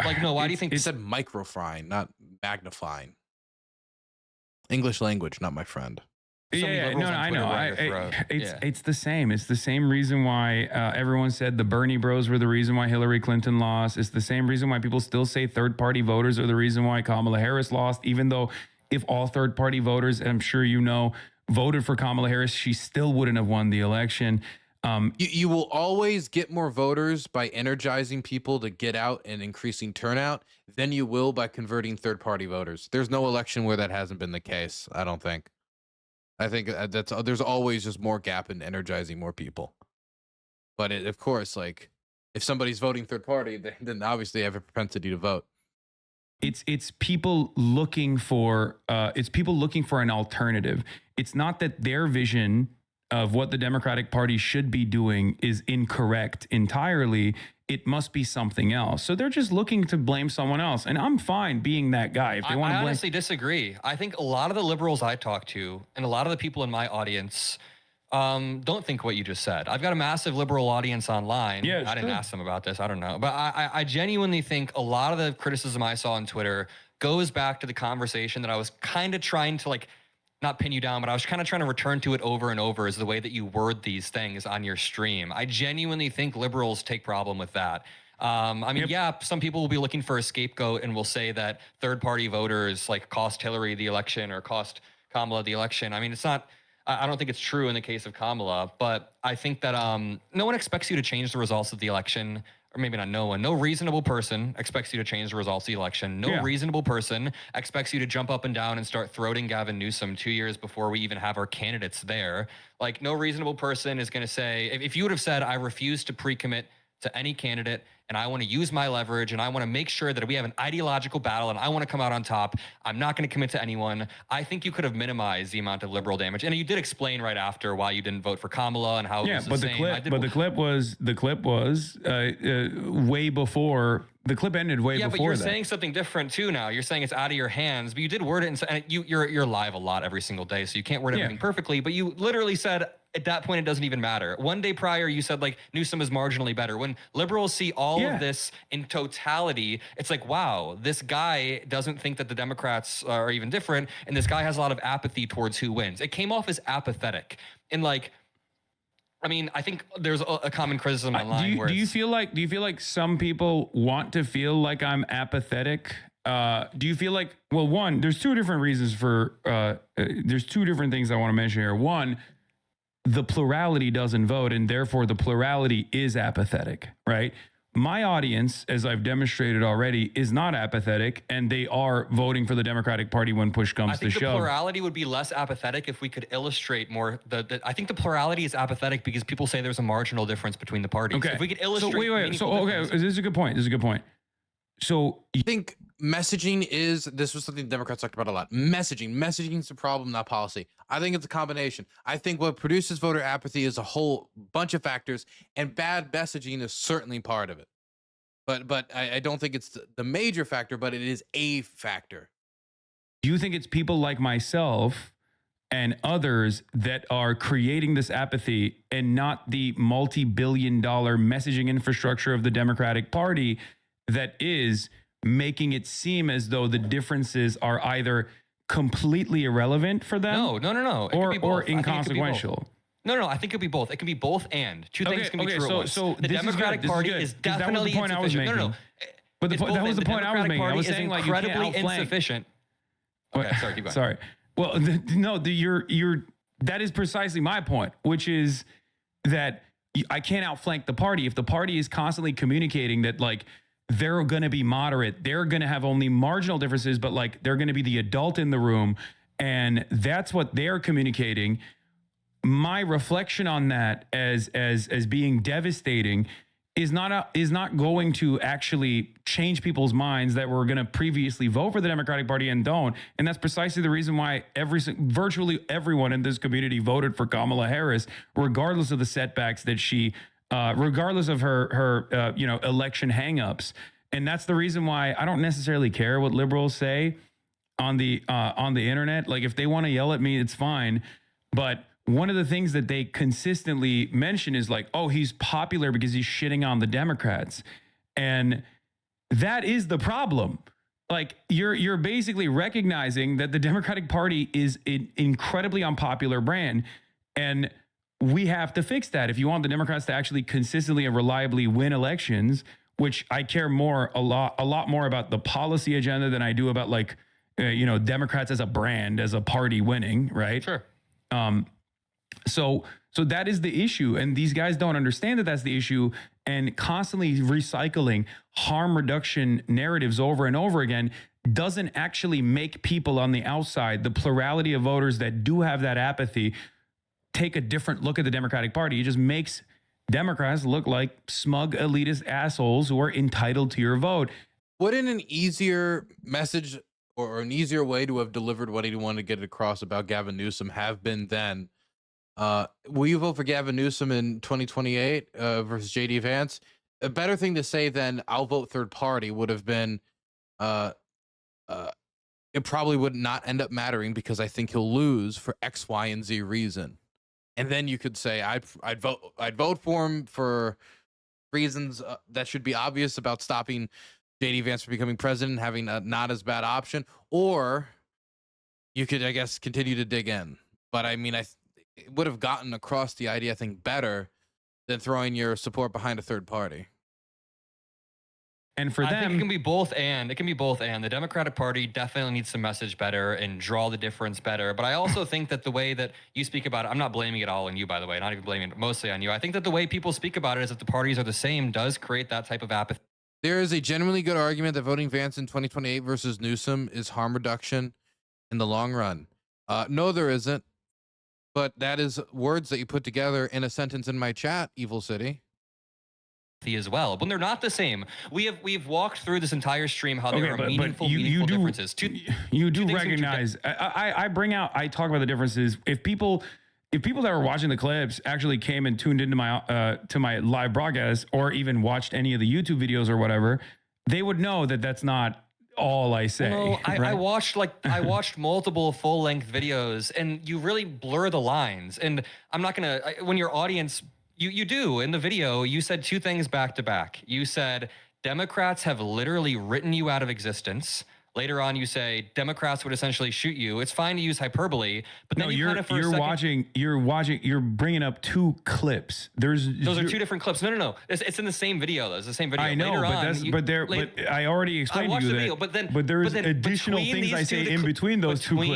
Like, no, why do you think... It said microfying, not magnifying. English language, not my friend. So many liberals on I Twitter know. were on your throat. It's the same. It's the same reason why everyone said the Bernie bros were the reason why Hillary Clinton lost. It's the same reason why people still say third-party voters are the reason why Kamala Harris lost, even though if all third-party voters, and I'm sure you know, voted for Kamala Harris, she still wouldn't have won the election. You will always get more voters by energizing people to get out and increasing turnout than you will by converting third-party voters. There's no election where that hasn't been the case, I don't think. I think that's there's always just more gap in energizing more people. But of course, like if somebody's voting third party, then obviously they have a propensity to vote. It's people looking for an alternative. It's not that their vision of what the Democratic Party should be doing is incorrect entirely. It must be something else. So they're just looking to blame someone else. And I'm fine being that guy. If they want to blame. I honestly disagree. I think a lot of the liberals I talk to and a lot of the people in my audience don't think what you just said. I've got a massive liberal audience online. Yeah, I didn't ask them about this. I don't know. But I genuinely think a lot of the criticism I saw on Twitter goes back to the conversation that I was kind of trying to not pin you down, but I was kind of trying to return to it over and over, is the way that you word these things on your stream. I genuinely think liberals take problem with that. I mean, yeah, some people will be looking for a scapegoat and will say that third-party voters cost Hillary the election or cost Kamala the election. I mean, it's not, I don't think it's true in the case of Kamala, but I think that no one expects you to change the results of the election. Or maybe not no one. No reasonable person expects you to change the results of the election. No reasonable person expects you to jump up and down and start throating Gavin Newsom 2 years before we even have our candidates there. No reasonable person is going to say, if you would have said, I refuse to pre-commit to any candidate and I want to use my leverage and I want to make sure that we have an ideological battle and I want to come out on top, I'm not going to commit to anyone. I think you could have minimized the amount of liberal damage. And you did explain right after why you didn't vote for Kamala and how it was the same. The clip was way before. The clip ended way before that. Yeah, but you're saying something different too now. You're saying it's out of your hands, but you did word it, and you're live a lot every single day, so you can't word everything perfectly, but you literally said at that point it doesn't even matter. One day prior, you said Newsom is marginally better. When liberals see all of this in totality, it's wow, this guy doesn't think that the Democrats are even different, and this guy has a lot of apathy towards who wins. It came off as apathetic. And I mean, I think there's a common criticism online. Do you feel like some people want to feel like I'm apathetic? Do you feel like, well, one, there's two different reasons for, there's two different things I want to mention here. One, the plurality doesn't vote, and therefore the plurality is apathetic, right? My audience, as I've demonstrated already, is not apathetic, and they are voting for the Democratic Party when push comes to shove. I think the plurality would be less apathetic if we could illustrate more. I think the plurality is apathetic because people say there's a marginal difference between the parties. Okay. If we could illustrate. This is a good point. So I think messaging this was something the Democrats talked about a lot. Messaging is the problem, not policy. I think it's a combination. I think what produces voter apathy is a whole bunch of factors, and bad messaging is certainly part of it. But I don't think it's the major factor, but it is a factor. Do you think it's people like myself and others that are creating this apathy and not the multi-billion-dollar messaging infrastructure of the Democratic Party that is making it seem as though the differences are either completely irrelevant for them? No. Or inconsequential. No, I think it could be both. It can be both and. Two things can be true at once. So the Democratic Party is definitely insufficient. No. But that was the point I was making. I was saying incredibly insufficient. Okay, sorry, keep going. Sorry. Well, that is precisely my point, which is that I can't outflank the party. If the party is constantly communicating that they're going to be moderate, they're going to have only marginal differences, but they're going to be the adult in the room, and that's what they're communicating. My reflection on that as being devastating is not going to actually change people's minds that were going to previously vote for the Democratic Party and don't. And that's precisely the reason why virtually everyone in this community voted for Kamala Harris, regardless of the setbacks that she, regardless of her election hangups. And that's the reason why I don't necessarily care what liberals say on the internet. If they want to yell at me, it's fine. But one of the things that they consistently mention is oh, he's popular because he's shitting on the Democrats. And that is the problem. like you're basically recognizing that the Democratic Party is an incredibly unpopular brand, and we have to fix that if you want the Democrats to actually consistently and reliably win elections. Which I care a lot more about the policy agenda than I do about like Democrats as a brand, as a party winning, right? Sure. So that is the issue, and these guys don't understand that that's the issue, and constantly recycling harm reduction narratives over and over again doesn't actually make people on the outside, the plurality of voters that do have that apathy, take a different look at the Democratic Party. It just makes Democrats look like smug elitist assholes who are entitled to your vote. Wouldn't an easier message or an easier way to have delivered what he wanted to get across about Gavin Newsom have been then, will you vote for Gavin Newsom in 2028 versus JD Vance? A better thing to say than I'll vote third party would have been, it probably would not end up mattering because I think he'll lose for X, Y, and Z reason. And then you could say I'd vote for him for reasons that should be obvious about stopping JD Vance from becoming president, having a not as bad option, or you could, I guess, continue to dig in. But I mean, it would have gotten across the idea, I think, better than throwing your support behind a third party. And for I them, think it can be both and. It can be both and. The Democratic Party definitely needs to message better and draw the difference better. But I also think that the way that you speak about it, I'm not blaming it all on you, by the way, not even blaming it mostly on you. I think that the way people speak about it is that the parties are the same does create that type of apathy. There is a genuinely good argument that voting Vance in 2028 versus Newsom is harm reduction in the long run. No, there isn't. But that is words that you put together in a sentence in my chat, Evil City. As well, when they're not the same. We've walked through this entire stream how there are meaningful differences. You do recognize. I talk about the differences. If people that were watching the clips actually came and tuned into my to my live broadcast or even watched any of the YouTube videos or whatever, they would know that that's not all I say. No, right? I watched multiple full-length videos, and you really blur the lines. And I'm not gonna when your audience. You do. In the video, you said two things back to back. You said Democrats have literally written you out of existence. Later on, you say Democrats would essentially shoot you. It's fine to use hyperbole, but then you're bringing up two clips. Those are two different clips. No. It's in the same video, though. It's the same video. I know, later but I already explained to you that. But there's additional things I say in between those two clips.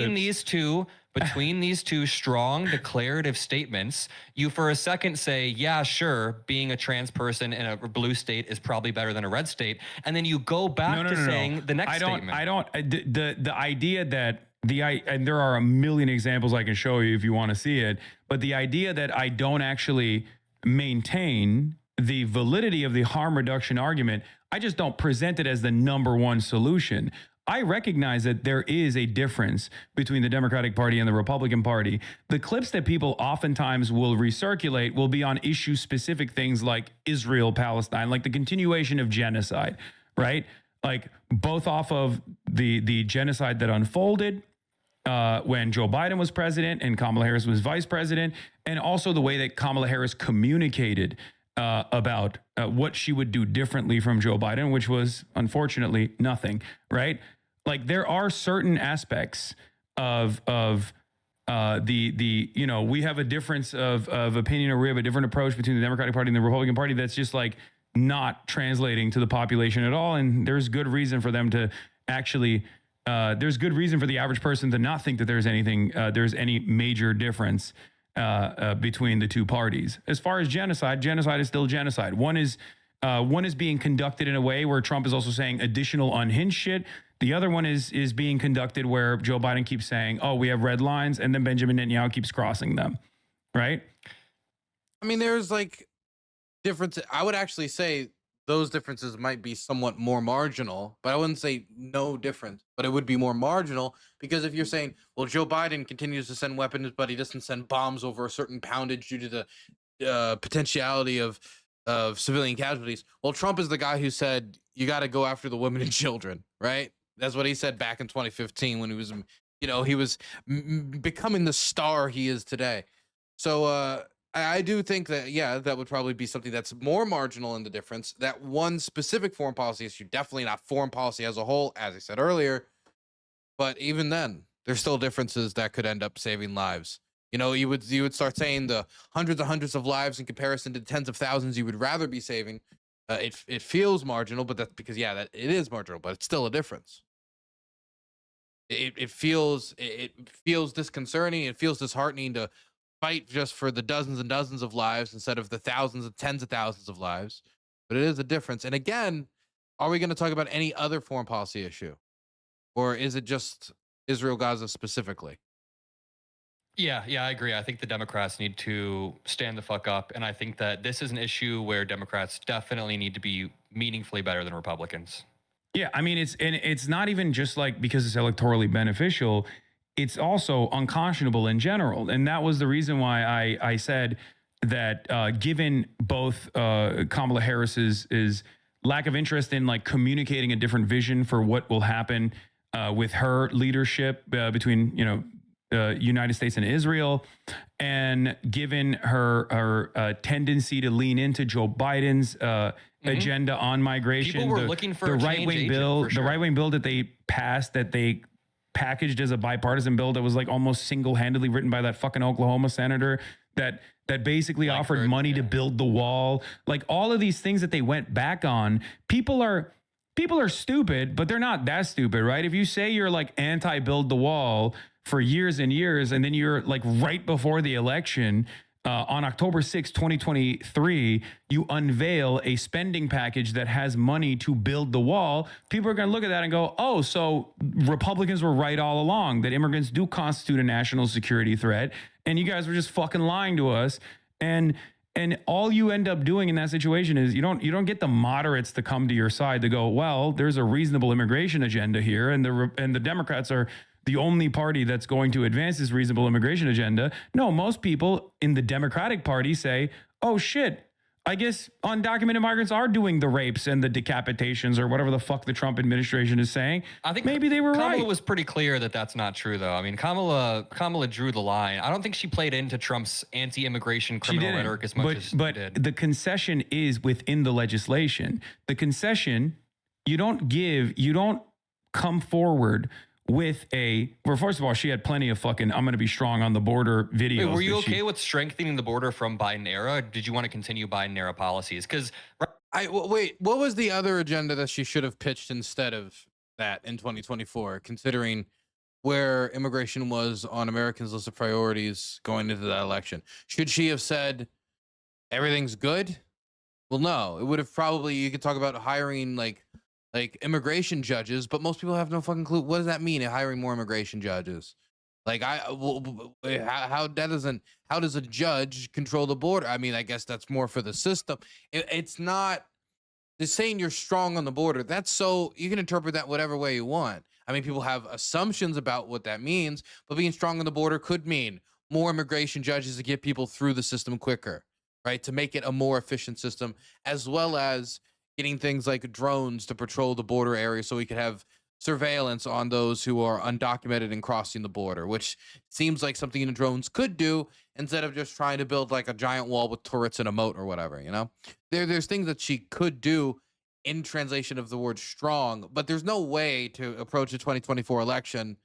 Between these two strong declarative statements, you for a second say, yeah, sure, being a trans person in a blue state is probably better than a red state. And then you go back to saying the next statement. The idea that and there are a million examples I can show you if you want to see it, but the idea that I don't actually maintain the validity of the harm reduction argument, I just don't present it as the number one solution. I recognize that there is a difference between the Democratic Party and the Republican Party. The clips that people oftentimes will recirculate will be on issue-specific things like Israel, Palestine, like the continuation of genocide, right? Like both off of the genocide that unfolded when Joe Biden was president and Kamala Harris was vice president, and also the way that Kamala Harris communicated about what she would do differently from Joe Biden, which was unfortunately nothing, right? Like there are certain aspects of we have a difference of opinion, or we have a different approach between the Democratic Party and the Republican Party that's just like not translating to the population at all. And there's good reason for them to actually, there's good reason for the average person to not think that there's any major difference between the two parties. As far as genocide is still genocide. One is being conducted in a way where Trump is also saying additional unhinged shit. The other one is being conducted where Joe Biden keeps saying, oh, we have red lines, and then Benjamin Netanyahu keeps crossing them, right? I mean, there's like differences. I would actually say those differences might be somewhat more marginal, but I wouldn't say no difference, but it would be more marginal because if you're saying, well, Joe Biden continues to send weapons, but he doesn't send bombs over a certain poundage due to the potentiality of civilian casualties. Well, Trump is the guy who said, you got to go after the women and children, right? That's what he said back in 2015 when he was, becoming the star he is today. So I do think that, yeah, that would probably be something that's more marginal in the difference. That one specific foreign policy issue, definitely not foreign policy as a whole, as I said earlier. But even then, there's still differences that could end up saving lives. You know, you would start saying the hundreds and hundreds of lives in comparison to the tens of thousands you would rather be saving. It feels marginal, but that's because, yeah, that it is marginal, but it's still a difference. It feels disconcerting. It feels disheartening to fight just for the dozens and dozens of lives instead of the thousands and tens of thousands of lives. But it is a difference. And again, are we going to talk about any other foreign policy issue, or is it just Israel Gaza specifically? Yeah, I agree. I think the Democrats need to stand the fuck up. And I think that this is an issue where Democrats definitely need to be meaningfully better than Republicans. Yeah, I mean, it's not even just like because it's electorally beneficial. It's also unconscionable in general. And that was the reason why I said that given both Kamala Harris's lack of interest in like communicating a different vision for what will happen with her leadership between, United States and Israel, and given her tendency to lean into Joe Biden's agenda on migration, People were looking for the a right change wing agent, bill, for sure. the right wing bill that they passed, that they packaged as a bipartisan bill that was like almost single handedly written by that fucking Oklahoma senator that basically offered money to build the wall. Like all of these things that they went back on, people are stupid, but they're not that stupid, right? If you say you're like anti-build the wall for years and years, and then you're like right before the election on October 6, 2023, you unveil a spending package that has money to build the wall, people are going to look at that and go, oh, so Republicans were right all along, that immigrants do constitute a national security threat, and you guys were just fucking lying to us. And all you end up doing in that situation is you don't get the moderates to come to your side to go, well, there's a reasonable immigration agenda here, and the Democrats are the only party that's going to advance this reasonable immigration agenda. No, most people in the Democratic Party say, oh shit, I guess undocumented migrants are doing the rapes and the decapitations or whatever the fuck the Trump administration is saying. I think maybe they were Kamala right. was pretty clear that that's not true, though. I mean, Kamala drew the line. I don't think she played into Trump's anti-immigration criminal rhetoric as much as she did. But the concession is within the legislation. The concession, you don't come forward with well, first of all, she had plenty of fucking I'm going to be strong on the border videos. Wait, were you okay with strengthening the border from Biden era? Did you want to continue Biden era policies? Because wait, what was the other agenda that she should have pitched instead of that in 2024, considering where immigration was on Americans' list of priorities going into that election? Should she have said everything's good? Well, no, it would have probably, you could talk about hiring like immigration judges, but most people have no fucking clue. What does that mean, hiring more immigration judges? Like how does a judge control the border? I mean, I guess that's more for the system. It's not just saying you're strong on the border. That's so you can interpret that whatever way you want. I mean, people have assumptions about what that means, but being strong on the border could mean more immigration judges to get people through the system quicker, right? To make it a more efficient system, as well as getting things like drones to patrol the border area so we could have surveillance on those who are undocumented and crossing the border, which seems like something the drones could do instead of just trying to build like a giant wall with turrets and a moat or whatever, you know? There's things that she could do in translation of the word strong, but there's no way to approach the 2024 election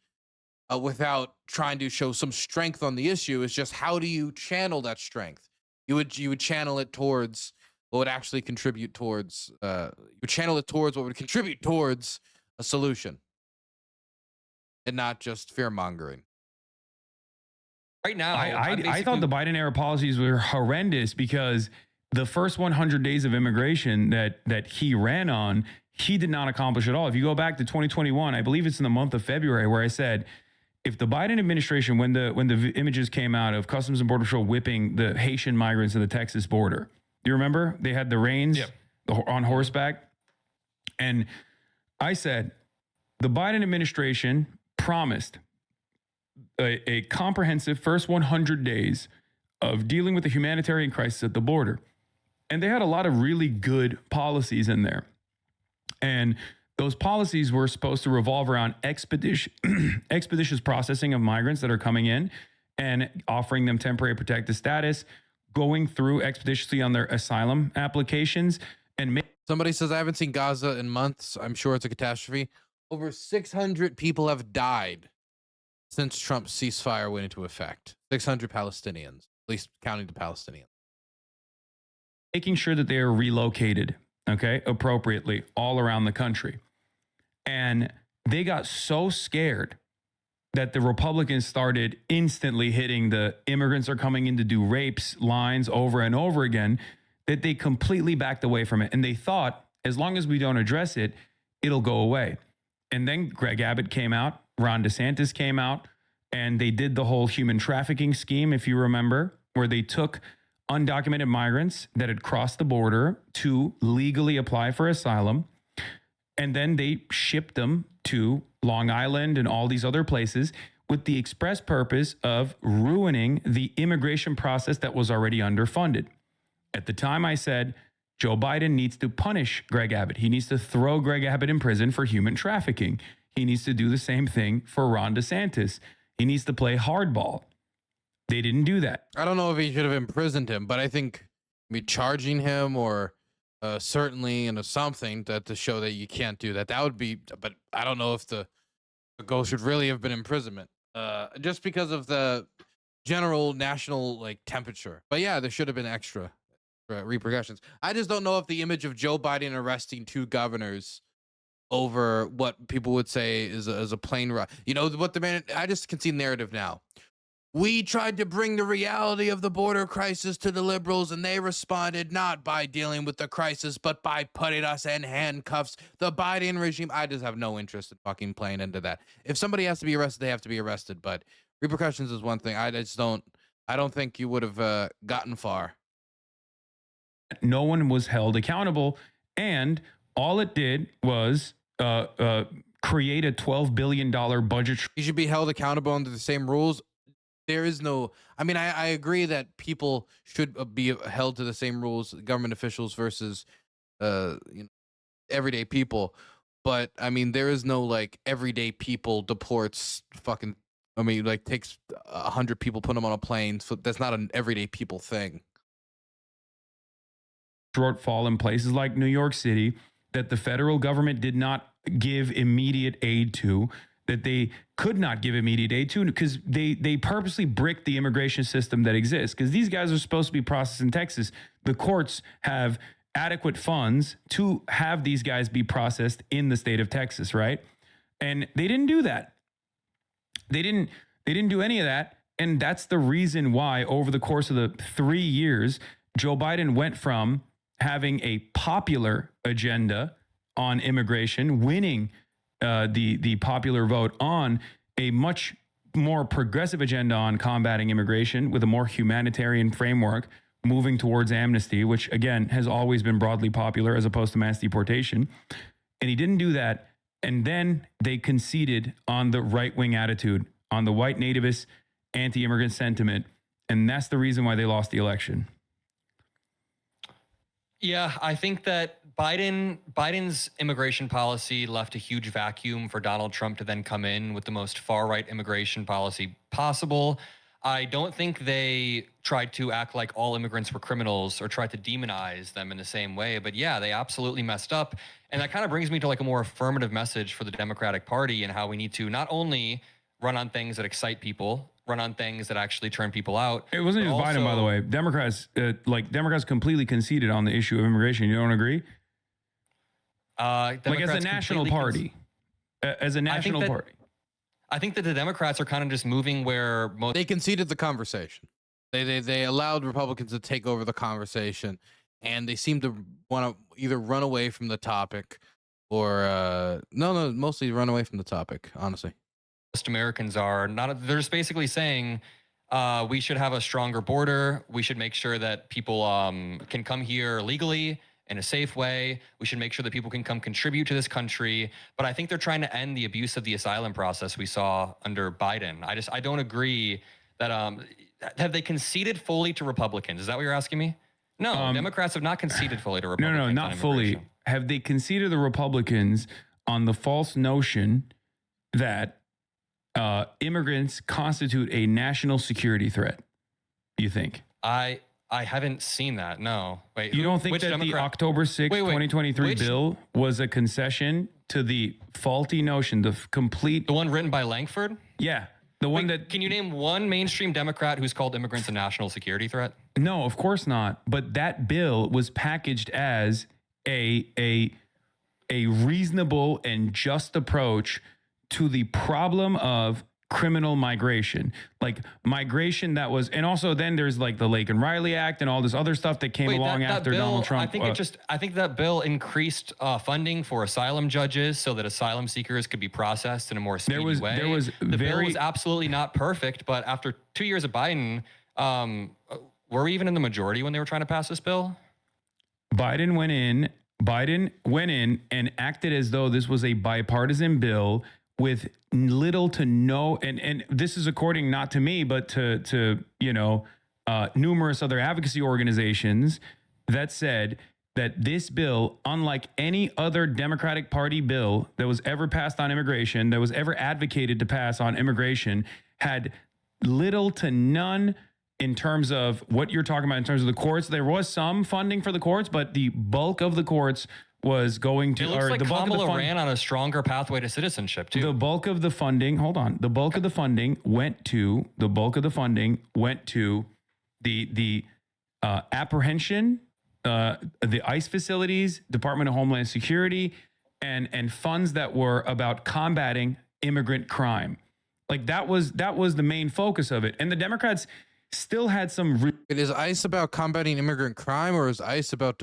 without trying to show some strength on the issue. It's just, how do you channel that strength? You would channel it towards what would actually contribute towards you channel it towards what would contribute towards a solution, and not just fear mongering. right now, I thought the Biden era policies were horrendous because the first 100 days of immigration that he ran on, he did not accomplish at all. If you go back to 2021, I believe it's in the month of February, where I said, if the Biden administration, when the images came out of Customs and Border Patrol whipping the Haitian migrants at the Texas border, you remember they had the reins on horseback? And I said, the Biden administration promised a comprehensive first 100 days of dealing with the humanitarian crisis at the border. And they had a lot of really good policies in there. And those policies were supposed to revolve around expeditious processing of migrants that are coming in and offering them temporary protected status, going through expeditiously on their asylum applications and Somebody says, I haven't seen Gaza in months. I'm sure it's a catastrophe. Over 600 people have died since Trump's ceasefire went into effect. 600 Palestinians, at least counting the Palestinians. making sure that they are relocated, okay, appropriately all around the country. And they got so scared that the Republicans started instantly hitting the immigrants are coming in to do rapes lines over and over again, that they completely backed away from it. And they thought, as long as we don't address it, it'll go away. And then Greg Abbott came out, Ron DeSantis came out, and they did the whole human trafficking scheme, if you remember, where they took undocumented migrants that had crossed the border to legally apply for asylum. And then they shipped them to Long Island and all these other places with the express purpose of ruining the immigration process that was already underfunded. At the time, I said, Joe Biden needs to punish Greg Abbott. He needs to throw Greg Abbott in prison for human trafficking. He needs to do the same thing for Ron DeSantis. He needs to play hardball. They didn't do that. I don't know if he should have imprisoned him, but I think charging him or certainly something to show that you can't do that. That would be, but I don't know if the goal should really have been imprisonment, just because of the general national temperature. But yeah, there should have been extra repercussions. I just don't know if the image of Joe Biden arresting two governors over what people would say is a plane ride. You know what the man? I just can see narrative now. We tried to bring the reality of the border crisis to the liberals, and they responded not by dealing with the crisis, but by putting us in handcuffs. The Biden regime, I just have no interest in fucking playing into that. If somebody has to be arrested, they have to be arrested. But repercussions is one thing. I don't think you would have gotten far. No one was held accountable, and all it did was create a $12 billion budget. You should be held accountable under the same rules. There is no, I agree that people should be held to the same rules, government officials versus, everyday people. But there is no everyday people deports fucking, takes 100 people, put them on a plane. So that's not an everyday people thing. Shortfall in places like New York City that the federal government did not give immediate aid to, that they could not give immediate aid to, because they purposely bricked the immigration system that exists. Because these guys are supposed to be processed in Texas. The courts have adequate funds to have these guys be processed in the state of Texas, right? And they didn't do that. They didn't do any of that. And that's the reason why over the course of the 3 years, Joe Biden went from having a popular agenda on immigration, winning the popular vote, on a much more progressive agenda on combating immigration with a more humanitarian framework, moving towards amnesty, which again has always been broadly popular as opposed to mass deportation. And he didn't do that. And then they conceded on the right-wing attitude, on the white nativist anti-immigrant sentiment. And that's the reason why they lost the election. Yeah, I think that Biden's immigration policy left a huge vacuum for Donald Trump to then come in with the most far-right immigration policy possible. I don't think they tried to act like all immigrants were criminals or tried to demonize them in the same way. But yeah, they absolutely messed up. And that kind of brings me to a more affirmative message for the Democratic Party and how we need to not only run on things that excite people, run on things that actually turn people out. It wasn't just Biden, by the way. Democrats completely conceded on the issue of immigration. You don't agree? As a national party. As a national party. I think that the Democrats are kind of just moving where most... They conceded the conversation. They allowed Republicans to take over the conversation, and they seem to want to either run away from the topic or mostly run away from the topic, honestly. Most Americans are not. They're just basically saying we should have a stronger border. We should make sure that people can come here legally in a safe way. We should make sure that people can come contribute to this country. But I think they're trying to end the abuse of the asylum process we saw under Biden. I don't agree that have they conceded fully to Republicans? Is that what you're asking me? No, Democrats have not conceded fully to Republicans. No, not fully. Have they conceded the Republicans on the false notion that immigrants constitute a national security threat, you think? I I haven't seen that. No. Wait. You don't think which that the Democrat? October 6th, Wait, 2023 which- bill was a concession to the faulty notion, the complete? The one written by Langford? Yeah, the one Wait, that. Can you name one mainstream Democrat who's called immigrants a national security threat? No, of course not. But that bill was packaged as a reasonable and just approach to the problem of criminal migration, like migration that was, and also then there's like the Lake and Riley Act and all this other stuff that came along after bill, Donald Trump. I think that bill increased funding for asylum judges so that asylum seekers could be processed in a more speedy way. The bill was absolutely not perfect, but after 2 years of Biden, were we even in the majority when they were trying to pass this bill? Biden went in and acted as though this was a bipartisan bill with little to no, and this is according not to me, but to numerous other advocacy organizations that said that this bill, unlike any other Democratic Party bill that was ever passed on immigration, that was ever advocated to pass on immigration, had little to none in terms of what you're talking about in terms of the courts. There was some funding for the courts, but the bulk of the courts was going to, it looks like the bulk Kamala of the ran on a stronger pathway to citizenship too. The bulk of the funding, hold on, the bulk of the funding went to the apprehension, the ICE facilities, Department of Homeland Security, and funds that were about combating immigrant crime. Like that was the main focus of it. And the Democrats still had some. Is ICE about combating immigrant crime, or is ICE about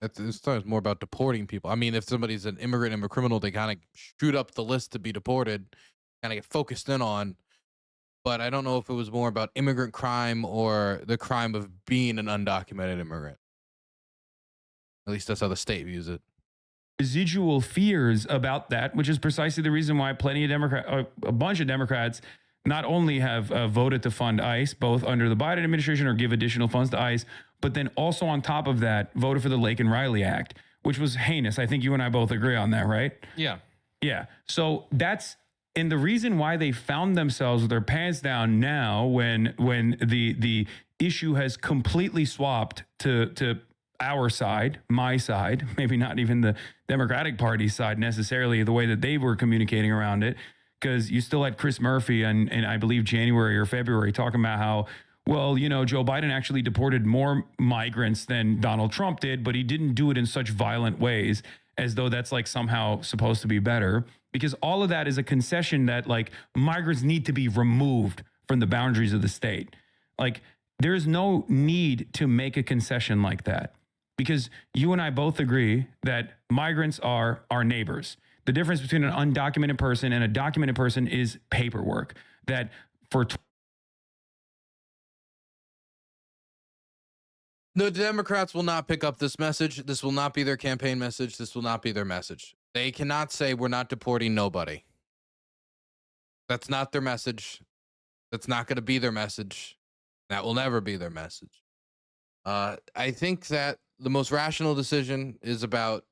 it's more about deporting people? I mean, if somebody's an immigrant and a criminal, they kind of shoot up the list to be deported, kind of get focused in on. But I don't know if it was more about immigrant crime or the crime of being an undocumented immigrant. At least that's how the state views it. Residual fears about that, which is precisely the reason why a bunch of Democrats not only have voted to fund ICE, both under the Biden administration or give additional funds to ICE, but then also on top of that, voted for the Lake and Riley Act, which was heinous. I think you and I both agree on that, right? Yeah. Yeah. So that's, and the reason why they found themselves with their pants down now when the issue has completely swapped to our side, my side, maybe not even the Democratic Party side necessarily, the way that they were communicating around it, because you still had Chris Murphy and I believe January or February talking about how, well, Joe Biden actually deported more migrants than Donald Trump did, but he didn't do it in such violent ways, as though that's like somehow supposed to be better, because all of that is a concession that like migrants need to be removed from the boundaries of the state. Like there's no need to make a concession like that, because you and I both agree that migrants are our neighbors. The difference between an undocumented person and a documented person is paperwork. That for The Democrats will not pick up this message. This will not be their campaign message. This will not be their message. They cannot say we're not deporting nobody. That's not their message. That's not going to be their message. That will never be their message. I think that the most rational decision is about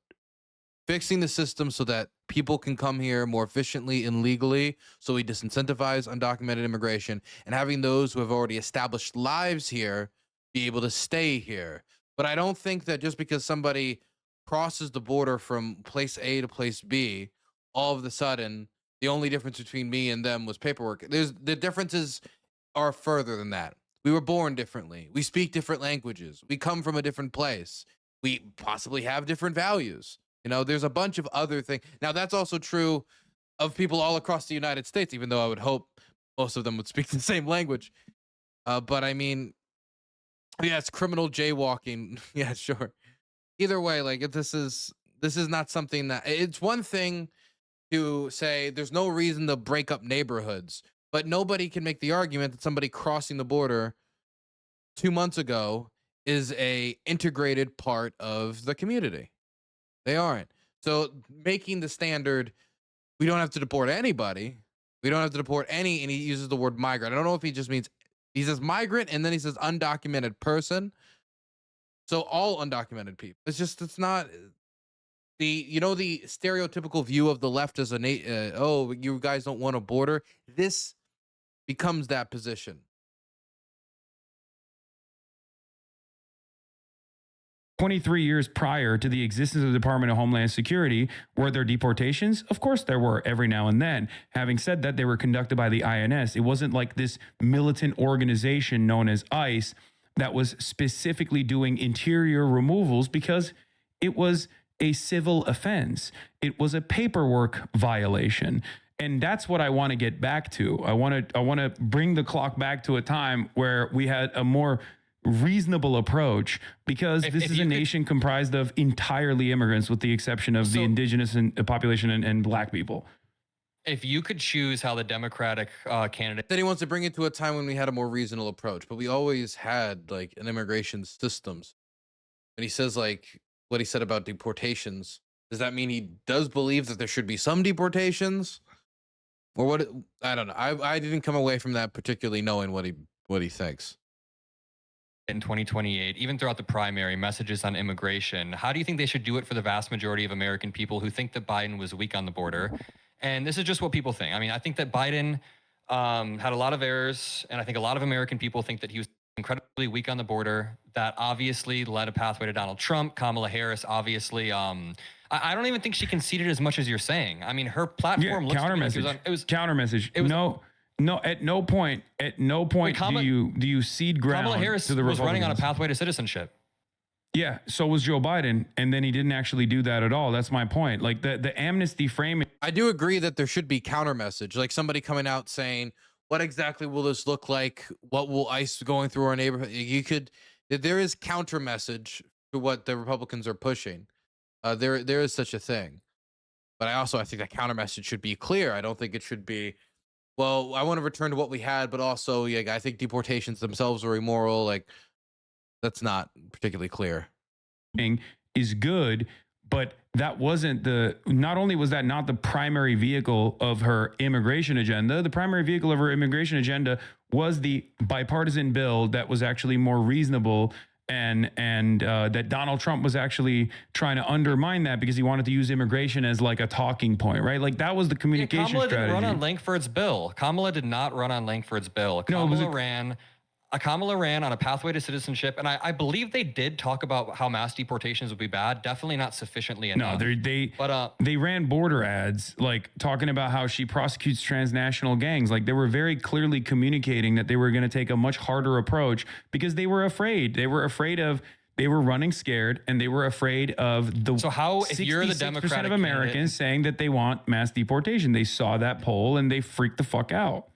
fixing the system so that people can come here more efficiently and legally, so we disincentivize undocumented immigration, and having those who have already established lives here be able to stay here. But I don't think that just because somebody crosses the border from place A to place B, all of a sudden the only difference between me and them was paperwork. The differences are further than that. We were born differently. We speak different languages. We come from a different place. We possibly have different values. There's a bunch of other things. Now, that's also true of people all across the United States, even though I would hope most of them would speak the same language. But I mean, yeah, it's criminal jaywalking. Yeah, sure. Either way, like this is not something that, it's one thing to say there's no reason to break up neighborhoods, but nobody can make the argument that somebody crossing the border 2 months ago is a integrated part of the community. They aren't. So making the standard, we don't have to deport anybody. We don't have to deport any, and he uses the word migrant. I don't know if he just means, he says migrant and then he says undocumented person. So all undocumented people. It's not the stereotypical view of the left as oh, you guys don't want a border. This becomes that position. 23 years prior to the existence of the Department of Homeland Security, were there deportations? Of course there were, every now and then. Having said that, they were conducted by the INS. It wasn't like this militant organization known as ICE that was specifically doing interior removals, because it was a civil offense. It was a paperwork violation. And that's what I want to get back to. I want to bring the clock back to a time where we had a more reasonable approach, because this is a nation comprised of entirely immigrants, with the exception of the indigenous population and black people. If you could choose how the Democratic candidate... Then he wants to bring it to a time when we had a more reasonable approach, but we always had like an immigration systems. When he says like what he said about deportations, does that mean he does believe that there should be some deportations? Or what? I don't know. I didn't come away from that particularly knowing what he thinks. In 2028, even throughout the primary, messages on immigration. How do you think they should do it for the vast majority of American people who think that Biden was weak on the border? And this is just what people think. I mean, I think that Biden had a lot of errors, and I think a lot of American people think that he was incredibly weak on the border. That obviously led a pathway to Donald Trump. Kamala Harris, obviously, I don't even think she conceded as much as you're saying. I mean, her platform looks counter message. Counter message. No, at no point do you cede ground. Kamala Harris to the was running on a Republicans. pathway to citizenship. Yeah, so was Joe Biden, and then he didn't actually do that at all. That's my point. Like the amnesty framing. I do agree that there should be counter message, like somebody coming out saying, what exactly will this look like? What will ICE going through our neighborhood? There is counter message to what the Republicans are pushing. There is such a thing. But I think that counter message should be clear. I don't think it should be, well, I want to return to what we had, but also, yeah, I think deportations themselves are immoral. Like, that's not particularly clear. Is good, but that wasn't not only was that not the primary vehicle of her immigration agenda, the primary vehicle of her immigration agenda was the bipartisan bill that was actually more reasonable, and that Donald Trump was actually trying to undermine that because he wanted to use immigration as like a talking point, right? Like that was the communication Kamala strategy. didn't run on Langford's bill. Kamala did not run on Langford's bill. Kamala ran on a pathway to citizenship, and I believe they did talk about how mass deportations would be bad. Definitely not sufficiently enough. No, they ran border ads like talking about how she prosecutes transnational gangs. Like they were very clearly communicating that they were going to take a much harder approach because they were afraid. They were running scared, and they were afraid of the. So how, if you're the 66% Democratic of Americans candidate, saying that they want mass deportation, they saw that poll and they freaked the fuck out.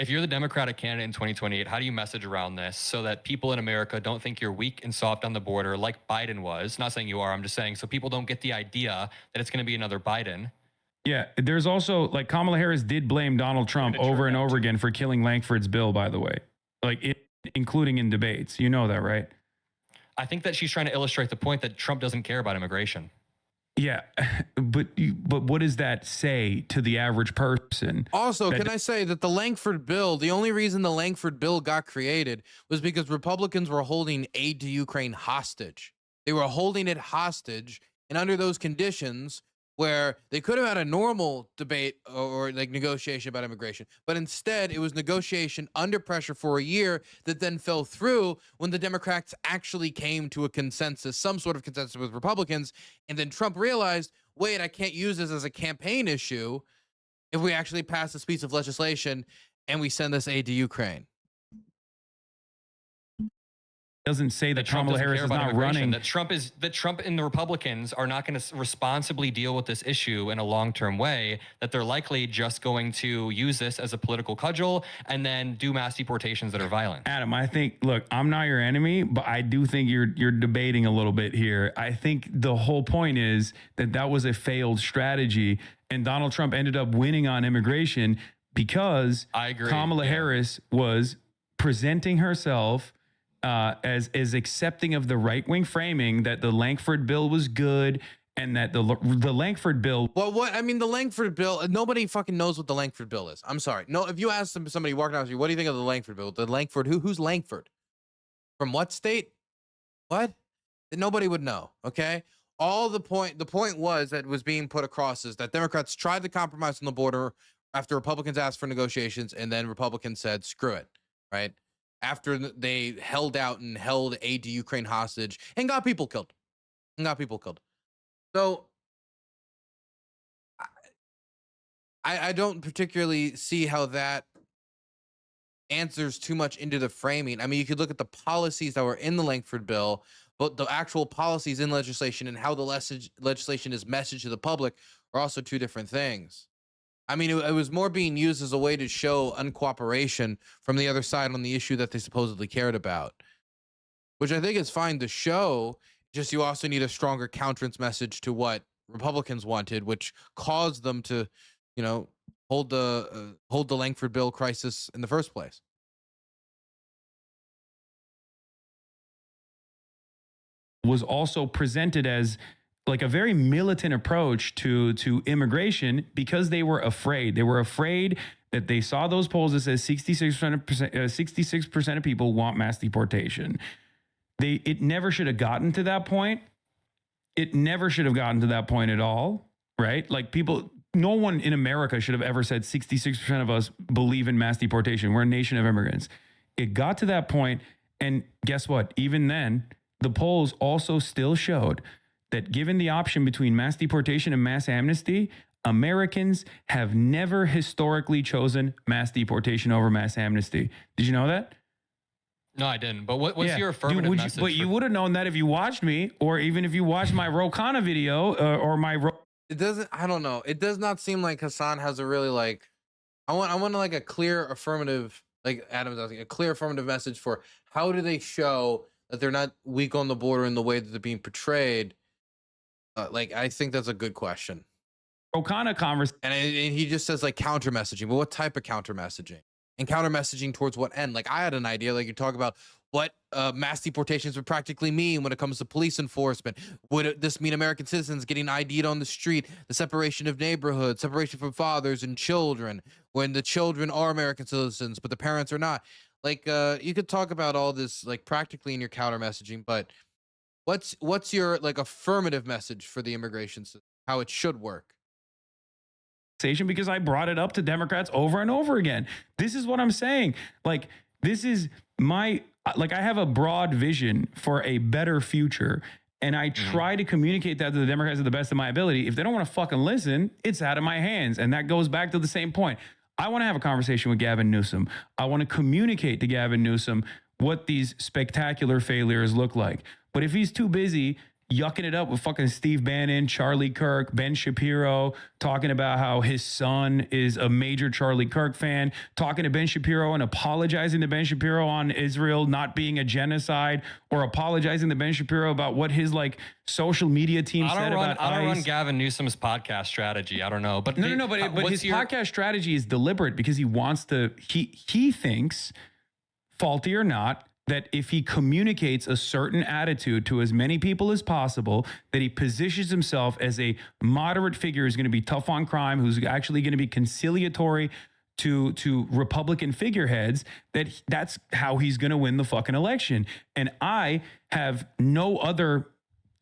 if you're the Democratic candidate in 2028, how do you message around this so that people in America don't think you're weak and soft on the border like Biden was? Not saying you are, I'm just saying so people don't get the idea that it's going to be another Biden. Yeah, there's also, like, Kamala Harris did blame Donald Trump over and over again for killing Langford's bill, by the way, including in debates. You know that, right? I think that she's trying to illustrate the point that Trump doesn't care about immigration. Yeah, but what does that say to the average person? Also, can I say that the Langford bill, the only reason the Langford bill got created was because Republicans were holding aid to Ukraine hostage. They were holding it hostage, and under those conditions where they could have had a normal debate or like negotiation about immigration, but instead it was negotiation under pressure for a year that then fell through when the Democrats actually came to a consensus, some sort of consensus with Republicans, and then Trump realized, wait, I can't use this as a campaign issue if we actually pass this piece of legislation and we send this aid to Ukraine. Doesn't say that Kamala Harris is not running. That Trump and the Republicans are not going to responsibly deal with this issue in a long-term way, that they're likely just going to use this as a political cudgel and then do mass deportations that are violent. Adam, I think, look, I'm not your enemy, but I do think you're debating a little bit here. I think the whole point is that was a failed strategy, and Donald Trump ended up winning on immigration because Kamala Harris was presenting herself as accepting of the right-wing framing that the Langford bill was good, and that the Langford bill. Well, the Langford bill, nobody fucking knows what the Langford bill is. I'm sorry. No, if you ask somebody walking down the street, what do you think of the Langford bill? The Langford, who's Langford? From what state? What? Nobody would know. Okay. The point was that was being put across is that Democrats tried to compromise on the border after Republicans asked for negotiations, and then Republicans said, screw it. Right. after they held out and held aid to Ukraine hostage and got people killed. So I don't particularly see how that answers too much into the framing. I mean, you could look at the policies that were in the Langford bill, but the actual policies in legislation and how the legislation is messaged to the public are also two different things. I mean, it was more being used as a way to show uncooperation from the other side on the issue that they supposedly cared about, which I think is fine to show. Just you also need a stronger countenance message to what Republicans wanted, which caused them to, you know, hold the Langford bill crisis in the first place. Was also presented as like a very militant approach to immigration because they were afraid. They were afraid that they saw those polls that says 66% of people want mass deportation. It never should have gotten to that point. It never should have gotten to that point at all, right? Like no one in America should have ever said 66% of us believe in mass deportation. We're a nation of immigrants. It got to that point, and guess what? Even then, the polls also still showed that given the option between mass deportation and mass amnesty, Americans have never historically chosen mass deportation over mass amnesty. Did you know that? No, I didn't. But what's your affirmative message? But you would have known that if you watched me, or even if you watched my Ro Khanna video or my. It doesn't. I don't know. It does not seem like Hasan has a really like. I want like a clear affirmative, like Adam's asking, a clear affirmative message for how do they show that they're not weak on the border in the way that they're being portrayed. Like, I think that's a good question. Ro Khanna conversation. And he just says like counter messaging. But what type of counter messaging? And counter messaging towards what end? Like, I had an idea. Like, you talk about what mass deportations would practically mean when it comes to police enforcement. Would this mean American citizens getting ID'd on the street? The separation of neighborhoods, separation from fathers and children, when the children are American citizens but the parents are not. Like, you could talk about all this like practically in your counter messaging, but what's your like affirmative message for the immigration system, how it should work? Because I brought it up to Democrats over and over again. This is what I'm saying. Like, this is my, like, I have a broad vision for a better future, and I try to communicate that to the Democrats to the best of my ability. If they don't want to fucking listen, it's out of my hands. And that goes back to the same point. I want to have a conversation with Gavin Newsom. I want to communicate to Gavin Newsom what these spectacular failures look like. But if he's too busy yucking it up with fucking Steve Bannon, Charlie Kirk, Ben Shapiro, talking about how his son is a major Charlie Kirk fan, talking to Ben Shapiro and apologizing to Ben Shapiro on Israel not being a genocide, or apologizing to Ben Shapiro about what his like social media team said about ICE. I don't run Gavin Newsom's podcast strategy. I don't know. But no, but his podcast strategy is deliberate because he wants to, he thinks, faulty or not, that if he communicates a certain attitude to as many people as possible, that he positions himself as a moderate figure who's going to be tough on crime, who's actually going to be conciliatory to Republican figureheads, that's how he's going to win the fucking election. And I have no other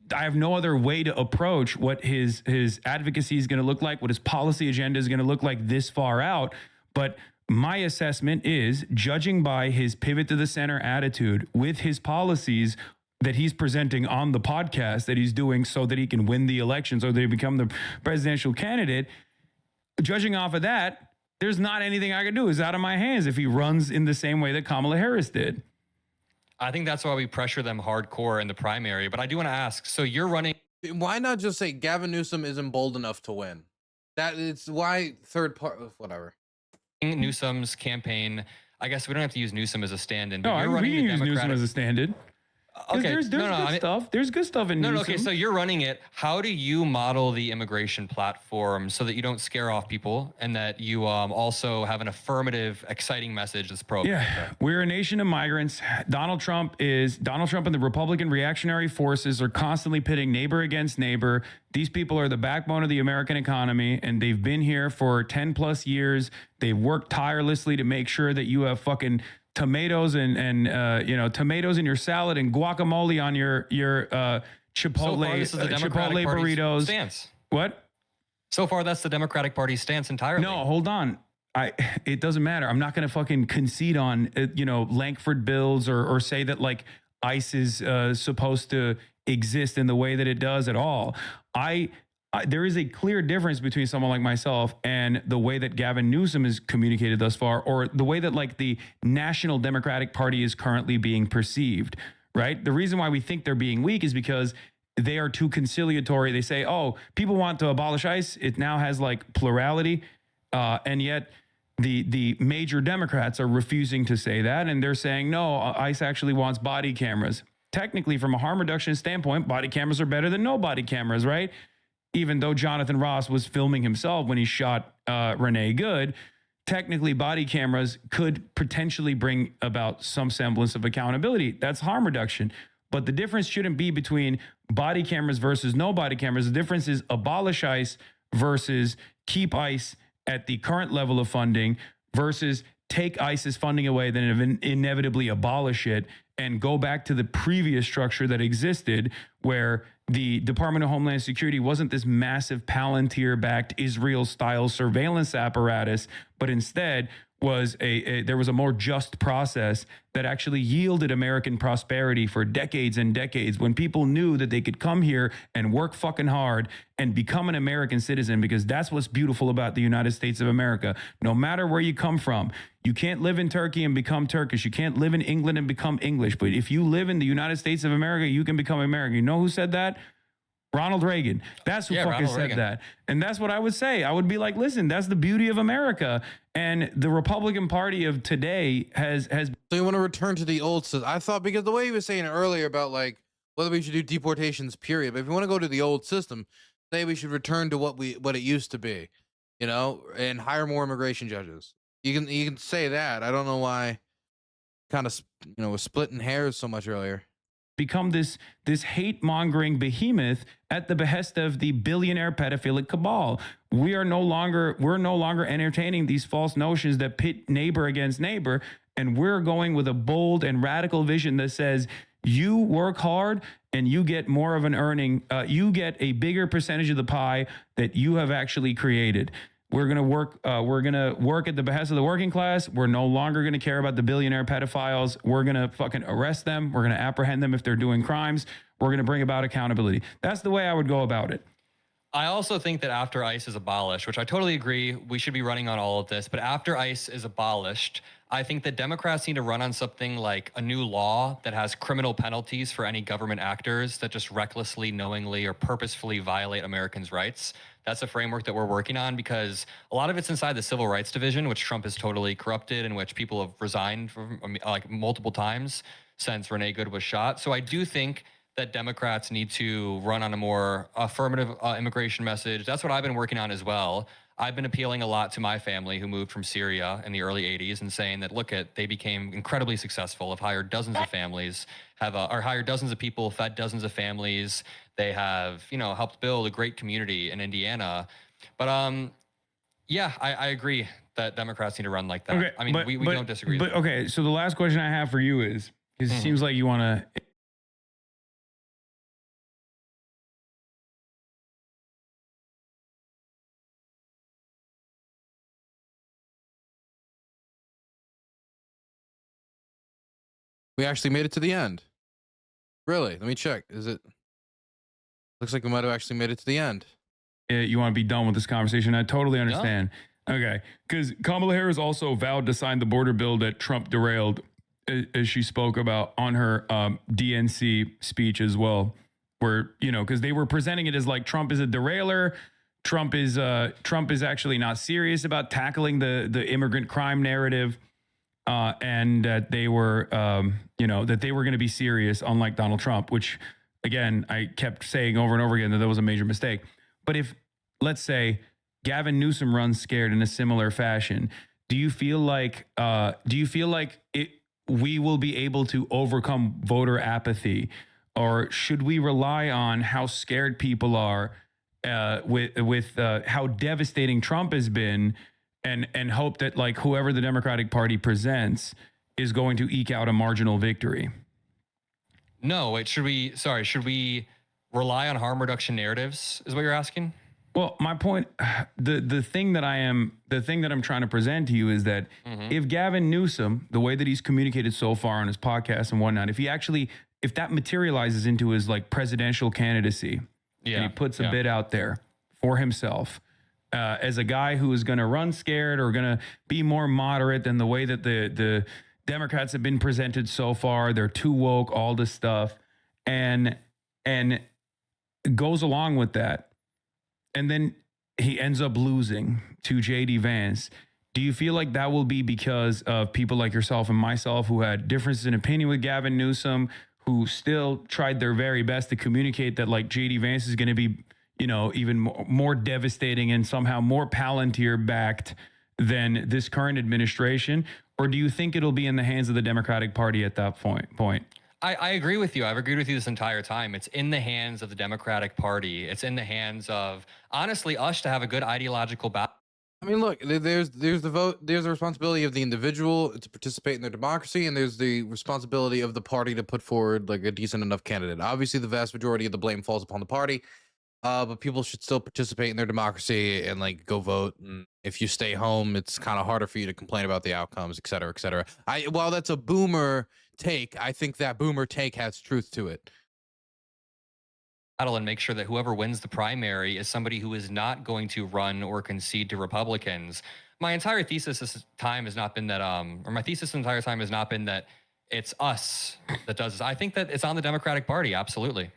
way to approach what his advocacy is going to look like, what his policy agenda is going to look like this far out. But my assessment is, judging by his pivot to the center attitude with his policies that he's presenting on the podcast that he's doing so that he can win the elections or that he become the presidential candidate, judging off of that, there's not anything I can do. It's out of my hands if he runs in the same way that Kamala Harris did. I think that's why we pressure them hardcore in the primary. But I do want to ask, so you're running. Why not just say Gavin Newsom isn't bold enough to win? That it's why whatever. Newsom's campaign. I guess we don't have to use Newsom as a stand-in. But No, you're running we can use Newsom as a stand-in. Okay, there's good stuff. There's good stuff in Newsom. Okay, so you're running it. How do you model the immigration platform so that you don't scare off people and that you also have an affirmative, exciting message that's pro? Yeah, we're a nation of migrants. Donald Trump and the Republican reactionary forces are constantly pitting neighbor against neighbor. These people are the backbone of the American economy, and they've been here for 10 plus years. They've worked tirelessly to make sure that you have fucking tomatoes and tomatoes in your salad and guacamole on your Chipotle burritos. Stance. What? So far, that's the Democratic Party stance entirely. No, hold on. it doesn't matter. I'm not going to fucking concede on, Lankford bills or say that like ICE is supposed to exist in the way that it does at all. There is a clear difference between someone like myself and the way that Gavin Newsom has communicated thus far, or the way that like the National Democratic Party is currently being perceived, right? The reason why we think they're being weak is because they are too conciliatory. They say, oh, people want to abolish ICE. It now has like plurality. And yet the major Democrats are refusing to say that. And they're saying, no, ICE actually wants body cameras. Technically, from a harm reduction standpoint, body cameras are better than no body cameras, right? Even though Jonathan Ross was filming himself when he shot Renee Good, technically body cameras could potentially bring about some semblance of accountability. That's harm reduction. But the difference shouldn't be between body cameras versus no body cameras. The difference is abolish ICE versus keep ICE at the current level of funding versus take ICE's funding away, then inevitably abolish it and go back to the previous structure that existed, where the Department of Homeland Security wasn't this massive Palantir-backed Israel-style surveillance apparatus, but instead was there was a more just process that actually yielded American prosperity for decades and decades, when people knew that they could come here and work fucking hard and become an American citizen, because that's what's beautiful about the United States of America. No matter where you come from, you can't live in Turkey and become Turkish. You can't live in England and become English. But if you live in the United States of America, you can become American. You know who said that? Ronald Reagan. That's who fucking said that. And that's what I would say. I would be like, listen, that's the beauty of America. And the Republican Party of today has. So you want to return to the old system? I thought, because the way he was saying earlier about like whether we should do deportations, period. But if you want to go to the old system, say we should return to what it used to be, and hire more immigration judges. You can say that. I don't know why. Kind of was splitting hairs so much earlier. Become this hate-mongering behemoth at the behest of the billionaire pedophilic cabal. We're no longer entertaining these false notions that pit neighbor against neighbor, and we're going with a bold and radical vision that says you work hard and you get more of an earning. You get a bigger percentage of the pie that you have actually created. We're gonna work. We're gonna work at the behest of the working class. We're no longer gonna care about the billionaire pedophiles. We're gonna fucking arrest them. We're gonna apprehend them if they're doing crimes. We're gonna bring about accountability. That's the way I would go about it. I also think that after ICE is abolished, which I totally agree, we should be running on all of this, but after ICE is abolished, I think that Democrats need to run on something like a new law that has criminal penalties for any government actors that just recklessly, knowingly, or purposefully violate Americans' rights. That's a framework that we're working on, because a lot of it's inside the Civil Rights Division, which Trump has totally corrupted, and which people have resigned from like multiple times since Renee Good was shot. So I do think that Democrats need to run on a more affirmative immigration message. That's what I've been working on as well. I've been appealing a lot to my family who moved from Syria in the early 80s and saying that, look, they became incredibly successful, have hired dozens of families, or hired dozens of people, fed dozens of families. They have, helped build a great community in Indiana. But yeah, I agree that Democrats need to run like that. Okay, I mean, we don't disagree. But okay, so the last question I have for you is, because it seems like you want to. We actually made it to the end. Really? Let me check. Looks like we might have actually made it to the end. You want to be done with this conversation? I totally understand. Yeah. Okay. Because Kamala Harris also vowed to sign the border bill that Trump derailed, as she spoke about on her DNC speech as well, where, because they were presenting it as like Trump is a derailer. Trump is actually not serious about tackling the immigrant crime narrative. And that they were, that they were going to be serious, unlike Donald Trump, which, again, I kept saying over and over again that was a major mistake. But if, let's say, Gavin Newsom runs scared in a similar fashion, do you feel like we will be able to overcome voter apathy, or should we rely on how scared people are with how devastating Trump has been? And hope that like whoever the Democratic Party presents is going to eke out a marginal victory? No, wait, should we rely on harm reduction narratives is what you're asking? Well, my point, the thing that I'm trying to present to you is that if Gavin Newsom, the way that he's communicated so far on his podcast and whatnot, if that materializes into his like presidential candidacy, and he puts a bid out there for himself as a guy who is going to run scared or going to be more moderate than the way that the Democrats have been presented so far, they're too woke, all this stuff, and goes along with that. And then he ends up losing to JD Vance. Do you feel like that will be because of people like yourself and myself who had differences in opinion with Gavin Newsom, who still tried their very best to communicate that like JD Vance is going to be, you know, even more devastating and somehow more Palantir backed than this current administration? Or do you think it'll be in the hands of the Democratic Party at that point? I agree with you. I've agreed with you this entire time. It's in the hands of the Democratic Party. It's in the hands of, honestly, us to have a good ideological battle. I mean, look, there's the vote, there's the responsibility of the individual to participate in their democracy, and there's the responsibility of the party to put forward like a decent enough candidate. Obviously, the vast majority of the blame falls upon the party, but people should still participate in their democracy and like go vote. And if you stay home, it's kind of harder for you to complain about the outcomes, et cetera, et cetera. While that's a boomer take, I think that boomer take has truth to it. And make sure that whoever wins the primary is somebody who is not going to run or concede to Republicans. My entire thesis this time has not been that, or my thesis the entire time has not been that it's us that does this. I think that it's on the Democratic Party, absolutely.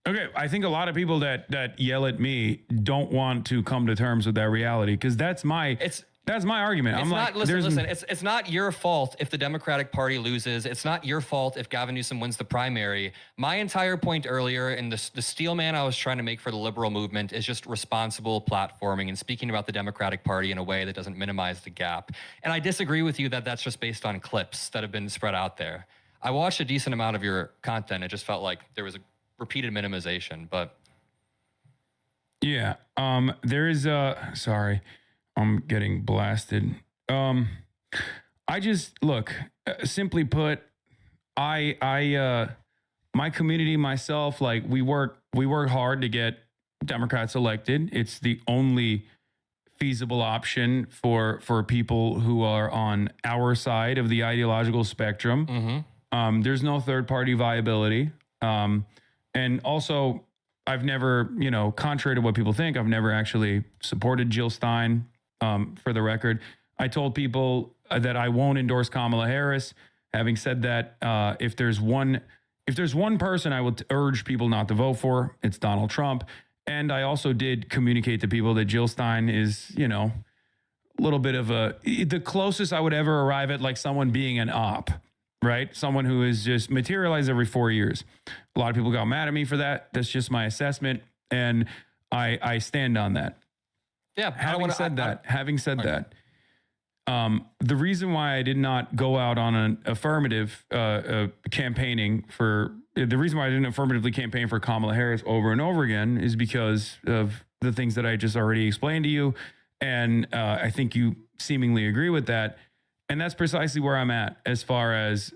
Okay, I think a lot of people that yell at me don't want to come to terms with that reality, because that's my argument. It's I'm not, like, listen, it's not your fault if the Democratic Party loses. It's not your fault if Gavin Newsom wins the primary. My entire point earlier, and the steel man I was trying to make for the liberal movement, is just responsible platforming and speaking about the Democratic Party in a way that doesn't minimize the gap. And I disagree with you that that's just based on clips that have been spread out there. I watched a decent amount of your content. It just felt like there was a repeated minimization, but. Yeah, there is sorry. I'm getting blasted. I just look, simply put, my community, myself, like we work hard to get Democrats elected. It's the only feasible option for people who are on our side of the ideological spectrum. There's no third party viability. And also, I've never, contrary to what people think, I've never actually supported Jill Stein. For the record, I told people that I won't endorse Kamala Harris. Having said that, if there's one person I would urge people not to vote for, it's Donald Trump. And I also did communicate to people that Jill Stein is, a little bit of the closest I would ever arrive at like someone being an op, right? Someone who is just materialized every 4 years. A lot of people got mad at me for that. That's just my assessment. And I stand on that. Yeah. Having said that, the reason why I did not go out on an affirmative campaigning for the reason why I didn't affirmatively campaign for Kamala Harris over and over again is because of the things that I just already explained to you. And I think you seemingly agree with that. And that's precisely where I'm at as far as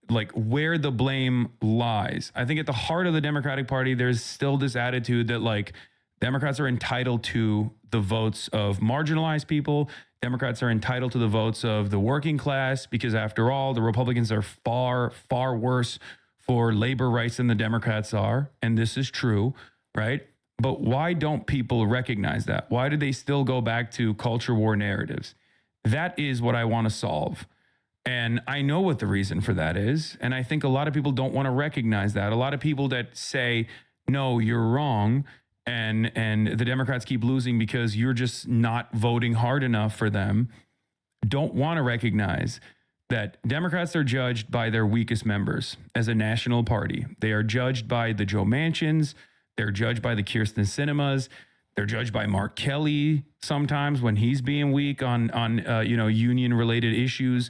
like where the blame lies. I think at the heart of the Democratic Party, there's still this attitude that like Democrats are entitled to the votes of marginalized people. Democrats are entitled to the votes of the working class, because after all, the Republicans are far, far worse for labor rights than the Democrats are. And this is true, right? But why don't people recognize that? Why do they still go back to culture war narratives? That is what I want to solve. And I know what the reason for that is. And I think a lot of people don't want to recognize that. A lot of people that say, no, you're wrong, and the Democrats keep losing because you're just not voting hard enough for them, don't want to recognize that Democrats are judged by their weakest members as a national party. They are judged by the Joe Manchins. They're judged by the Kirsten Sinemas. They're judged by Mark Kelly sometimes when he's being weak on union-related issues.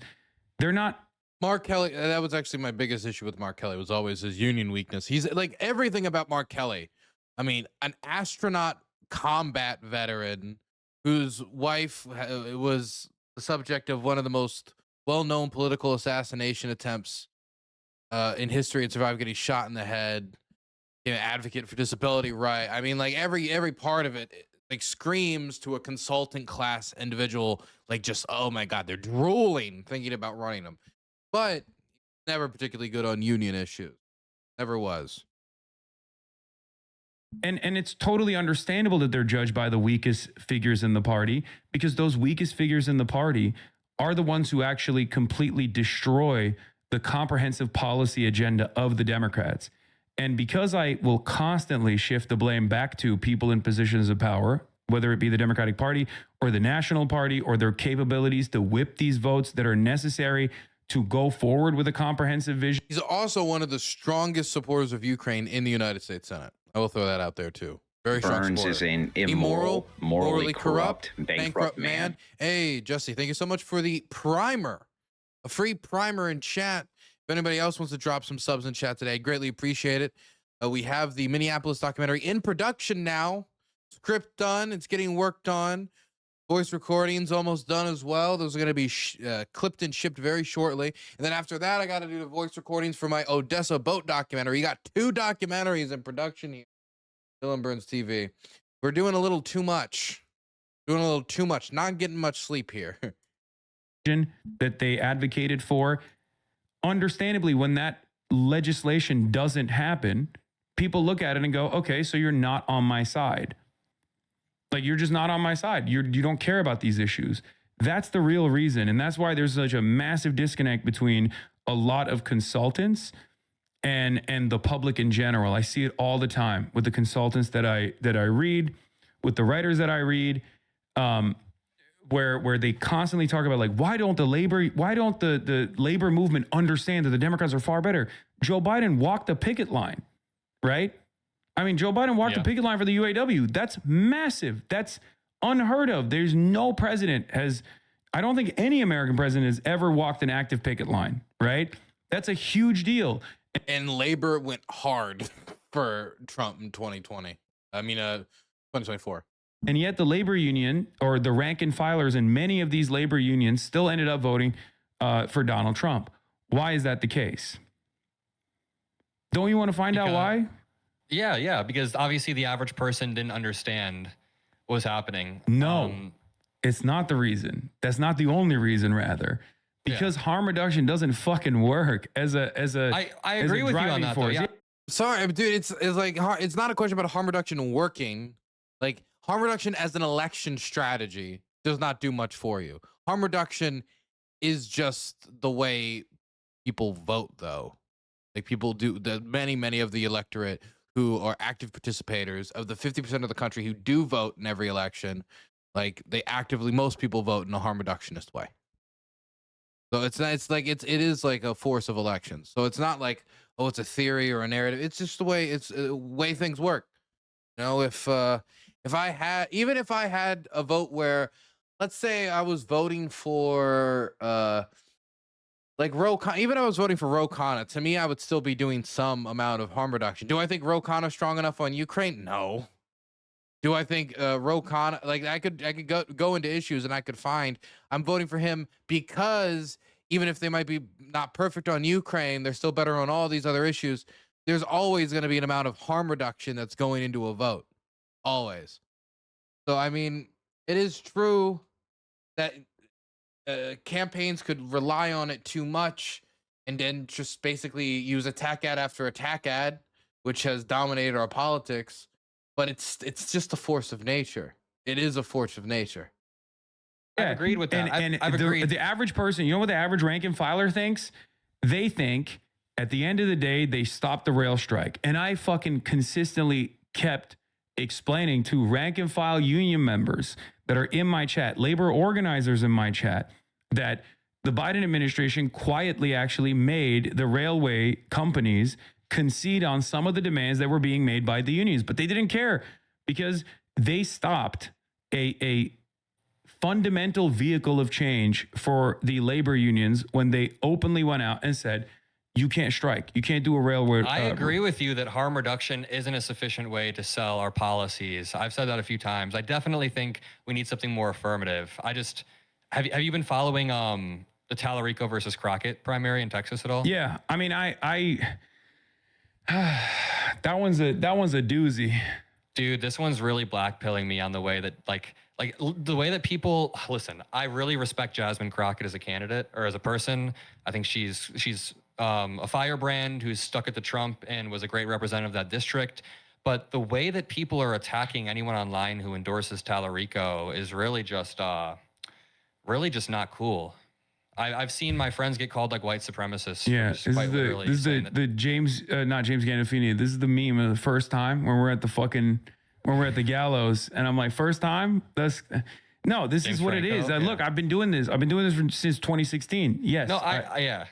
They're not. Mark Kelly, that was actually my biggest issue with Mark Kelly, was always his union weakness. He's like everything about Mark Kelly. I mean, an astronaut combat veteran whose wife was the subject of one of the most well-known political assassination attempts in history and survived getting shot in the head. advocate for disability, right? I mean, like every part of it, like screams to a consultant class individual, like just, oh my God, they're drooling thinking about running them. But never particularly good on union issues. Never was. And it's totally understandable that they're judged by the weakest figures in the party, because those weakest figures in the party are the ones who actually completely destroy the comprehensive policy agenda of the Democrats. And because I will constantly shift the blame back to people in positions of power, whether it be the Democratic Party or the National Party, or their capabilities to whip these votes that are necessary to go forward with a comprehensive vision. He's also one of the strongest supporters of Ukraine in the United States Senate. I will throw that out there too. Very strong Burns supporter. is an immoral, morally corrupt, bankrupt man. Hey, Jesse, thank you so much for the primer. A free primer in chat. If anybody else wants to drop some subs in chat today, I greatly appreciate it. We have the Minneapolis documentary in production now. Script done. It's getting worked on. Voice recordings almost done as well. Those are going to be clipped and shipped very shortly. And then after that, I got to do the voice recordings for my Odessa boat documentary. You got 2 documentaries in production here. Dylan Burns TV. We're doing a little too much. Not getting much sleep here. That they advocated for. Understandably, when that legislation doesn't happen, people look at it and go, okay, so you're not on my side. Like, you're just not on my side. You don't care about these issues. That's the real reason. And that's why there's such a massive disconnect between a lot of consultants and the public in general. I see it all the time with the consultants that I read, with the writers that I read, where they constantly talk about, like, why don't the labor movement understand that the Democrats are far better? Joe Biden walked the picket line, right? I mean, Joe Biden walked the picket line for the UAW. That's massive. That's unheard of. There's no president I don't think any American president has ever walked an active picket line, right? That's a huge deal. And labor went hard for Trump in 2020. 2024. And yet the labor union, or the rank and filers in many of these labor unions, still ended up voting for Donald Trump. Why is that the case? Don't you want to find out why? Yeah, because obviously the average person didn't understand what was happening. No, it's not the reason. That's not the only reason, rather. Because harm reduction doesn't fucking work as a I agree with you on that, though. Yeah. Sorry, dude, it's like, it's not a question about harm reduction working. Like, harm reduction as an election strategy does not do much for you. Harm reduction is just the way people vote, though. Like, people do, many of the electorate who are active participators, of the 50% of the country who do vote in every election, like, most people vote in a harm reductionist way. So it is like a force of elections. So it's not like, oh, it's a theory or a narrative. It's just the way things work. You know, if I had a vote where, let's say I was voting for like Ro Khanna, even if I was voting for Ro Khanna, to me, I would still be doing some amount of harm reduction. Do I think Ro Khanna is strong enough on Ukraine? No. Do I think Ro Khanna, like, I could go into issues and I could find I'm voting for him because even if they might be not perfect on Ukraine, they're still better on all these other issues. There's always going to be an amount of harm reduction that's going into a vote. Always. So, I mean, it is true that campaigns could rely on it too much and then just basically use attack ad after attack ad, which has dominated our politics. But it's just a force of nature. It is a force of nature. I've agreed with that. I've agreed. The average person, you know what the average rank and filer thinks? They think at the end of the day, they stopped the rail strike. And I fucking consistently kept explaining to rank and file union members that are in my chat, labor organizers in my chat, that the Biden administration quietly actually made the railway companies concede on some of the demands that were being made by the unions, but they didn't care because they stopped a fundamental vehicle of change for the labor unions when they openly went out and said, you can't strike. You can't do a railroad. I agree with you that harm reduction isn't a sufficient way to sell our policies. I've said that a few times. I definitely think we need something more affirmative. Have you been following the Tallarico versus Crockett primary in Texas at all? Yeah. I mean, That one's a doozy. Dude, this one's really blackpilling me on the way that the way that people listen. I really respect Jasmine Crockett as a candidate or as a person. I think she's a firebrand who's stuck at the Trump and was a great representative of that district. But the way that people are attacking anyone online who endorses Tallarico is really just not cool. I've seen my friends get called like white supremacists. Yeah, this is the James, not James Gandolfini. This is the meme of the first time when we're at the gallows, and I'm like, first time? This James is what Franco, it is. yeah. Look, I've been doing this since 2016. Yes. No, yeah.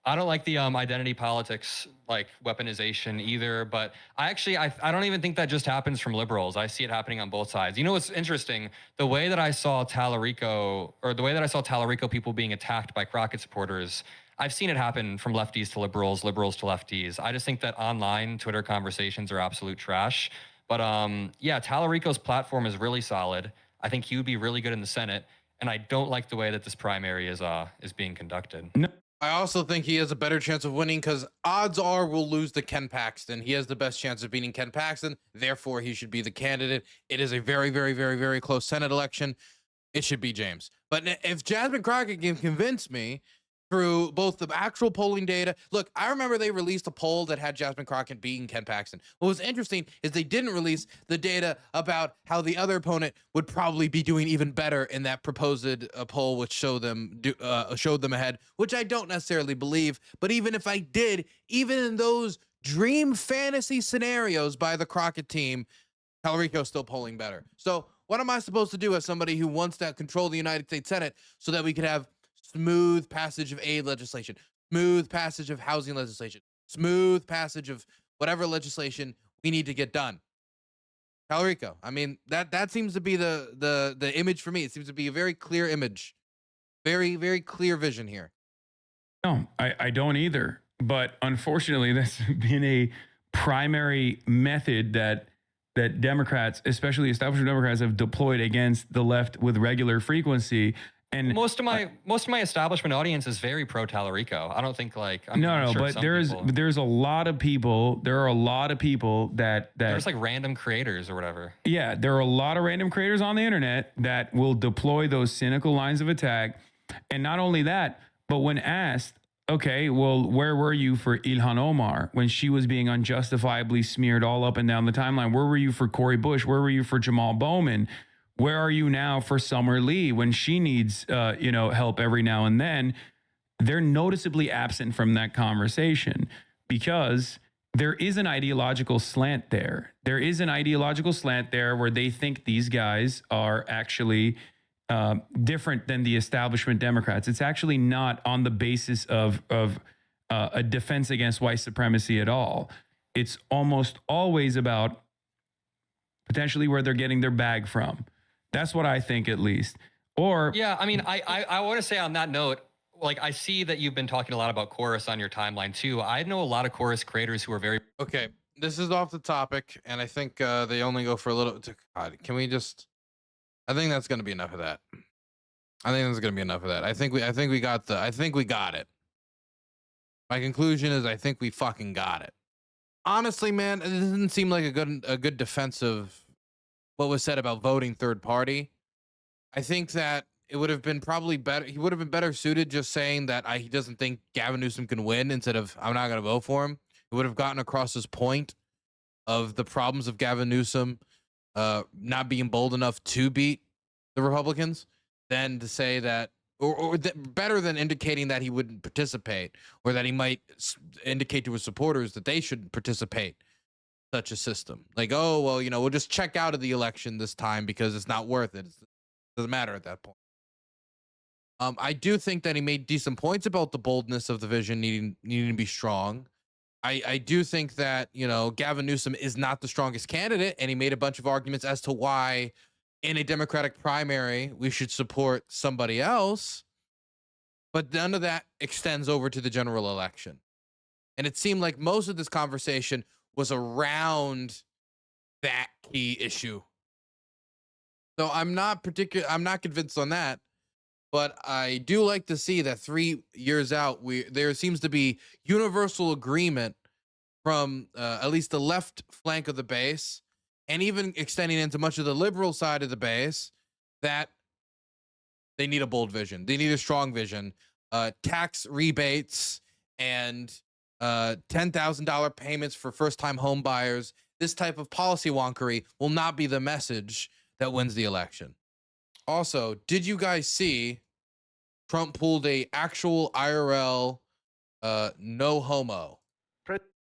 I don't like the identity politics like weaponization either, but I don't even think that just happens from liberals. I see it happening on both sides. You know what's interesting? The way that I saw Tallarico people being attacked by Crockett supporters, I've seen it happen from lefties to liberals, liberals to lefties. I just think that online Twitter conversations are absolute trash. But yeah, Tallarico's platform is really solid. I think he would be really good in the Senate, and I don't like the way that this primary is being conducted. No. I also think he has a better chance of winning because odds are we'll lose to Ken Paxton. He has the best chance of beating Ken Paxton. Therefore, he should be the candidate. It is a very, very, very, very close Senate election. It should be James. But if Jasmine Crockett can convince me through both the actual polling data. Look, I remember they released a poll that had Jasmine Crockett beating Ken Paxton. What was interesting is they didn't release the data about how the other opponent would probably be doing even better in that proposed poll, which showed them ahead, which I don't necessarily believe. But even if I did, even in those dream fantasy scenarios by the Crockett team, Tallarico's still polling better. So what am I supposed to do as somebody who wants to control the United States Senate so that we could have smooth passage of aid legislation, smooth passage of housing legislation, smooth passage of whatever legislation we need to get done? Tallarico. I mean, that seems to be the image for me. It seems to be a very clear image. Very, very clear vision here. No, I don't either. But unfortunately, that's been a primary method that Democrats, especially establishment Democrats, have deployed against the left with regular frequency. And most of my establishment audience is very pro Tallarico. I don't think like but there's a lot of people. There are a lot of people that there's like random creators or whatever. Yeah, there are a lot of random creators on the internet that will deploy those cynical lines of attack. And not only that, but when asked, okay, well, where were you for Ilhan Omar when she was being unjustifiably smeared all up and down the timeline? Where were you for Cori Bush? Where were you for Jamal Bowman? Where are you now for Summer Lee when she needs, help every now and then? They're noticeably absent from that conversation because there is an ideological slant there. There is an ideological slant there where they think these guys are actually different than the establishment Democrats. It's actually not on the basis of a defense against white supremacy at all. It's almost always about potentially where they're getting their bag from. That's what I think, at least. Or yeah, I mean, I want to say on that note, like I see that you've been talking a lot about chorus on your timeline too. I know a lot of chorus creators who are very okay. This is off the topic, and I think they only go for a little. God, can we just? I think that's going to be enough of that. I think we got it. My conclusion is I think we fucking got it. Honestly, man, it doesn't seem like a good defense of what was said about voting third party. I think that it would have been probably better. He would have been better suited just saying that he doesn't think Gavin Newsom can win instead of I'm not going to vote for him. He would have gotten across his point of the problems of Gavin Newsom not being bold enough to beat the Republicans than to say that, better than indicating that he wouldn't participate or that he might indicate to his supporters that they should participate in such a system. Like, oh, well, we'll just check out of the election this time because it's not worth it. It doesn't matter at that point. I do think that he made decent points about the boldness of the vision needing to be strong. I do think that, Gavin Newsom is not the strongest candidate, and he made a bunch of arguments as to why in a Democratic primary we should support somebody else, but none of that extends over to the general election. And it seemed like most of this conversation was around that key issue. So I'm not convinced on that, but I do like to see that 3 years out, there seems to be universal agreement from at least the left flank of the base, and even extending into much of the liberal side of the base, that they need a bold vision. They need a strong vision. Tax rebates and $10,000 payments for first-time home buyers. This type of policy wonkery will not be the message that wins the election. Also, did you guys see Trump pulled a actual IRL no homo?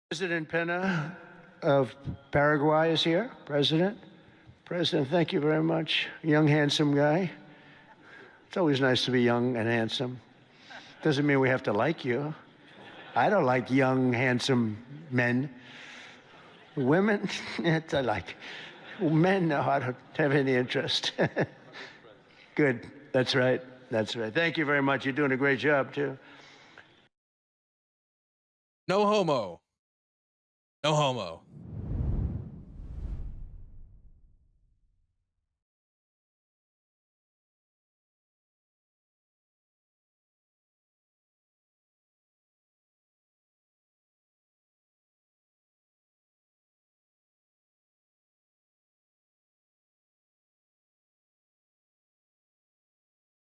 President Pena of Paraguay is here. President, thank you very much. Young, handsome guy. It's always nice to be young and handsome. Doesn't mean we have to like you. I don't like young, handsome men. Women, I like. Men, no, I don't have any interest. Good. That's right. That's right. Thank you very much. You're doing a great job, too. No homo. No homo.